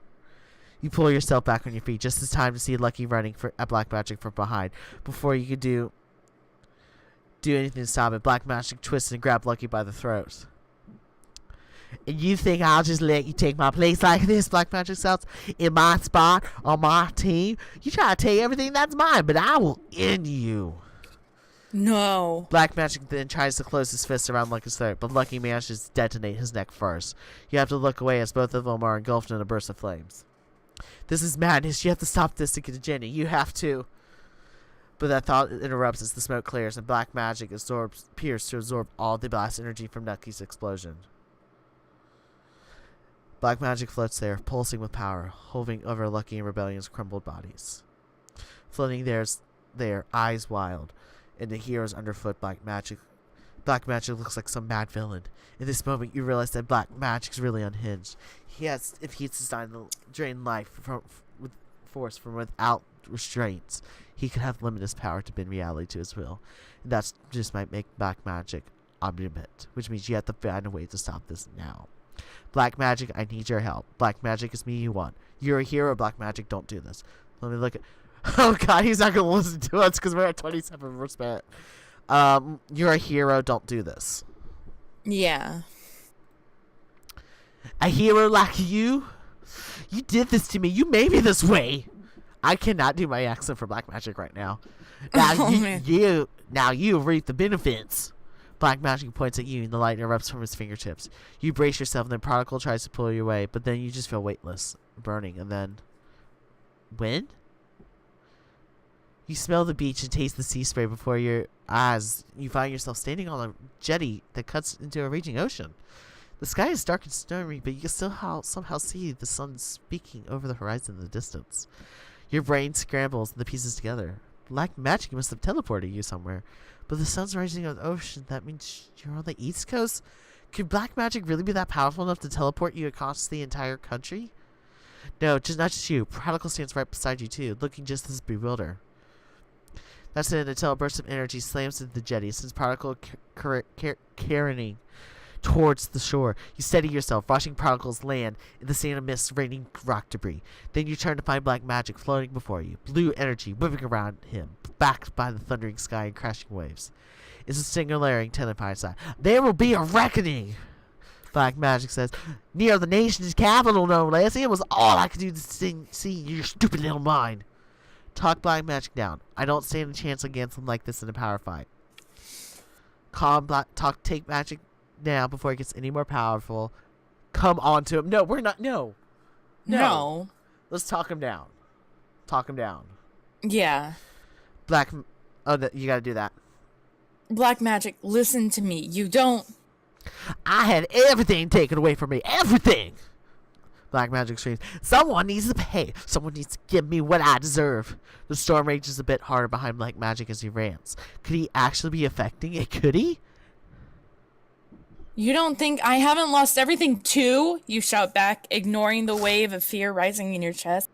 You pull yourself back on your feet just in time to see Lucky running at Black Magic from behind. Before you could do anything to stop it, Black Magic twists and grabs Lucky by the throat. And you think I'll just let you take my place like this? Black Magic shouts. In my spot, on my team? You try to take everything that's mine, but I will end you. No. Black Magic then tries to close his fist around Lucky's throat, but Lucky manages to detonate his neck first. You have to look away as both of them are engulfed in a burst of flames. This is madness. You have to stop this to get to Jenny. You have to. But that thought interrupts as the smoke clears and Black Magic appears to absorb all the blast energy from Lucky's explosion. Black Magic floats there, pulsing with power, hovering over Lucky and Rebellion's crumbled bodies. Floating there, eyes wild. In the hero's underfoot, Black Magic looks like some mad villain. In this moment, you realize that Black Magic's really unhinged. If he's designed to drain life with force from without restraints, he could have limitless power to bend reality to his will. And that just might make Black Magic omnipotent, which means you have to find a way to stop this now. Black Magic, I need your help. Black Magic is me you want. You're a hero, Black Magic, don't do this. Let me look at... Oh god, he's not going to listen to us because we're at 27%. You're a hero, don't do this. Yeah. A hero like you? You did this to me. You made me this way. I cannot do my accent for Black Magic right now. Now you reap the benefits. Black Magic points at you and the light erupts from his fingertips. You brace yourself and the prodigal tries to pull you away, but then you just feel weightless, burning, and then... When? You smell the beach and taste the sea spray before your eyes. You find yourself standing on a jetty that cuts into a raging ocean. The sky is dark and stormy, but you can still somehow see the sun speaking over the horizon in the distance. Your brain scrambles and the pieces together. Black Magic must have teleported you somewhere. But the sun's rising on the ocean. That means you're on the East Coast? Could Black Magic really be that powerful enough to teleport you across the entire country? No, not just you. Prodigal stands right beside you too, looking just as bewildered. That's it until a burst of energy slams into the jetty, since Prodigal careening towards the shore. You steady yourself, watching Prodigal's land in the sand and mist, raining rock debris. Then you turn to find Black Magic floating before you, blue energy whipping around him, backed by the thundering sky and crashing waves. It's a singularity terrifying sight. There will be a reckoning! Black Magic says, near the nation's capital, no less. It was all I could do to see your stupid little mind. Talk Black Magic down. I don't stand a chance against him like this in a power fight. Take Magic down before it gets any more powerful. Come on to him. No, we're not. No. Let's talk him down. Talk him down. Yeah. You gotta do that. Black Magic, listen to me. You don't... I had everything taken away from me. Everything! Black Magic screams, someone needs to pay. Someone needs to give me what I deserve. The storm rages a bit harder behind Black Magic as he rants. Could he actually be affecting it? Could he? You don't think I haven't lost everything too? You shout back, ignoring the wave of fear rising in your chest.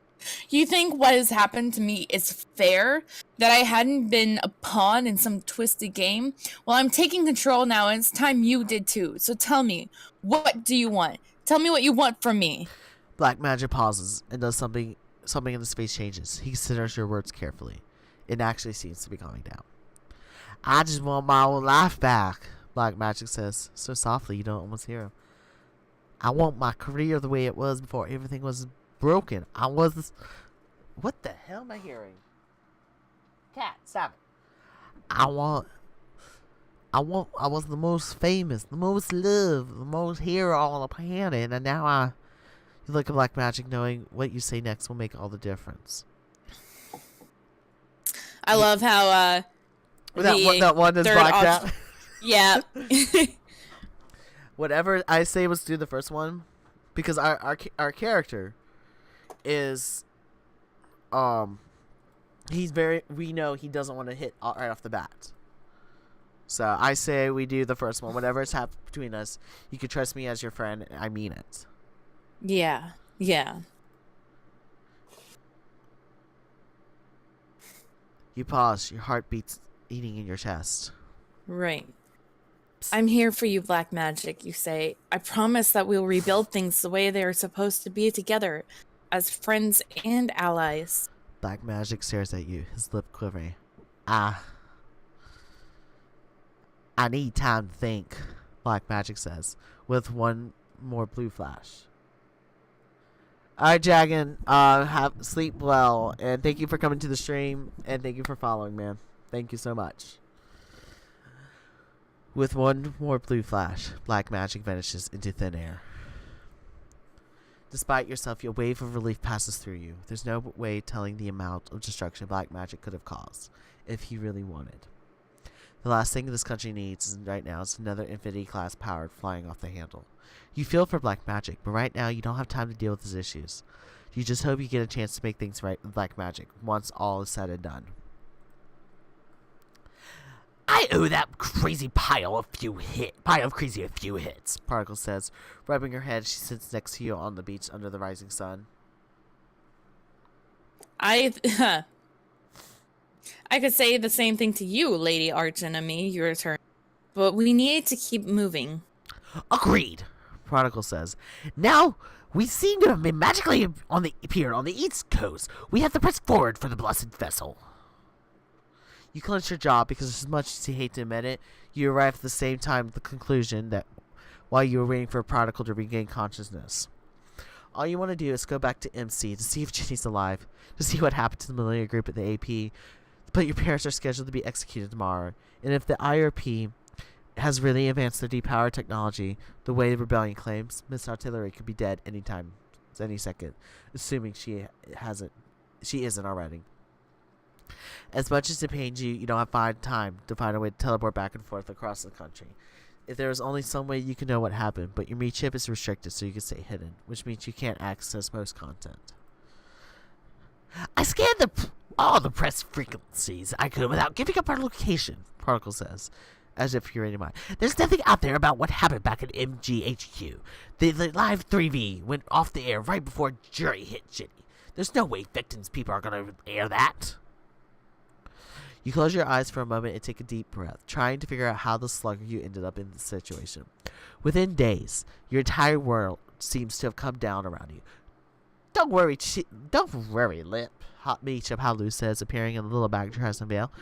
You think what has happened to me is fair? That I hadn't been a pawn in some twisted game? Well, I'm taking control now, and it's time you did too. So tell me, what do you want? Tell me what you want from me. Black Magic pauses and does something in the space changes. He considers your words carefully. It actually seems to be calming down. I just want my old life back, Black Magic says, so softly you don't almost hear him. I want my career the way it was before everything was broken. I was... What the hell am I hearing? Cat, stop it. I was the most famous, the most loved, the most hero on the planet, and now you look at black magic knowing what you say next will make all the difference. I love how That one is third blacked option- out. Yeah. Whatever I say was do the first one, because our character is we know he doesn't want to hit right off the bat. So I say we do the first one. Whatever's happened between us, you can trust me as your friend. I mean it. Yeah. Yeah. You pause. Your heart beats eating in your chest. Right. I'm here for you, Black Magic, you say. I promise that we'll rebuild things the way they are supposed to be together, as friends and allies. Black Magic stares at you, his lip quivering. I need time to think, Black Magic says, with one more blue flash. Alright, Jagan, sleep well, and thank you for coming to the stream, and thank you for following, man. Thank you so much. With one more blue flash, Black Magic vanishes into thin air. Despite yourself, a wave of relief passes through you. There's no way telling the amount of destruction Black Magic could have caused, if he really wanted. The last thing this country needs right now is another Infinity-class powered flying off the handle. You feel for Black Magic, but right now you don't have time to deal with his issues. You just hope you get a chance to make things right with Black Magic once all is said and done. I owe that crazy pile of crazy a few hits, Particle says, rubbing her head as she sits next to you on the beach under the rising sun. I could say the same thing to you, Lady Archenemy, you return. But we need to keep moving. Agreed, Prodigal says. Now, we seem to have been magically appeared on the East Coast. We have to press forward for the blessed vessel. You clench your jaw because as much as you hate to admit it, you arrive at the same time at the conclusion that while you were waiting for Prodigal to regain consciousness. All you want to do is go back to MC to see if Ginny's alive, to see what happened to the Millennium Group at the AP, but your parents are scheduled to be executed tomorrow, and if the IRP has really advanced their depowered technology the way the rebellion claims, Miss Artilery could be dead anytime, any second, assuming she isn't already. As much as it pains you, you don't have time to find a way to teleport back and forth across the country. If there was only some way you could know what happened, but your meat chip is restricted so you can stay hidden, which means you can't access most content. I scanned all the press frequencies I could without giving up our location, Particle says, as if you're in mind. There's nothing out there about what happened back at MGHQ. The live 3V went off the air right before Jury hit Ginny. There's no way Victim's people are going to air that. You close your eyes for a moment and take a deep breath, trying to figure out how the slugger you ended up in this situation. Within days, your entire world seems to have come down around you. Don't worry, Lip, Hot Meat of Halu says, appearing in a little bag dress and veil.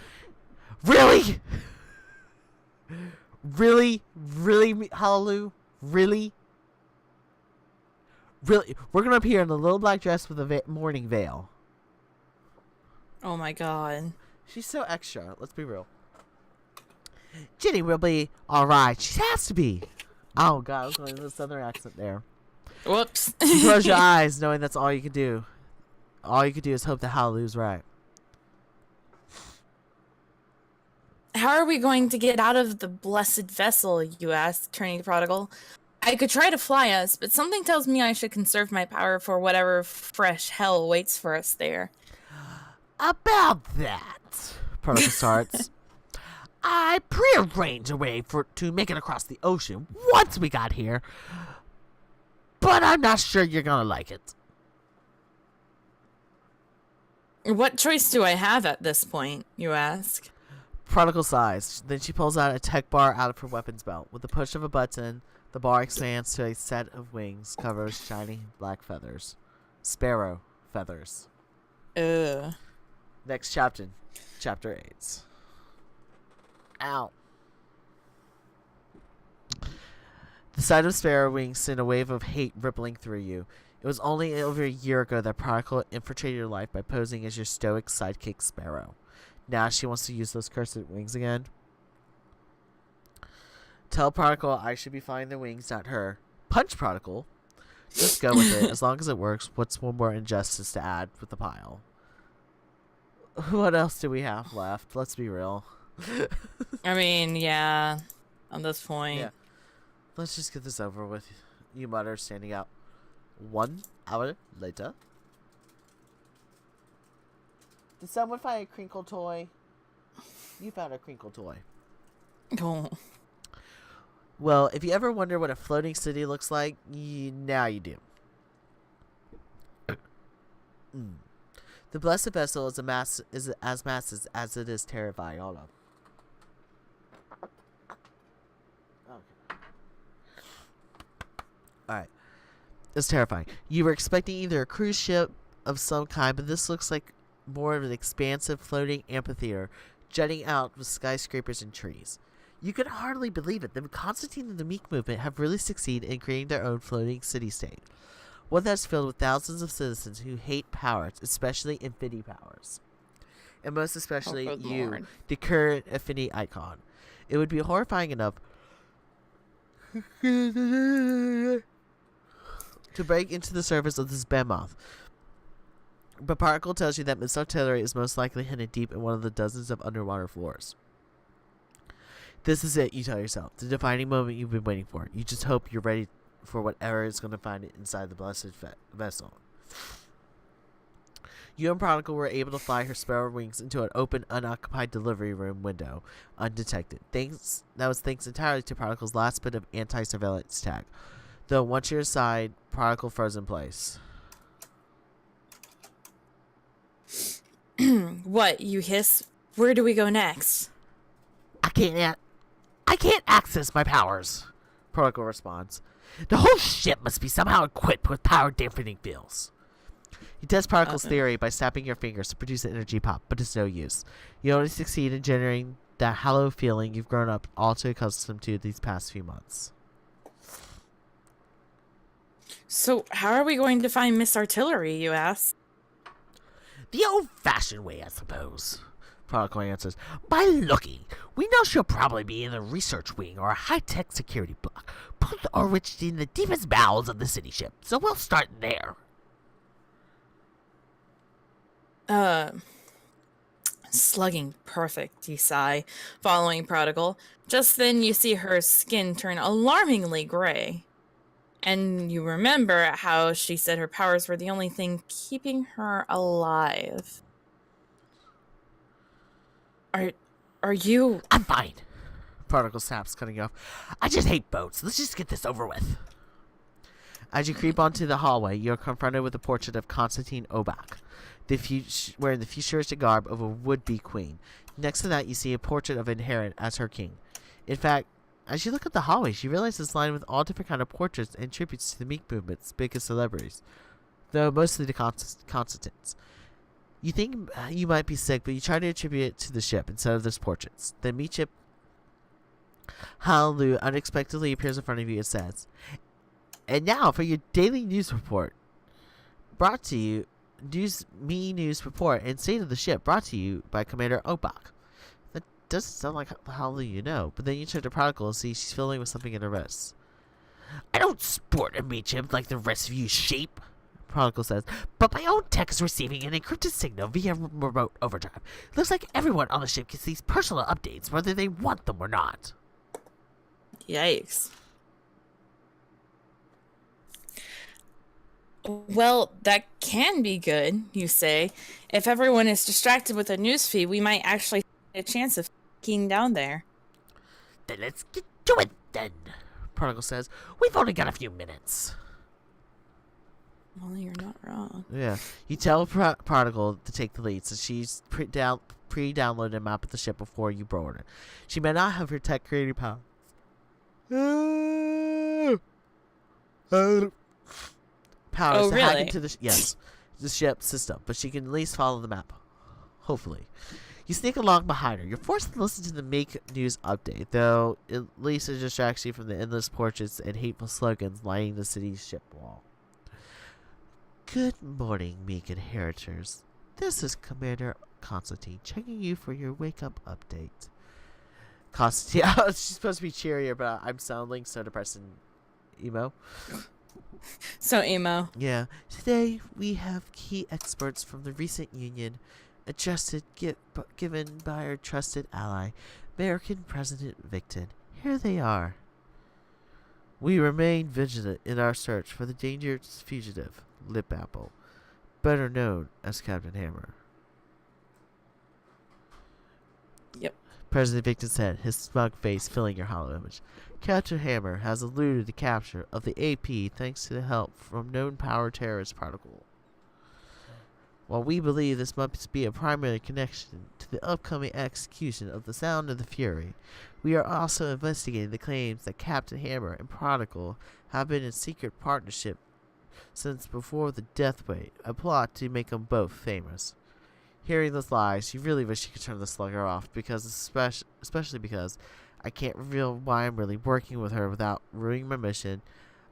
Really? Really, Halu? Really? Really? We're going to appear in a little black dress with a mourning veil. Oh my god. She's so extra. Let's be real. Ginny will be alright. She has to be. Oh god, I was going to a southern accent there. Whoops. You close your eyes knowing that's all you can do. All you can do is hope that Hallelujah's right. How are we going to get out of the blessed vessel, you ask, turning to Prodigal. I could try to fly us, but something tells me I should conserve my power for whatever fresh hell waits for us there. About that, Prodigal starts. I prearranged a way to make it across the ocean once we got here, but I'm not sure you're gonna like it. What choice do I have at this point, you ask? Prodigal sighs. Then she pulls out a tech bar out of her weapons belt. With the push of a button, the bar expands to a set of wings covered with shiny black feathers. Sparrow feathers. Ugh. Next chapter. Chapter 8. Ow. The sight of sparrow wings sent a wave of hate rippling through you. It was only over a year ago that Prodigal infiltrated your life by posing as your stoic sidekick Sparrow. Now she wants to use those cursed wings again. Tell Prodigal I should be flying the wings, not her. Punch Prodigal. Just go with it. As long as it works, what's one more injustice to add with the pile? What else do we have left? Let's be real. I mean, yeah, at this point. Yeah. Let's just get this over with. You mutter, standing out. 1 hour later. Did someone find a crinkle toy? You found a crinkle toy. Oh. Well, if you ever wonder what a floating city looks like, now you do. The Blessed Vessel is as massive as it is terrifying. Hold on. Okay. Alright. It's terrifying. You were expecting either a cruise ship of some kind, but this looks like more of an expansive floating amphitheater jutting out with skyscrapers and trees. You could hardly believe it. The Constantine and the Meek movement have really succeeded in creating their own floating city-state. One that's filled with thousands of citizens who hate powers, especially infinity powers. And most especially you, Lord. the current affinity icon. It would be horrifying enough to break into the surface of this behemoth. But Particle tells you that Miss Artillery is most likely hidden deep in one of the dozens of underwater floors. This is it, you tell yourself. The defining moment you've been waiting for. You just hope you're ready for whatever is going to find it inside the blessed vessel. You and Prodigal were able to fly her sparrow wings into an open, unoccupied delivery room window, undetected. That was thanks entirely to Prodigal's last bit of anti-surveillance tag. Though once you're inside, Prodigal froze in place. What, you hiss? Where do we go next? I can't access my powers, Prodigal responds. The whole ship must be somehow equipped with power dampening fields. You test Prodigal's theory by snapping your fingers to produce an energy pop, but it's no use. You only succeed in generating that hollow feeling you've grown up all too accustomed to these past few months. So, how are we going to find Miss Artillery, you ask? The old-fashioned way, I suppose, Prodigal answers. By looking, we know she'll probably be in the research wing or a high-tech security block, both are reached in the deepest bowels of the city ship, so we'll start there. Slugging perfect, you sigh, following Prodigal. Just then you see her skin turn alarmingly gray. And you remember how she said her powers were the only thing keeping her alive. Are you... I'm fine. Prodigal snaps, cutting you off. I just hate boats. Let's just get this over with. As you creep onto the hallway, you're confronted with a portrait of Constantine Obak, wearing the futuristic garb of a would-be queen. Next to that, you see a portrait of Inherent as her king. In fact, as you look at the hallway, you realize it's lined with all different kind of portraits and tributes to the Meek movement's biggest celebrities, though mostly the Constantines. You think you might be sick, but you try to attribute it to the ship instead of those portraits. The Meek ship Hallelujah unexpectedly appears in front of you and says, "And now for your daily news report, brought to you, news report and state of the ship, brought to you by Commander Obak." That doesn't sound like the Hallelujah you know, but then you turn to Prodigal and see she's fiddling with something in her wrist. "I don't sport a meat chip like the rest of you sheep," Prodigal says, "but my own tech is receiving an encrypted signal via remote overdrive. Looks like everyone on the ship gets these personal updates whether they want them or not." Yikes. Well, that can be good, you say. If everyone is distracted with a newsfeed, we might actually have a chance of getting down there. "Then let's get to it then," Prodigal says. "We've only got a few minutes." Well, you're not wrong. Yeah. You tell Prodigal to take the lead, since she's pre-downloaded a map of the ship before you board it. She may not have her tech creating power. Powers to hack into the ship system, but she can at least follow the map. Hopefully. You sneak along behind her. You're forced to listen to the Make News update, though at least it distracts you from the endless portraits and hateful slogans lining the city's ship wall. Good morning, meek inheritors. This is Commander Constantine checking you for your wake-up update. Constantine, she's supposed to be cheerier, but I'm sounding so depressed and emo. So emo. Yeah. Today, we have key experts from the recent union given by our trusted ally, American President Victon. Here they are. We remain vigilant in our search for the dangerous fugitive, Lip Apple, better known as Captain Hammer. Yep. President Victon said, his smug face filling your hollow image. Captain Hammer has eluded the capture of the AP thanks to the help from known power terrorist protocol. While we believe this must be a primary connection to the upcoming execution of the Sound of the Fury, we are also investigating the claims that Captain Hammer and Prodigal have been in secret partnership since before the Death Wait, a plot to make them both famous. Hearing those lies, you really wish you could turn the slugger off, because especially because I can't reveal why I'm really working with her without ruining my mission.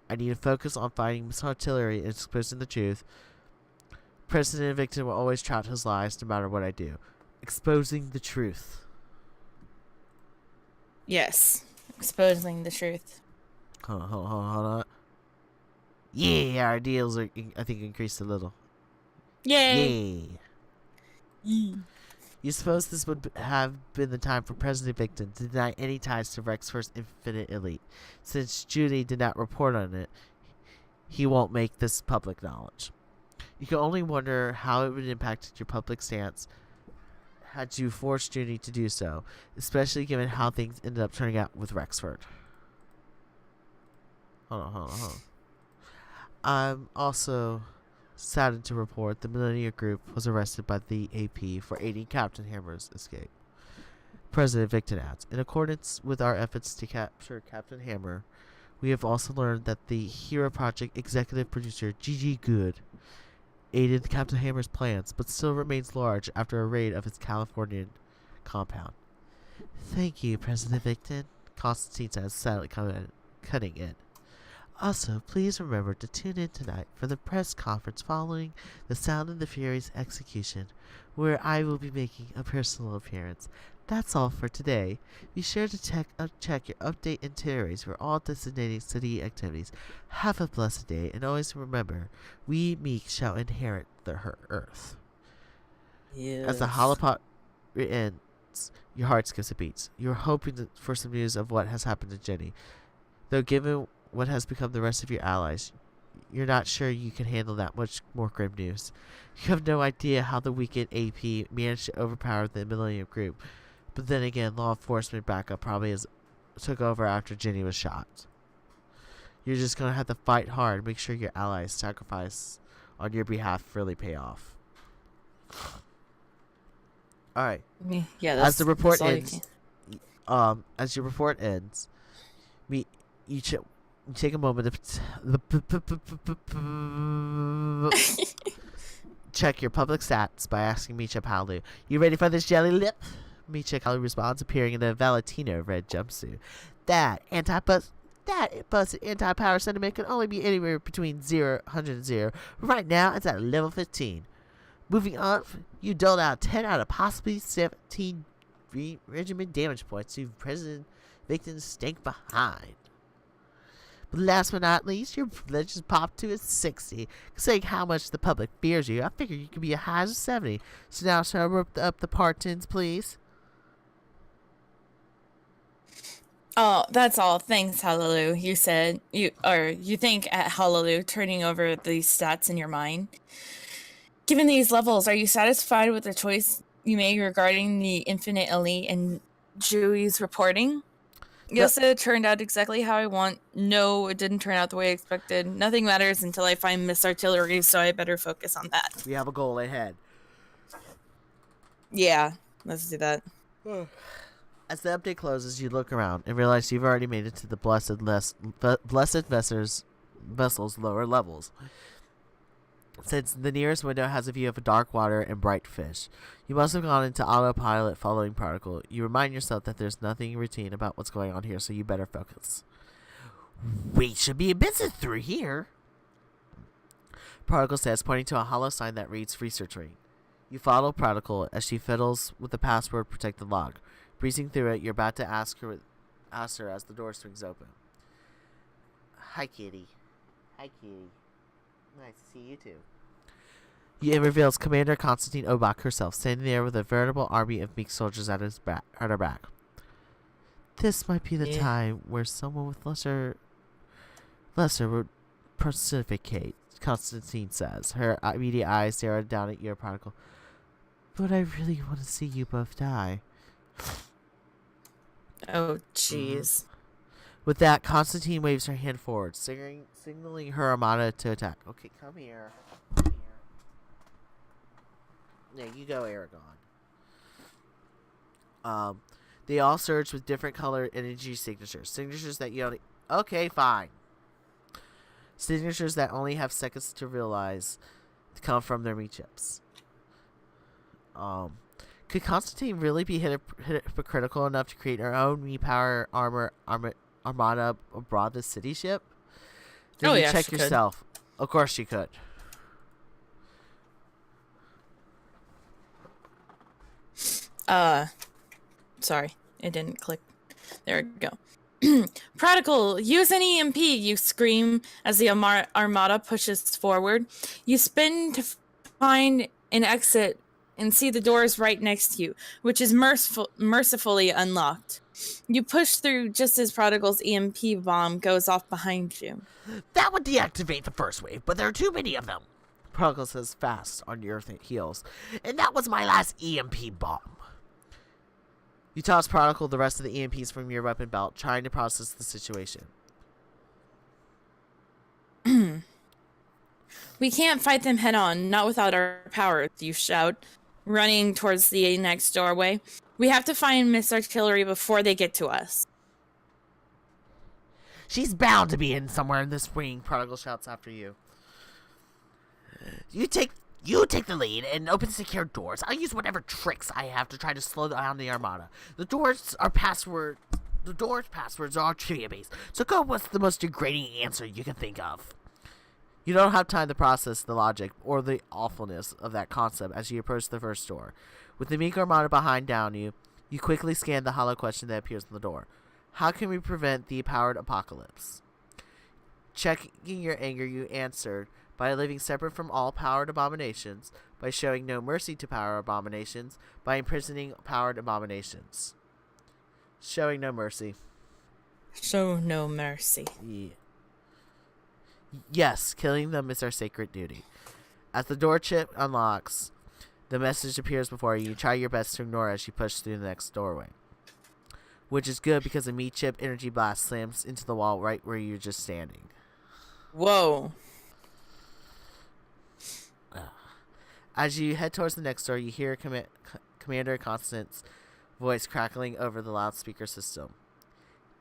I need to focus on fighting Miss Artillery and exposing the truth. President Victon will always trout his lies no matter what I do. Exposing the truth. Yes. Exposing the truth. Hold on. Yeah, our deals are, I think, increased a little. Yay! Yay. You suppose this would have been the time for President Victon to deny any ties to Rexford's Infinite Elite. Since Judy did not report on it, he won't make this public knowledge. You can only wonder how it would impact your public stance had you forced Judy to do so, especially given how things ended up turning out with Rexford. Hold on. I'm also saddened to report the Millennia Group was arrested by the AP for aiding Captain Hammer's escape. President Victon adds, in accordance with our efforts to capture Captain Hammer, we have also learned that the Hero Project executive producer Gigi Good aided Captain Hammer's plans, but still remains large after a raid of his Californian compound. Thank you, President Victon, Constantine says, sadly cutting in. Also, please remember to tune in tonight for the press conference following the Sound of the Fury's execution, where I will be making a personal appearance. That's all for today. Be sure to check your update itineraries for all designated city activities. Have a blessed day, and always remember, we meek shall inherit the earth. Yes. As the holopot ends, your heart skips a beat. You're hoping for some news of what has happened to Jenny. Though given what has become the rest of your allies, you're not sure you can handle that much more grim news. You have no idea how the weakened AP managed to overpower the Millennium Group, but then again, law enforcement backup probably took over after Jenny was shot. You're just gonna have to fight hard, make sure your allies' sacrifice on your behalf really pay off. Alright. Yeah, that's, as the report that's ends, as your report ends, you take a moment to check your public stats by asking Micha Palu, "You ready for this, Jelly Lip?" Micha Palu responds, appearing in a Valentino red jumpsuit. That busted anti-power sentiment can only be anywhere between 100 and 0. Right now, it's at level 15. Moving on, you doled out 10 out of possibly 17 regiment damage points to President Victon's stink behind. But last but not least, your privilege has popped to a 60. Considering how much the public fears you, I figured you could be as high as a 70. So now, shall I rip up the partins, please? Oh, that's all. Thanks, Hallelujah. You said you think at Hallelujah, turning over these stats in your mind. Given these levels, are you satisfied with the choice you made regarding the Infinite Elite and Jui's reporting? Yes, it turned out exactly how I want. No, it didn't turn out the way I expected. Nothing matters until I find Miss Artillery, so I better focus on that. We have a goal ahead. Yeah, let's do that. As the update closes, you look around and realize you've already made it to the blessed vessel's lower levels. Since the nearest window has a view of dark water and bright fish, you must have gone into autopilot following Particle. You remind yourself that there's nothing routine about what's going on here, so you better focus. We should be a bit through here. Prodigal says, pointing to a hollow sign that reads Research Ring. You follow Prodigal as she fiddles with the password protected log. Breezing through it, you're about to ask her as the door swings open. Hi, Kitty. Hi, Kitty. Nice to see you, too. It reveals Commander Constantine Obak herself, standing there with a veritable army of meek soldiers at her back. This might be the time where someone with lesser would pontificate, Constantine says. Her immediate eyes stare down at your Prodigal. But I really want to see you both die. Oh, jeez. With that, Constantine waves her hand forward, signaling her armada to attack. Okay, come here. Come here. Yeah, you go, Aragon. They all surge with different color energy signatures. Signatures that you only... Okay, fine. Signatures that only have seconds to realize to come from their meat chips. Could Constantine really be hypocritical enough to create her own me-power armada aboard the city ship? Then you check yourself. Of course she could. Sorry, it didn't click. There we go. Prodigal, use an EMP, you scream as the armada pushes forward. You spin to find an exit and see the doors right next to you, which is mercifully unlocked. You push through just as Prodigal's EMP bomb goes off behind you. That would deactivate the first wave, but there are too many of them. Prodigal says fast on your heels. And that was my last EMP bomb. You toss Prodigal the rest of the EMPs from your weapon belt, trying to process the situation. We can't fight them head on, not without our powers, you shout, running towards the next doorway. We have to find Miss Artillery before they get to us. She's bound to be in somewhere in this ring, Prodigal shouts after you. You take the lead and open secure doors. I'll use whatever tricks I have to try to slow down the armada. The doors passwords are trivia-based, so go with the most degrading answer you can think of. You don't have time to process the logic or the awfulness of that concept as you approach the first door. With the meek armada behind down you, you quickly scan the hollow question that appears on the door. How can we prevent the powered apocalypse? Checking your anger, you answered by living separate from all powered abominations, by showing no mercy to power abominations, by imprisoning powered abominations. Showing no mercy. Show no mercy. Yeah. Yes, killing them is our sacred duty. As the door chip unlocks, the message appears before you. You try your best to ignore it as you push through the next doorway. Which is good because a meat chip energy blast slams into the wall right where you're just standing. Whoa. As you head towards the next door, you hear Commander Constance's voice crackling over the loudspeaker system.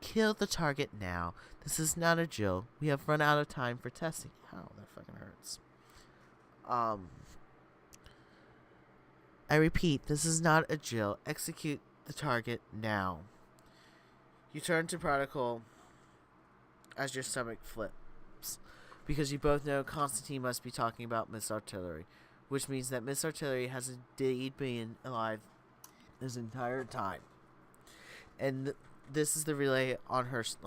Kill the target now. This is not a drill. We have run out of time for testing. Ow, that fucking hurts. I repeat, this is not a drill. Execute the target now. You turn to Prodigal as your stomach flips, because you both know Constantine must be talking about Miss Artillery, which means that Miss Artillery has indeed been alive this entire time. And this is the relay on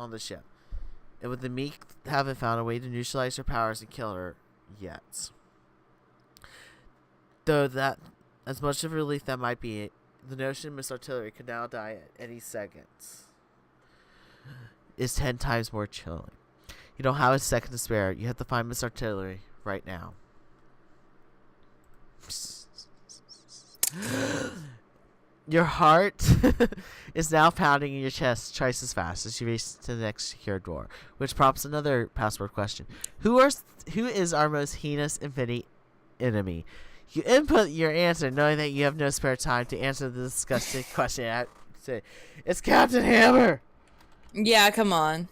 the ship. And with the meek haven't found a way to neutralize her powers and kill her yet. Though that, as much of a relief that might be, the notion Miss Artillery could now die at any second is 10 times more chilling. You don't have a second to spare. You have to find Miss Artillery right now. Your heart is now pounding in your chest twice as fast as you race to the next secure door, which prompts another password question. Who is our most heinous infinity enemy? You input your answer knowing that you have no spare time to answer the disgusting question. It's Captain Hammer! Yeah, come on.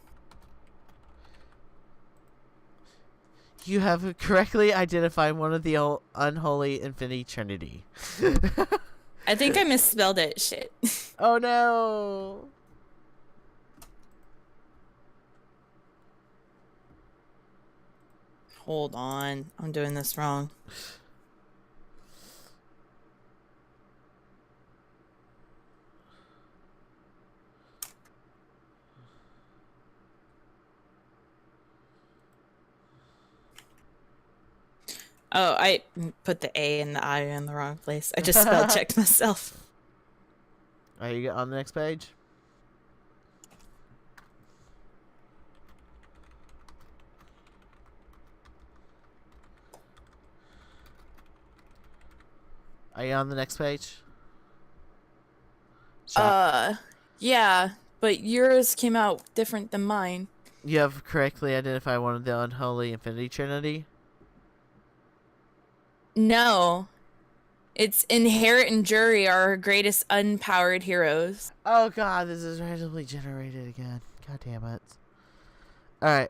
You have correctly identified one of the unholy infinity trinity. I think I misspelled it. Shit. Oh no! Hold on. I'm doing this wrong. Oh, I put the A and the I in the wrong place. I just spell checked myself. Are you on the next page? Are you on the next page? Yeah, but yours came out different than mine. You have correctly identified one of the unholy infinity trinity. No. It's Inherit and Jury are our greatest unpowered heroes. Oh god, this is randomly generated again. God damn it. Alright.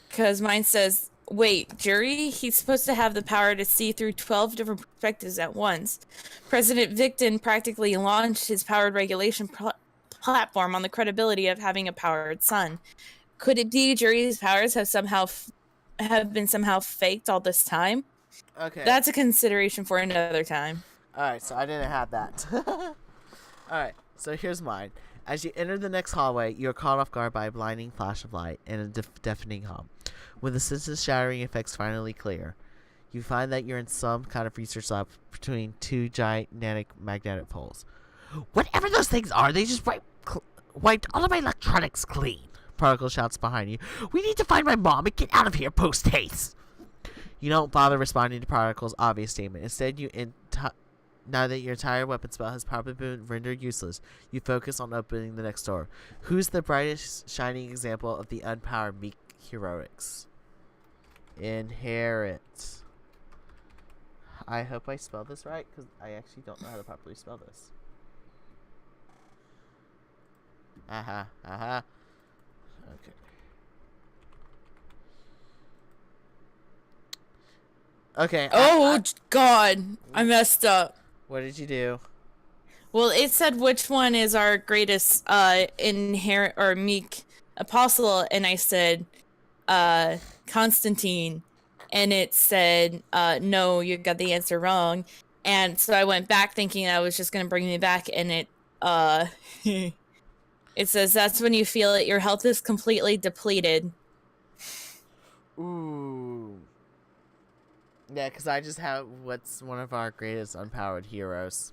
Because mine says, wait, Jury? He's supposed to have the power to see through 12 different perspectives at once. President Victon practically launched his powered regulation platform on the credibility of having a powered sun. Could it be Jury's powers have been somehow faked all this time? Okay. That's a consideration for another time. Alright, so I didn't have that. Alright, so here's mine. As you enter the next hallway, you are caught off guard by a blinding flash of light and a deafening hum. When the senses-shattering effects finally clear, you find that you're in some kind of research lab between two gigantic magnetic poles. Whatever those things are, they just wiped all of my electronics clean. Particle shouts behind you. We need to find my mom and get out of here post-haste. You don't bother responding to Particle's obvious statement. Instead, now that your entire weapon spell has probably been rendered useless, you focus on opening the next door. Who's the brightest shining example of the unpowered meek heroics? Inherit. I hope I spelled this right, because I actually don't know how to properly spell this. Aha, aha. Okay. Okay. Oh, God. I messed up. What did you do? Well, it said which one is our greatest inherent or meek apostle, and I said Constantine, and it said no, you got the answer wrong. And so I went back thinking that was just going to bring me back, and it it says that's when you feel it, your health is completely depleted. Ooh. Yeah, because I just have what's one of our greatest unpowered heroes.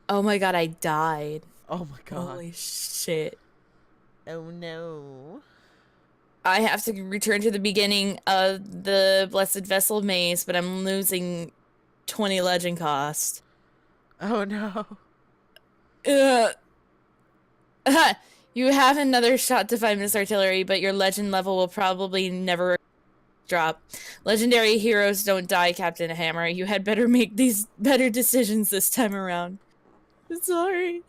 Oh my God, I died. Oh my god. Holy shit. Oh no. I have to return to the beginning of the Blessed Vessel Maze, but I'm losing 20 legend cost. Oh no. You have another shot to find Miss Artillery, but your legend level will probably never drop. Legendary heroes don't die, Captain Hammer. You had better make these better decisions this time around. Sorry.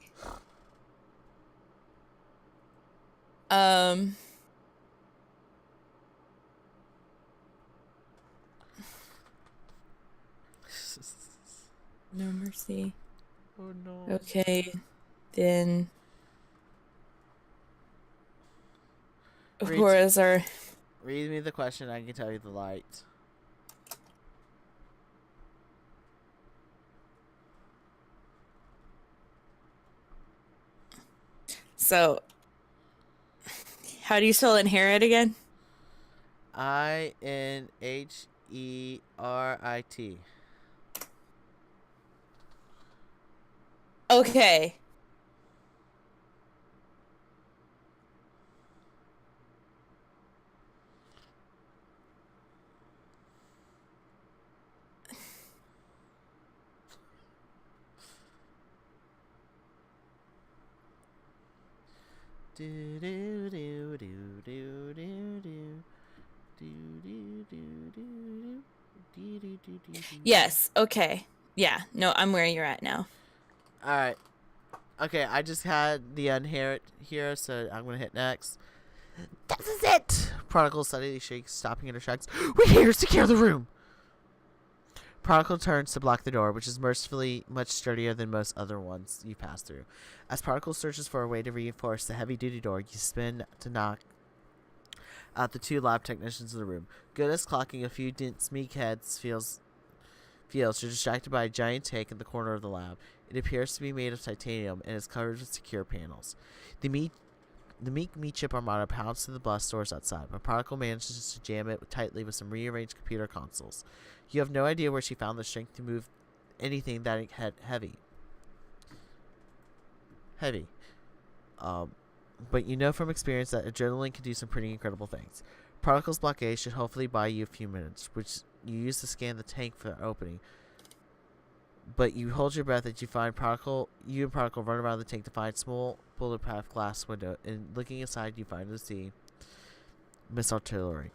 No mercy. Oh no. Okay, then. Whereas our. Read me the question, I can tell you the light. So, how do you spell inherit again? INHERIT. Okay. Do do do do do do do do do do do do. Yes, okay. Yeah, no, I'm where you're at now. Alright. Okay, I just had the unherit here, so I'm gonna hit next. This is it! Prodigal suddenly shakes, stopping in her tracks. We're here to secure the room! Prodigal turns to block the door, which is mercifully much sturdier than most other ones you pass through. As Prodigal searches for a way to reinforce the heavy-duty door, you spin to knock at the two lab technicians in the room. Good as clocking a few dense meek heads feels you're distracted by a giant tank in the corner of the lab. It appears to be made of titanium and is covered with secure panels. The meek meat chip armada pounds through the blast doors outside, but Particle manages to jam it tightly with some rearranged computer consoles. You have no idea where she found the strength to move anything that heavy. But you know from experience that adrenaline can do some pretty incredible things. Particle's blockade should hopefully buy you a few minutes, which you use to scan the tank for the opening. But you hold your breath as you and Particle run around the tank to find a small bulletproof glass window, and looking inside you find to see Miss Artillery.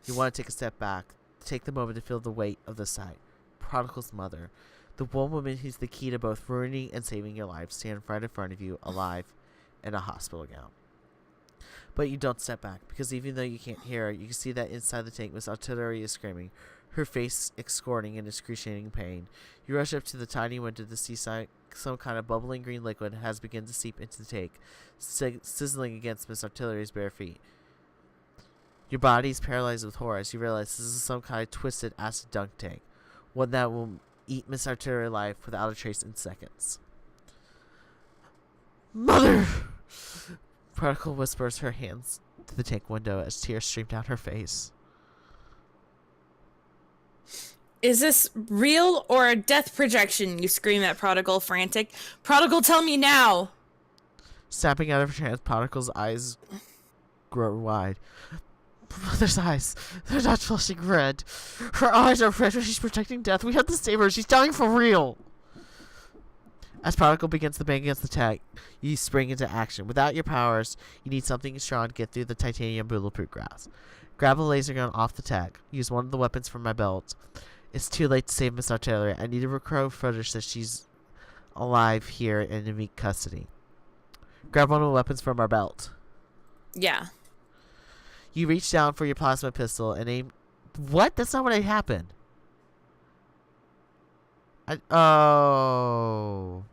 You want to take a step back, take the moment to feel the weight of the sight. Particle's mother, the one woman who's the key to both ruining and saving your life, stands right in front of you, alive, in a hospital gown. But you don't step back, because even though you can't hear her, you can see that inside the tank Miss Artillery is screaming, her face extorting in excruciating pain. You rush up to the tiny window to see some kind of bubbling green liquid has begun to seep into the tank, sizzling against Miss Artillery's bare feet. Your body is paralyzed with horror as you realize this is some kind of twisted acid dunk tank, one that will eat Miss Artillery alive without a trace in seconds. Mother! Particle whispers her hands to the tank window as tears stream down her face. Is this real or a death projection? You scream at Prodigal, frantic. Prodigal, tell me now! Snapping out of her hands, Particle's eyes grow wide. Mother's eyes, they're not flushing red. Her eyes are red when she's protecting death. We have to save her. She's dying for real. As Particle begins to bang against the tank, you spring into action. Without your powers, you need something strong to get through the titanium bulletproof glass. Grab a laser gun off the tank. Use one of the weapons from my belt. It's too late to save Miss Artillery. I need to recover footage that she's alive here in enemy custody. Grab one of the weapons from our belt. Yeah. You reach down for your plasma pistol and aim... What? That's not what happened. Oh.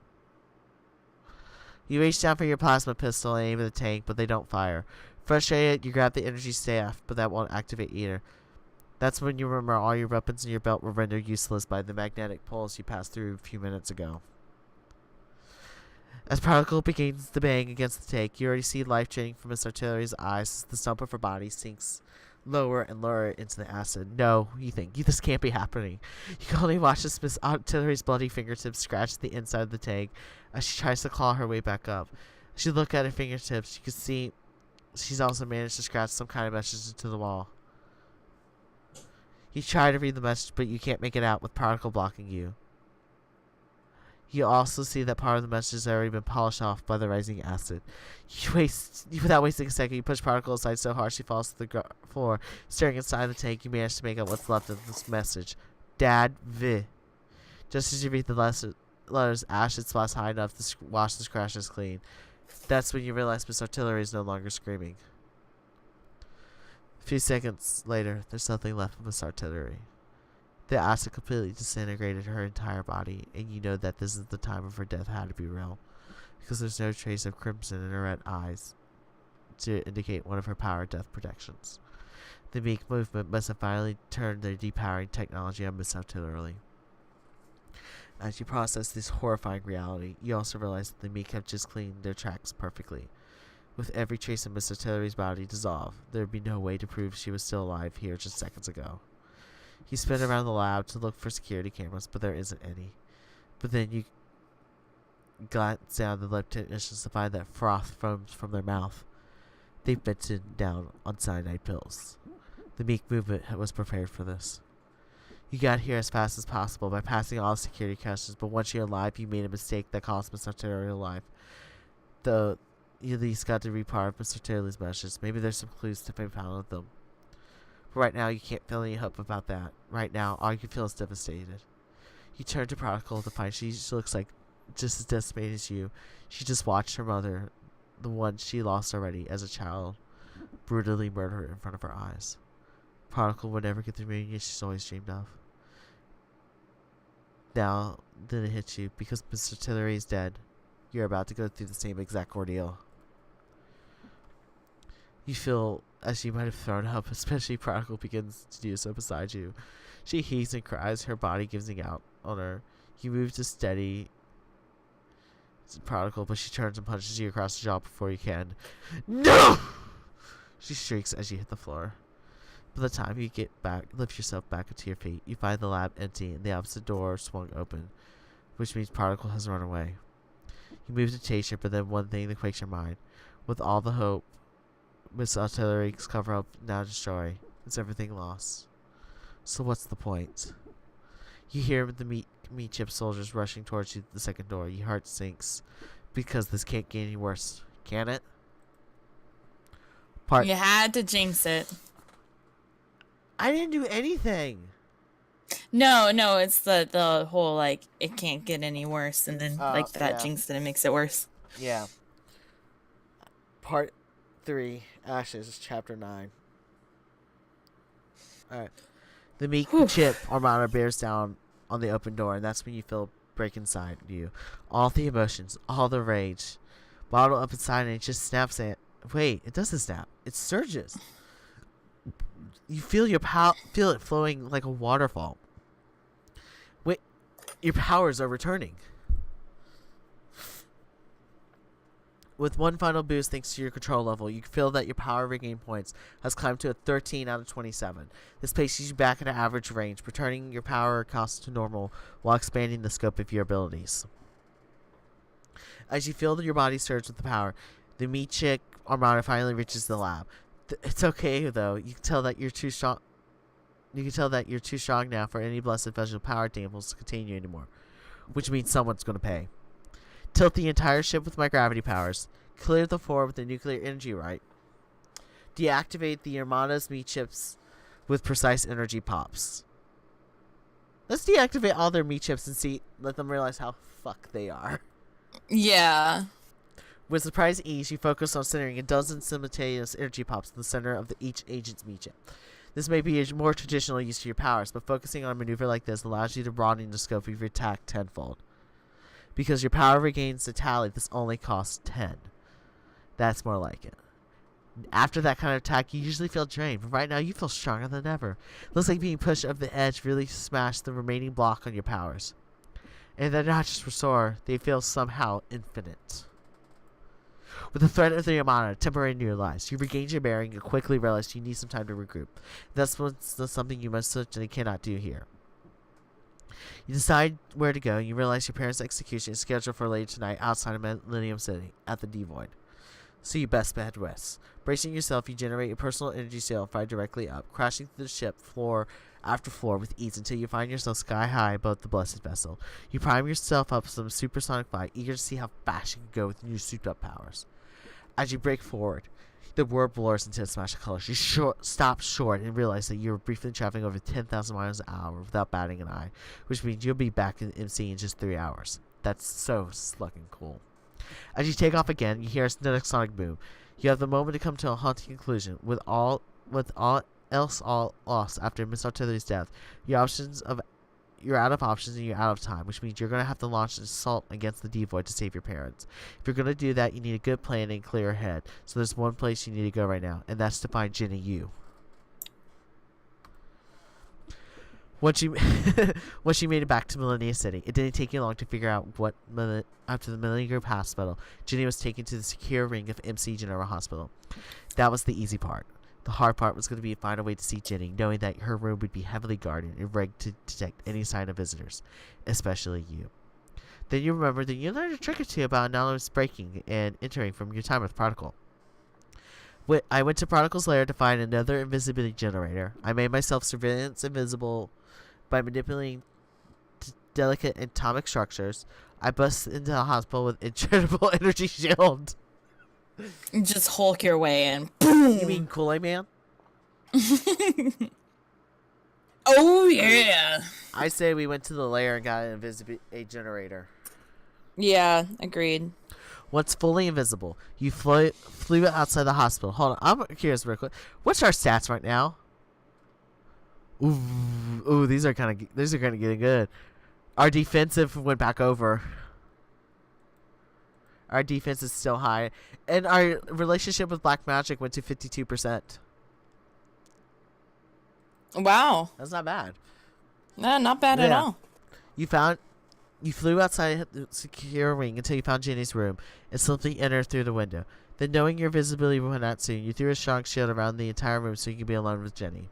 You reach down for your plasma pistol and aim at the tank, but they don't fire. Frustrated, you grab the energy staff, but that won't activate either. That's when you remember all your weapons in your belt were rendered useless by the magnetic pulse you passed through a few minutes ago. As Particle begins to bang against the tank, you already see life draining from Miss Artillery's eyes as the stump of her body sinks lower and lower into the acid. No, you think, this can't be happening. You can only watch as Miss Artillery's bloody fingertips scratch the inside of the tank as she tries to claw her way back up. As you look at her fingertips, you can see she's also managed to scratch some kind of message into the wall. You try to read the message, but you can't make it out with Particle blocking you. You also see that part of the message has already been polished off by the rising acid. Without wasting a second, you push Particle aside so hard she falls to the floor. Staring inside the tank, you manage to make out what's left of this message. Dad, V. Just as you read the letters, acid splash high enough to wash the scratches clean. That's when you realize Miss Artillery is no longer screaming. A few seconds later, there's nothing left of Miss Artillery. The acid completely disintegrated her entire body, and you know that this is the time of her death had to be real, because there's no trace of crimson in her red eyes to indicate one of her power death protections. The meek movement must have finally turned their depowering technology on Miss Artillery. As you process this horrifying reality, you also realize that the meek have just cleaned their tracks perfectly. With every trace of Miss Artillery's body dissolved, there would be no way to prove she was still alive here just seconds ago. You spin around the lab to look for security cameras, but there isn't any. But then you glance down the lab technicians to find that froth foams from their mouth. They've been sitting down on cyanide pills. The meek movement was prepared for this. You got here as fast as possible by passing all the security questions, but once you're alive, you made a mistake that cost Miss Artillery alive. Though, you at least got to read part of Miss Artillery's message. Maybe there's some clues to be found with them. But right now, you can't feel any hope about that. Right now, all you can feel is devastated. You turn to Prodigal to find she looks like just as decimated as you. She just watched her mother, the one she lost already as a child, brutally murdered in front of her eyes. Prodigal would never get the reunion she's always dreamed of. Now, then it hits you, because Mr. Artillery is dead. You're about to go through the same exact ordeal. You feel as you might have thrown up, especially Prodigal begins to do so beside you. She heaves and cries, her body giving out on her. You move to steady Prodigal, but she turns and punches you across the jaw before you can. No! She shrieks as you hit the floor. By the time you get back, lift yourself back to your feet, you find the lab empty and the opposite door swung open, which means Prodigal has run away. You move to chase her, but then one thing that quakes your mind. With all the hope, Miss Artilery's cover up now destroy. Is everything lost? So what's the point? You hear the meat chip soldiers rushing towards you the second door. Your heart sinks because this can't get any worse, can it? You had to jinx it. I didn't do anything. No, it's the whole like it can't get any worse, and then like that yeah. jinx it makes it worse. Yeah. Part 3, Ashes, Chapter 9. Alright. The meat chip armada bears down on the open door, and that's when you feel a break inside you. All the emotions, all the rage, bottle up inside, and it just snaps at. Wait, it doesn't snap. It surges. You feel feel it flowing like a waterfall. Wait, your powers are returning. With one final boost thanks to your control level, you feel that your power regain points has climbed to a 13 out of 27. This places you back in an average range, returning your power cost to normal while expanding the scope of your abilities. As you feel your body surge with the power, the meat chick armada finally reaches the lab. It's okay though. You can tell that you're too strong. You can tell that you're too strong now for any blessed visual power tables to contain you anymore, which means someone's going to pay. Tilt the entire ship with my gravity powers. Clear the floor with the nuclear energy right. Deactivate the Armada's meat chips with precise energy pops. Let's deactivate all their meat chips and let them realize how fucked they are. Yeah. With surprise ease, you focus on centering a dozen simultaneous energy pops in the center of each agent's meat chip. This may be a more traditional use to your powers, but focusing on a maneuver like this allows you to broaden the scope of your attack tenfold. Because your power regains the tally, this only costs 10. That's more like it. After that kind of attack, you usually feel drained, but right now you feel stronger than ever. Looks like being pushed over the edge really smashed the remaining block on your powers. And they're not just restore, they feel somehow infinite. With the threat of the Armada temporarily neutralized, you regain your bearing and quickly realize you need some time to regroup. That's something you most certainly cannot do here. You decide where to go, and you realize your parents' execution is scheduled for later tonight outside of Millennium City, at the Devoid. So you best head west. Bracing yourself, you generate a personal energy sail and fly directly up, crashing through the ship floor after floor with ease until you find yourself sky high above the blessed vessel. You prime yourself up for some supersonic flight, eager to see how fast you can go with your souped-up powers. As you break forward, the world blurs into a smash of colors. You stop short and realize that you're briefly traveling over 10,000 miles an hour without batting an eye, which means you'll be back in MC in just 3 hours. That's so fucking cool. As you take off again, you hear a sonic boom. You have the moment to come to a haunting conclusion. With all else lost after Miss Artillery's death, you're out of options and you're out of time, which means you're going to have to launch an assault against the Devoid to save your parents. If you're going to do that, you need a good plan and clear head. So there's one place you need to go right now, and that's to find Jenny Yu. Once you made it back to Millennia City, it didn't take you long to figure out after the Millennia Group Hospital, Jenny was taken to the secure ring of MC General Hospital. That was the easy part. The hard part was going to be to find a way to see Jenny, knowing that her room would be heavily guarded and rigged to detect any sign of visitors, especially you. Then you remember that you learned a trick or two about anomalous breaking and entering from your time with Prodigal. I went to Prodigal's lair to find another invisibility generator. I made myself surveillance invisible by manipulating delicate atomic structures. I busted into the hospital with incredible energy shield. Just Hulk your way in. Boom! You mean Kool-Aid Man? Oh, yeah. I say we went to the lair and got a generator. Yeah, agreed. Once fully invisible, you flew outside the hospital. Hold on, I'm curious real quick. What's our stats right now? Ooh, these are kind of getting good. Our defensive went back over. Our defense is still high, and our relationship with black magic went to 52%. Wow. That's not bad. No, not bad at Yeah. all. You flew outside the secure wing until you found Jenny's room and slipped entered through the window. Then, knowing your visibility would run out soon, you threw a shock shield around the entire room so you could be alone with Jenny.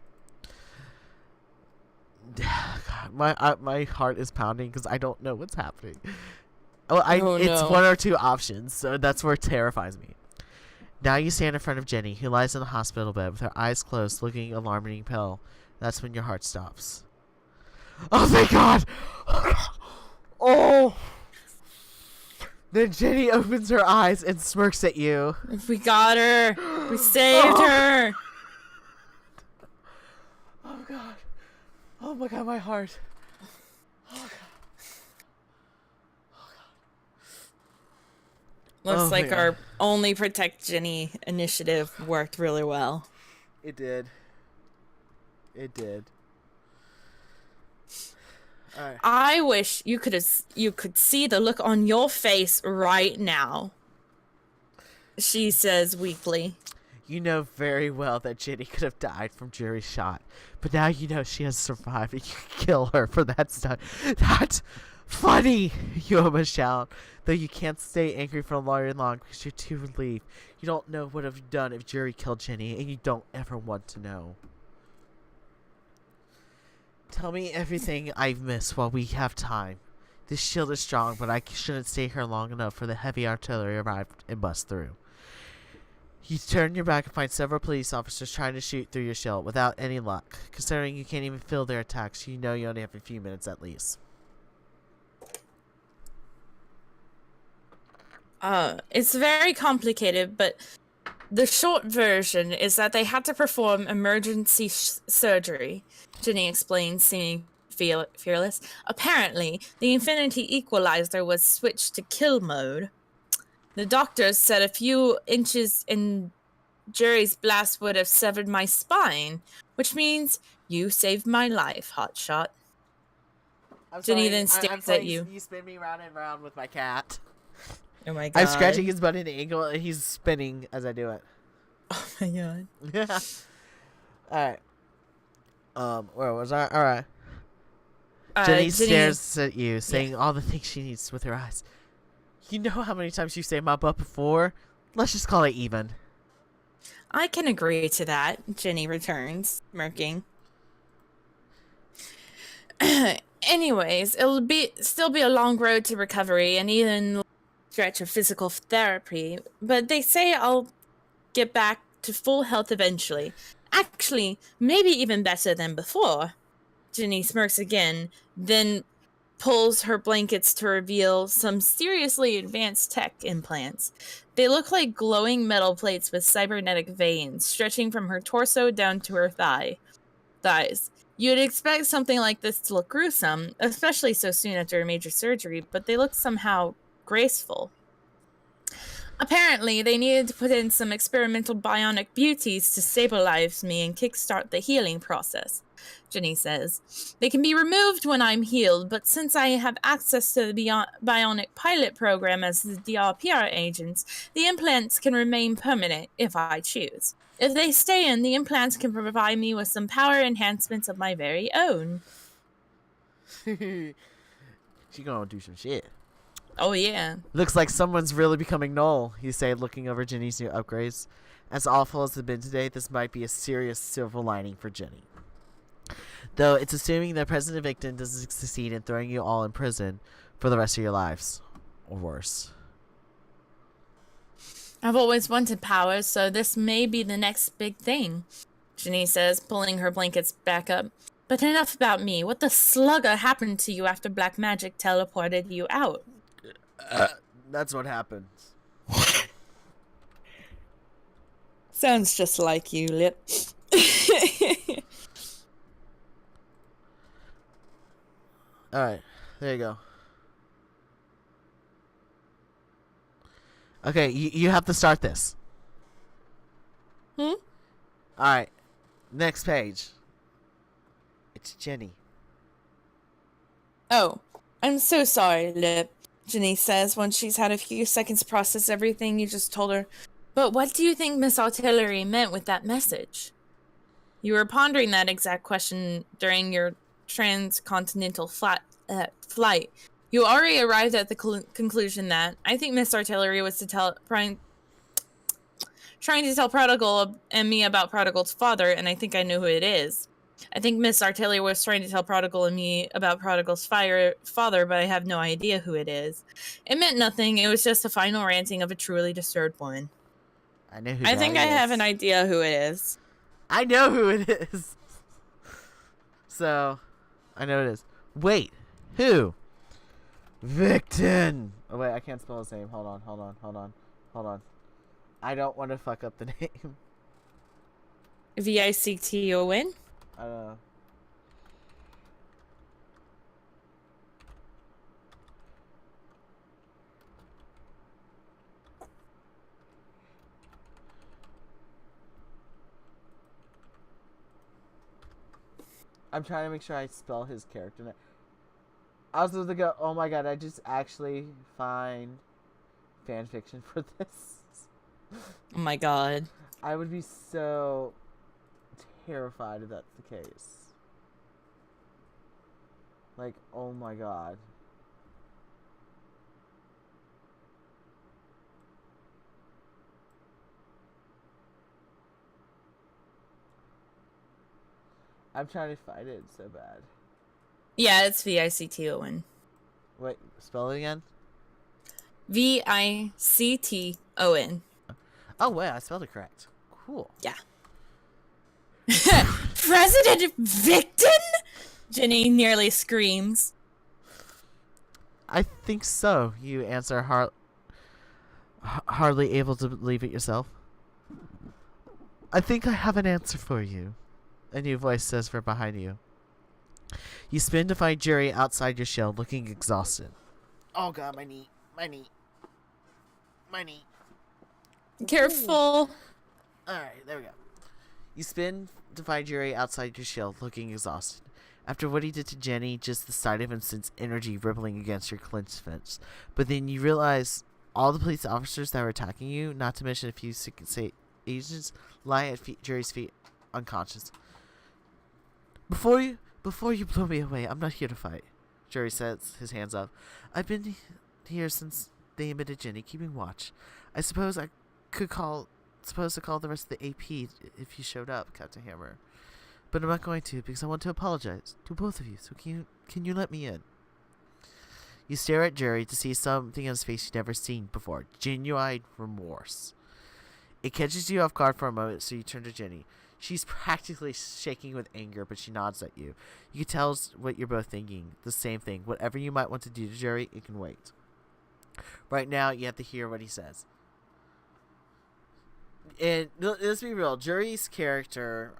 God, my heart is pounding because I don't know what's happening. It's no. one or two options, so that's where it terrifies me. Now you stand in front of Jenny, who lies in the hospital bed with her eyes closed, looking alarmingly pale. That's when your heart stops. Oh, thank God! Oh! Then Jenny opens her eyes and smirks at you. We got her. We saved her. Oh, God. Oh, my God, my heart. Looks Oh, like yeah. our only protect Jenny initiative worked really well. It did. It did. Alright. I wish you could see the look on your face right now. She says weakly. You know very well that Jenny could have died from Jerry's shot, but now you know she has survived and you can kill her for that stunt. That's funny, you almost shout, though you can't stay angry for very long because you're too relieved. You don't know what have done if Jerry killed Jenny, and you don't ever want to know. Tell me everything I've missed while we have time. This shield is strong, but I shouldn't stay here long enough for the heavy artillery arrive and bust through. You turn your back and find several police officers trying to shoot through your shield without any luck. Considering you can't even feel their attacks, you know you only have a few minutes at least. It's very complicated, but the short version is that they had to perform emergency surgery. Jenny explains, seeming fearless. Apparently, the Infinity Equalizer was switched to kill mode. The doctors said a few inches in Jerry's blast would have severed my spine, which means you saved my life, hotshot. Jenny then stares at you. You spin me round and round with my cat. Oh my god. I'm scratching his butt in an angle, and he's spinning as I do it. Oh my god. Yeah. Alright. Where was I? Alright. Jenny stares at you, saying all the things she needs with her eyes. You know how many times you saved my butt before? Let's just call it even. I can agree to that, Jenny returns, smirking. Anyways, it'll still be a long road to recovery and even stretch of physical therapy, but they say I'll get back to full health eventually. Actually, maybe even better than before. Jenny smirks again, then pulls her blankets to reveal some seriously advanced tech implants. They look like glowing metal plates with cybernetic veins stretching from her torso down to her thighs. You'd expect something like this to look gruesome, especially so soon after a major surgery, but they look somehow graceful. Apparently, they needed to put in some experimental bionic beauties to stabilize me and kickstart the healing process, Jenny says. They can be removed when I'm healed, but since I have access to the bionic pilot program as the DRPR agents, the implants can remain permanent if I choose. If they stay in, the implants can provide me with some power enhancements of my very own. She gonna do some shit. Oh, yeah. Looks like someone's really becoming Noel, you say, looking over Jenny's new upgrades. As awful as it's been today, this might be a serious silver lining for Jenny. Though it's assuming that President Victon doesn't succeed in throwing you all in prison for the rest of your lives. Or worse. I've always wanted power, so this may be the next big thing, Jenny says, pulling her blankets back up. But enough about me. What the slugger happened to you after black magic teleported you out? That's what happens. Sounds just like you, Lip. Alright, there you go. Okay, you have to start this. Alright, next page. It's Jenny. Oh, I'm so sorry, Lip, Jenny says once she's had a few seconds to process everything you just told her. But what do you think Miss Artillery meant with that message? You were pondering that exact question during your transcontinental flight. You already arrived at the conclusion that I think Miss Artillery was trying to tell Prodigal and me about Prodigal's father, and I think I know who it is. I think Miss Artillery was trying to tell Prodigal and me about Prodigal's father, but I have no idea who it is. It meant nothing. It was just the final ranting of a truly disturbed woman. I know who I that think is. I have an idea who it is. I know who it is. So, I know it is. Wait, who? Victon. Oh wait, I can't spell his name. Hold on. I don't want to fuck up the name. Victon? I don't know. I'm trying to make sure I spell his character name. I was supposed to go, oh my god, I just actually find fan fiction for this. Oh my god. I would be so terrified if that's the case. Like, oh my god. I'm trying to find it so bad. Yeah, it's Victon. Wait, spell it again? Victon. Oh, wait, I spelled it correct. Cool. Yeah. President Victon? Jenny nearly screams. I think so, you answer, hardly able to believe it yourself. I think I have an answer for you, a new voice says from behind you. You spin to find Jerry outside your shell, looking exhausted. Oh god, my knee. Careful. Alright, there we go. You spin to find Jerry outside your shell, looking exhausted. After what he did to Jenny, just the sight of him sends energy rippling against your clenched fist. But then you realize all the police officers that were attacking you, not to mention a few Secret State agents, lie at Jerry's feet, unconscious. Before you blow me away, I'm not here to fight, Jerry says, his hands up. I've been here since they admitted Jenny, keeping watch. I suppose I could call the rest of the AP if you showed up, Captain Hammer. But I'm not going to, because I want to apologize to both of you, so can you let me in? You stare at Jerry to see something on his face you've never seen before. Genuine remorse. It catches you off guard for a moment, so you turn to Jenny. She's practically shaking with anger, but she nods at you. You can tell what you're both thinking. The same thing. Whatever you might want to do to Jerry, it can wait. Right now, you have to hear what he says. And let's be real. Jerry's character,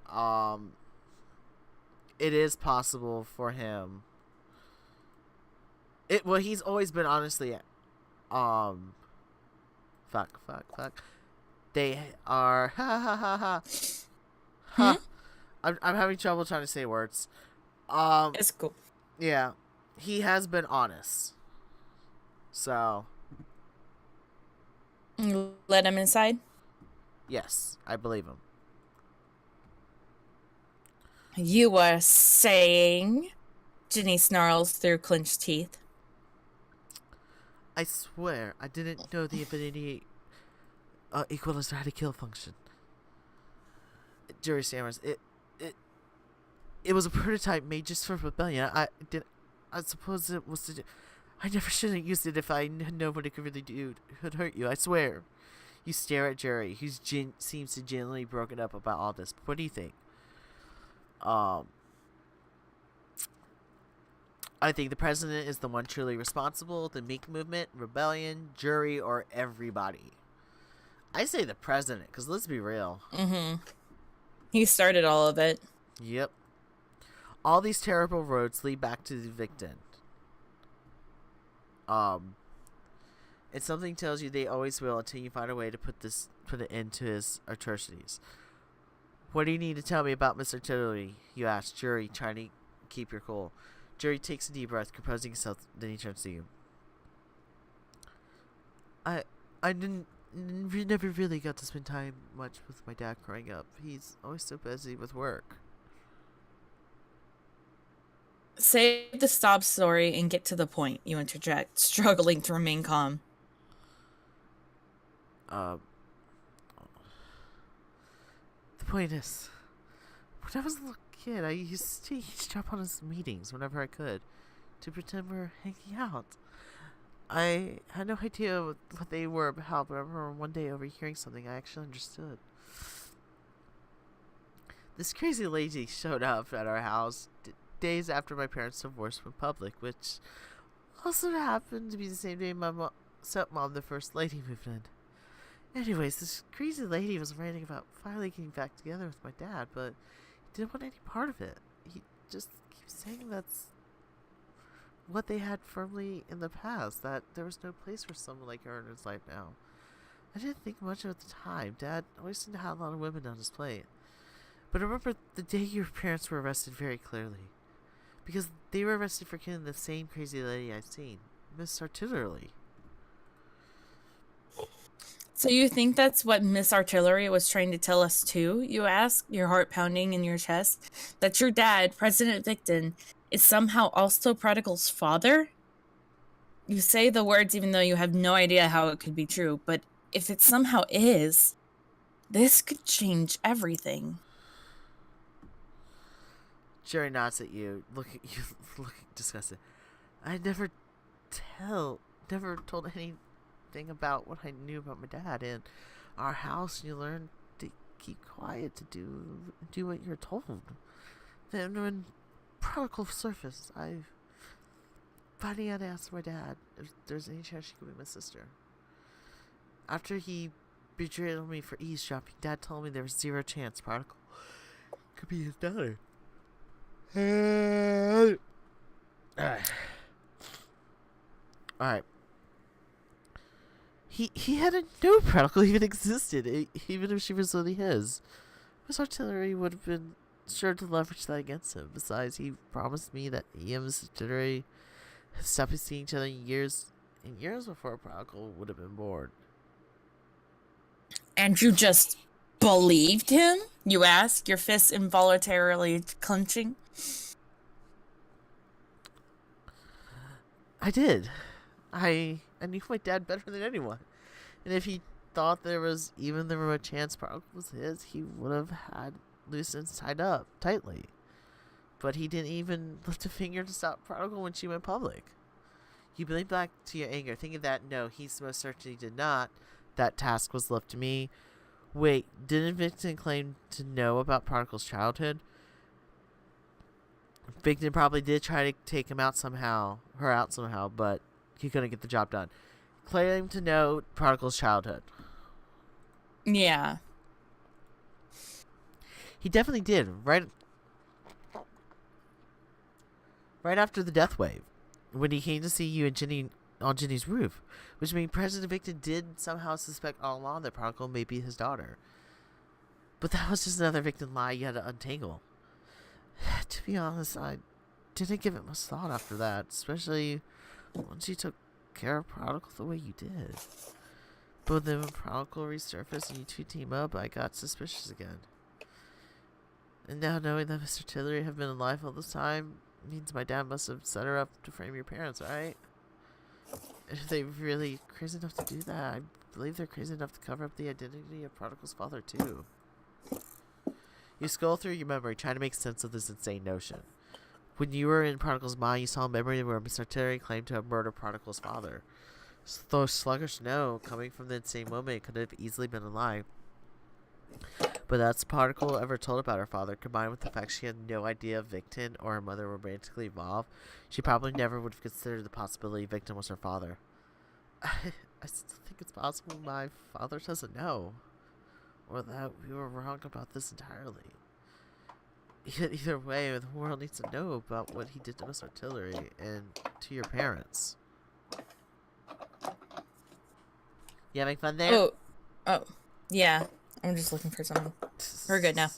it is possible for him. Well, he's always been honestly, fuck. They are, ha. I'm having trouble trying to say words. It's cool. Yeah, he has been honest. So. Let him inside? Yes, I believe him. You were saying? Jenny snarls through clenched teeth. I swear, I didn't know the Infinity Equalizer had a kill function. Jerry stammers. It was a prototype made just for rebellion. I suppose it was to do. I never should have used it if I know what it could hurt you. I swear. You stare at Jerry, who seems to genuinely broken up about all this. What do you think? I think the president is the one truly responsible. The Meek movement, rebellion, jury, or everybody. I say the president, because let's be real. Mm-hmm. He started all of it. Yep. All these terrible roads lead back to the victim. And something tells you they always will until you find a way to put an end to his atrocities. What do you need to tell me about Mr. Artilery? You ask Jury, trying to keep your cool. Jury takes a deep breath, composing himself, then he turns to you. I didn't We never really got to spend time much with my dad growing up. He's always so busy with work. Save the sob story and get to the point, you interject, struggling to remain calm. The point is, when I was a little kid, I used to eavesdrop on his meetings whenever I could, to pretend we were hanging out. I had no idea what they were about, but I remember one day overhearing something I actually understood. This crazy lady showed up at our house days after my parents' divorce went public, which also happened to be the same day my stepmom, the first lady, moved in. Anyways, this crazy lady was ranting about finally getting back together with my dad, but he didn't want any part of it. He just keeps saying that's what they had firmly in the past, that there was no place for someone like her in his life now. I didn't think much of it at the time. Dad always seemed to have a lot of women on his plate. But I remember the day your parents were arrested very clearly. Because they were arrested for killing the same crazy lady I'd seen, Miss Artilery. So you think that's what Miss Artillery was trying to tell us too, you ask, your heart pounding in your chest? That your dad, President Victon, is somehow also Prodigal's father? You say the words even though you have no idea how it could be true, but if it somehow is, this could change everything. Jerry nods at you, looking disgusted. I never told anything about what I knew about my dad in our house. You learn to keep quiet, to do what you're told. Then when Prodigal surfaced, I finally had to ask my dad if there's any chance she could be my sister. After he betrayed me for eavesdropping, Dad told me there was zero chance Prodigal could be his daughter. Alright. He hadn't known Prodigal even existed, even if she was really his. Miss Artillery would have been sure to leverage that against him. Besides, he promised me that he and Miss Artillery had stopped seeing each other years before Prodigal would have been born. And you just believed him? You ask, your fists involuntarily clenching. I did. I knew my dad better than anyone. And if he thought there was even the remote chance Prodigal was his, he would have had loose ends tied up tightly. But he didn't even lift a finger to stop Prodigal when she went public. You blame back to your anger, thinking that no, he most certainly did not. That task was left to me. Wait, didn't Victon claim to know about Prodigal's childhood? Victon probably did try to take her out somehow, but he couldn't get the job done. Claimed to know Prodigal's childhood. Yeah. He definitely did, right after the death wave, when he came to see you and Jenny on Jenny's roof, which means President Victon did somehow suspect all along that Prodigal may be his daughter. But that was just another Victon lie you had to untangle. To be honest, I didn't give it much thought after that, especially once you took care of Prodigal the way you did. But then when Prodigal resurfaced and you two team up, I got suspicious again. And now knowing that Mr. Tillery have been alive all this time means my dad must have set her up to frame your parents, right? And if they're really crazy enough to do that, I believe they're crazy enough to cover up the identity of Prodigal's father too. You scroll through your memory trying to make sense of this insane notion. When you were in Prodigal's mind, you saw a memory where Mr. Terry claimed to have murdered Prodigal's father. Though sluggish no, coming from the insane moment, it could have easily been a lie. But that's Prodigal ever told about her father, combined with the fact she had no idea Victon or her mother were romantically involved, she probably never would have considered the possibility Victon was her father. I still think it's possible my father doesn't know. Or that we were wrong about this entirely. Either way, the world needs to know about what he did to Miss Artillery and to your parents. You having fun there? Oh, yeah. I'm just looking for something. We're good now.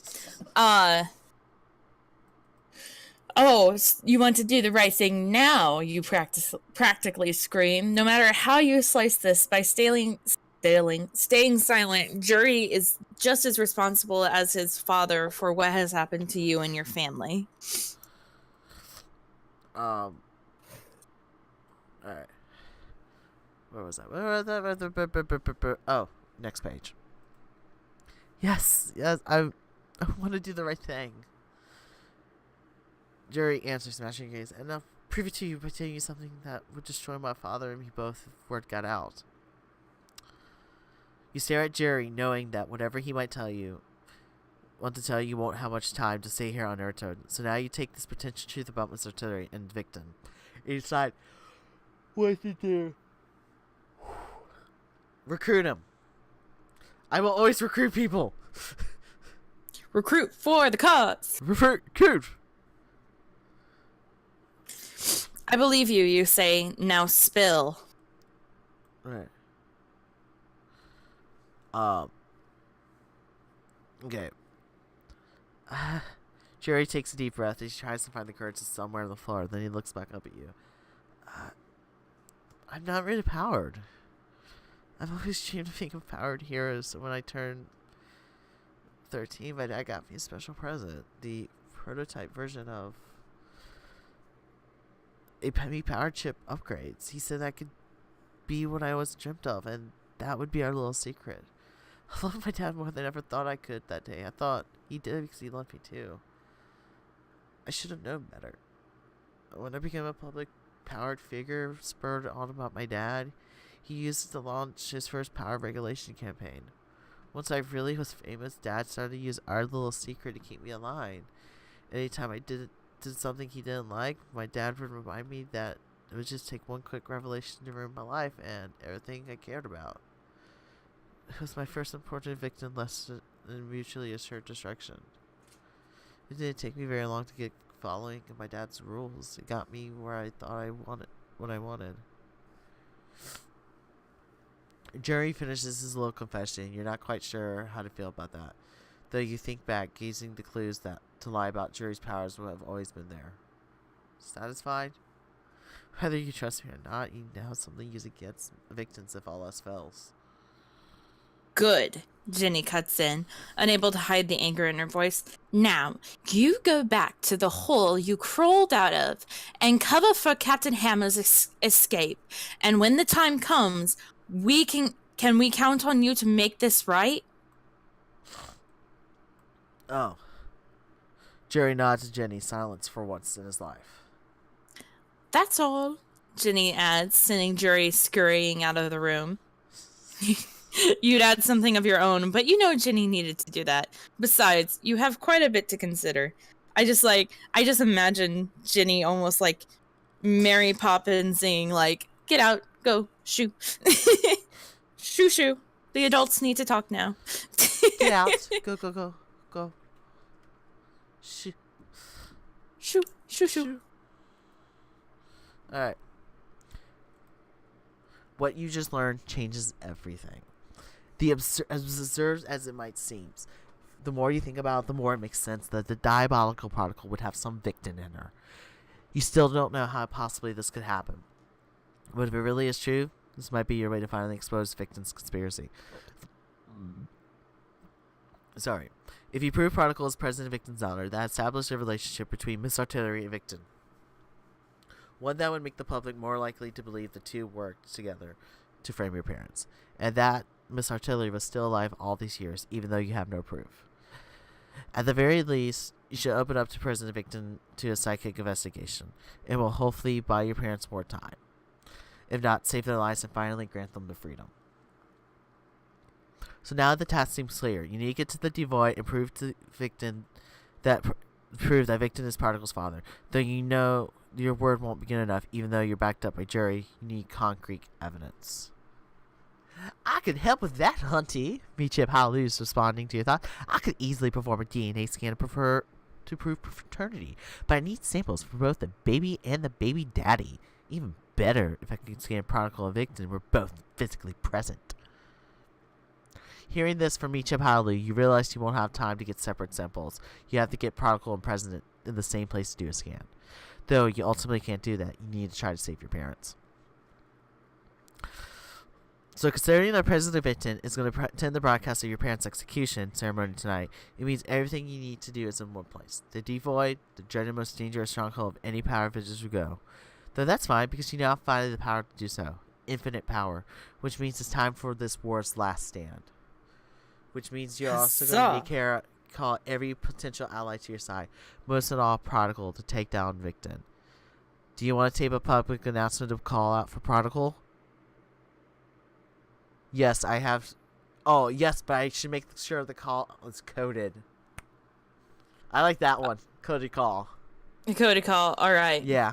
You want to do the right thing now, you practically scream. No matter how you slice this, by staying silent. Jury is just as responsible as his father for what has happened to you and your family. All right. Where was that? Oh, next page. Yes, I want to do the right thing. Jerry answers, smashing your gaze, and I'll prove it to you by telling you something that would destroy my father and me both if word got out. You stare at Jerry, knowing that whatever he might want to tell you won't have much time to stay here on Earth. So now you take this potential truth about Miss Artilery and Victon. You decide what to do. Recruit him. I will always recruit people. Recruit for the cause. Recruit. I believe you, you say. Now spill. Right. Okay. Jerry takes a deep breath. He tries to find the courage somewhere on the floor. Then he looks back up at you. I'm not really powered. I've always dreamed of being a powered hero. So when I turned 13, my dad got me a special present. The prototype version of a Penny powered chip upgrades. He said that could be what I always dreamt of, and that would be our little secret. I love my dad more than I ever thought I could that day. I thought he did because he loved me too. I should have known better. When I became a public powered figure spurred on about my dad, he used it to launch his first power regulation campaign. Once I really was famous, Dad started to use our little secret to keep me aligned. Anytime I did something he didn't like, my dad would remind me that it would just take one quick revelation to ruin my life and everything I cared about. It was my first important victim lesson in mutually assured destruction. It didn't take me very long to get following my dad's rules. It got me where I thought I wanted what I wanted. Jerry finishes his little confession. You're not quite sure how to feel about that, though you think back, gazing the clues that to lie about Jerry's powers would have always been there. Satisfied? Whether you trust me or not, you now have something to use against victims if all else fails. Good, Jenny cuts in, unable to hide the anger in her voice. Now, you go back to the hole you crawled out of and cover for Captain Hammer's escape. And when the time comes, can we count on you to make this right? Oh. Jerry nods to Jenny, silence for once in his life. That's all, Jenny adds, sending Jerry scurrying out of the room. You'd add something of your own, but you know Jenny needed to do that. Besides, you have quite a bit to consider. I just imagine Jenny almost like Mary Poppins saying like, get out, go, shoo. Shoo, shoo. The adults need to talk now. Get out. Go. Shoo. Shoo, shoo, shoo. Alright. What you just learned changes everything. As absurd as it might seem, the more you think about it, the more it makes sense that the diabolical particle would have some victim in her. You still don't know how possibly this could happen. But if it really is true, this might be your way to finally expose Victon's conspiracy. Sorry. If you prove Particle is present in Victon's honor, that establishes a relationship between Miss Artilery and Victon. One that would make the public more likely to believe the two worked together to frame your parents. And that Miss Artilery was still alive all these years, even though you have no proof. At the very least, you should open up to President Victon to a psychic investigation. It will hopefully buy your parents more time. If not, save their lives and finally grant them the freedom. So now the task seems clear. You need to get to the Devoid and prove to Victon that Victon is Particle's father. Though you know your word won't be good enough, even though you're backed up by jury, you need concrete evidence. I could help with that, Hunty. Meechip Halloo's responding to your thought. I could easily perform a DNA scan to prove paternity, but I need samples for both the baby and the baby daddy. Even better if I could scan Particle and Victon were both physically present. Hearing this from Meechip Halloo, you realize you won't have time to get separate samples. You have to get Particle and President in the same place to do a scan. Though you ultimately can't do that, you need to try to save your parents. So, considering that President Victon is going to attend the broadcast of your parents' execution ceremony tonight, it means everything you need to do is in one place. The Devoid, the dreaded most dangerous stronghold of any power vigils will go. Though that's fine, because you now have finally the power to do so. Infinite power. Which means it's time for this war's last stand. Which means you're also going to call every potential ally to your side. Most of all, Prodigal, to take down Victon. Do you want to tape a public announcement to call out for Prodigal? Yes, I have. Oh, yes, but I should make sure the call is coded. I like that one. Coded call. Coded call. All right. Yeah.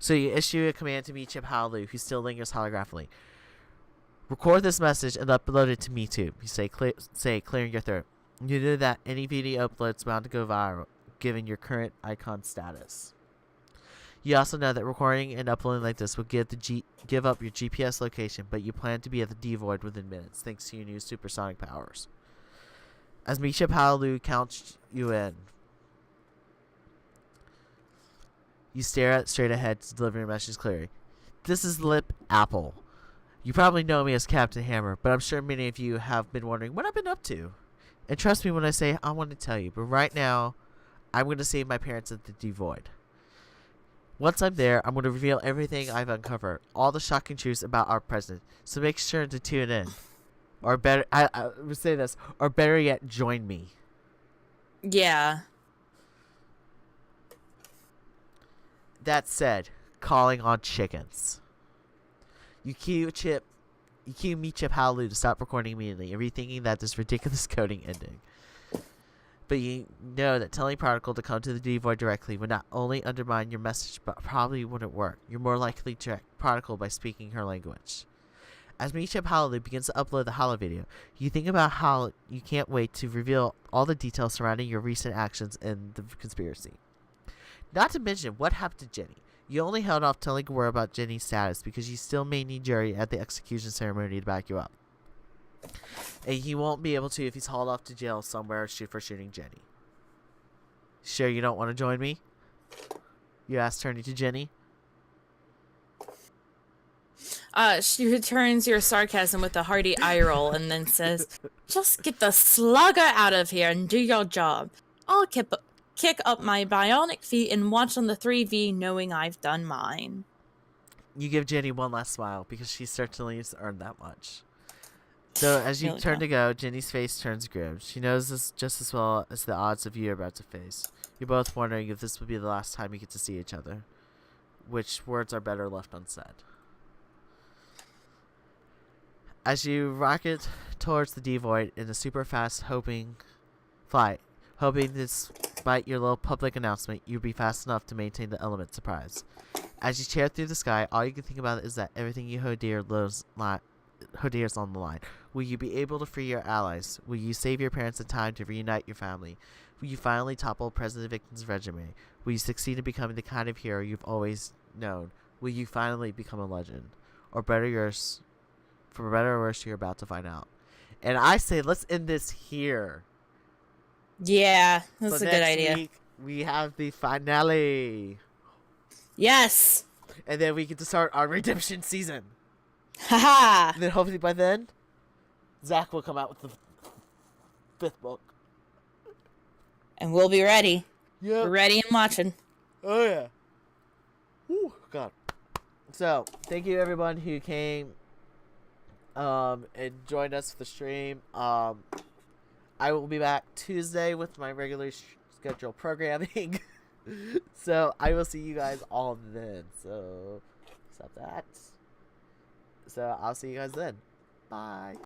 So you issue a command to Meechip Howloo, who still lingers holographically. Record this message and upload it to MeTube. You say clearing your throat. You know that any video upload is bound to go viral, given your current icon status. You also know that recording and uploading like this will give up your GPS location, but you plan to be at the Devoid within minutes, thanks to your new supersonic powers. As Meechip Howloo counts you in, you stare straight ahead to deliver your message clearly. This is Lip Apple. You probably know me as Captain Hammer, but I'm sure many of you have been wondering what I've been up to. And trust me when I say I want to tell you, but right now, I'm going to save my parents at the Devoid. Once I'm there, I'm going to reveal everything I've uncovered, all the shocking truths about our president, so make sure to tune in. Or better, I would say this, or better yet, join me. Yeah. That said, calling on chickens. You cue Meechip Howloo to stop recording immediately and rethinking that this ridiculous coding ending. But you know that telling Prodigal to come to the Devoid directly would not only undermine your message, but probably wouldn't work. You're more likely to track Prodigal by speaking her language. As Meechip Howloo begins to upload the holo video, you think about how you can't wait to reveal all the details surrounding your recent actions in the conspiracy. Not to mention what happened to Jenny. You only held off telling Gore about Jenny's status because you still may need Jerry at the execution ceremony to back you up. And he won't be able to if he's hauled off to jail somewhere for shooting Jenny. Sure you don't want to join me? You ask, turning to Jenny. She returns your sarcasm with a hearty eye roll and then says, "Just get the slugger out of here and do your job. I'll kick up my bionic feet and watch on the 3V knowing I've done mine." You give Jenny one last smile because she certainly has earned that much. So as you turn to go, Jenny's face turns grim. She knows this just as well as the odds of you are about to face. You're both wondering if this would be the last time you get to see each other. Which words are better left unsaid. As you rocket towards the Devoid in a super fast flight, hoping despite your little public announcement, you'll be fast enough to maintain the element surprise. As you tear through the sky, all you can think about is that everything you hold dear is on the line. Will you be able to free your allies? Will you save your parents the time to reunite your family? Will you finally topple President Victon's regime? Will you succeed in becoming the kind of hero you've always known? Will you finally become a legend? Or for better or worse, you're about to find out. And I say, let's end this here. Yeah, that's a good idea. Week, we have the finale. Yes. And then we get to start our redemption season. Haha. And then hopefully by then, Zach will come out with the 5th book. And we'll be ready. Yeah. We're ready and watching. Oh yeah. Whew, God. So, thank you everyone who came and joined us for the stream. I will be back Tuesday with my regular scheduled programming. So, I will see you guys all then. So, stop that. So, I'll see you guys then. Bye.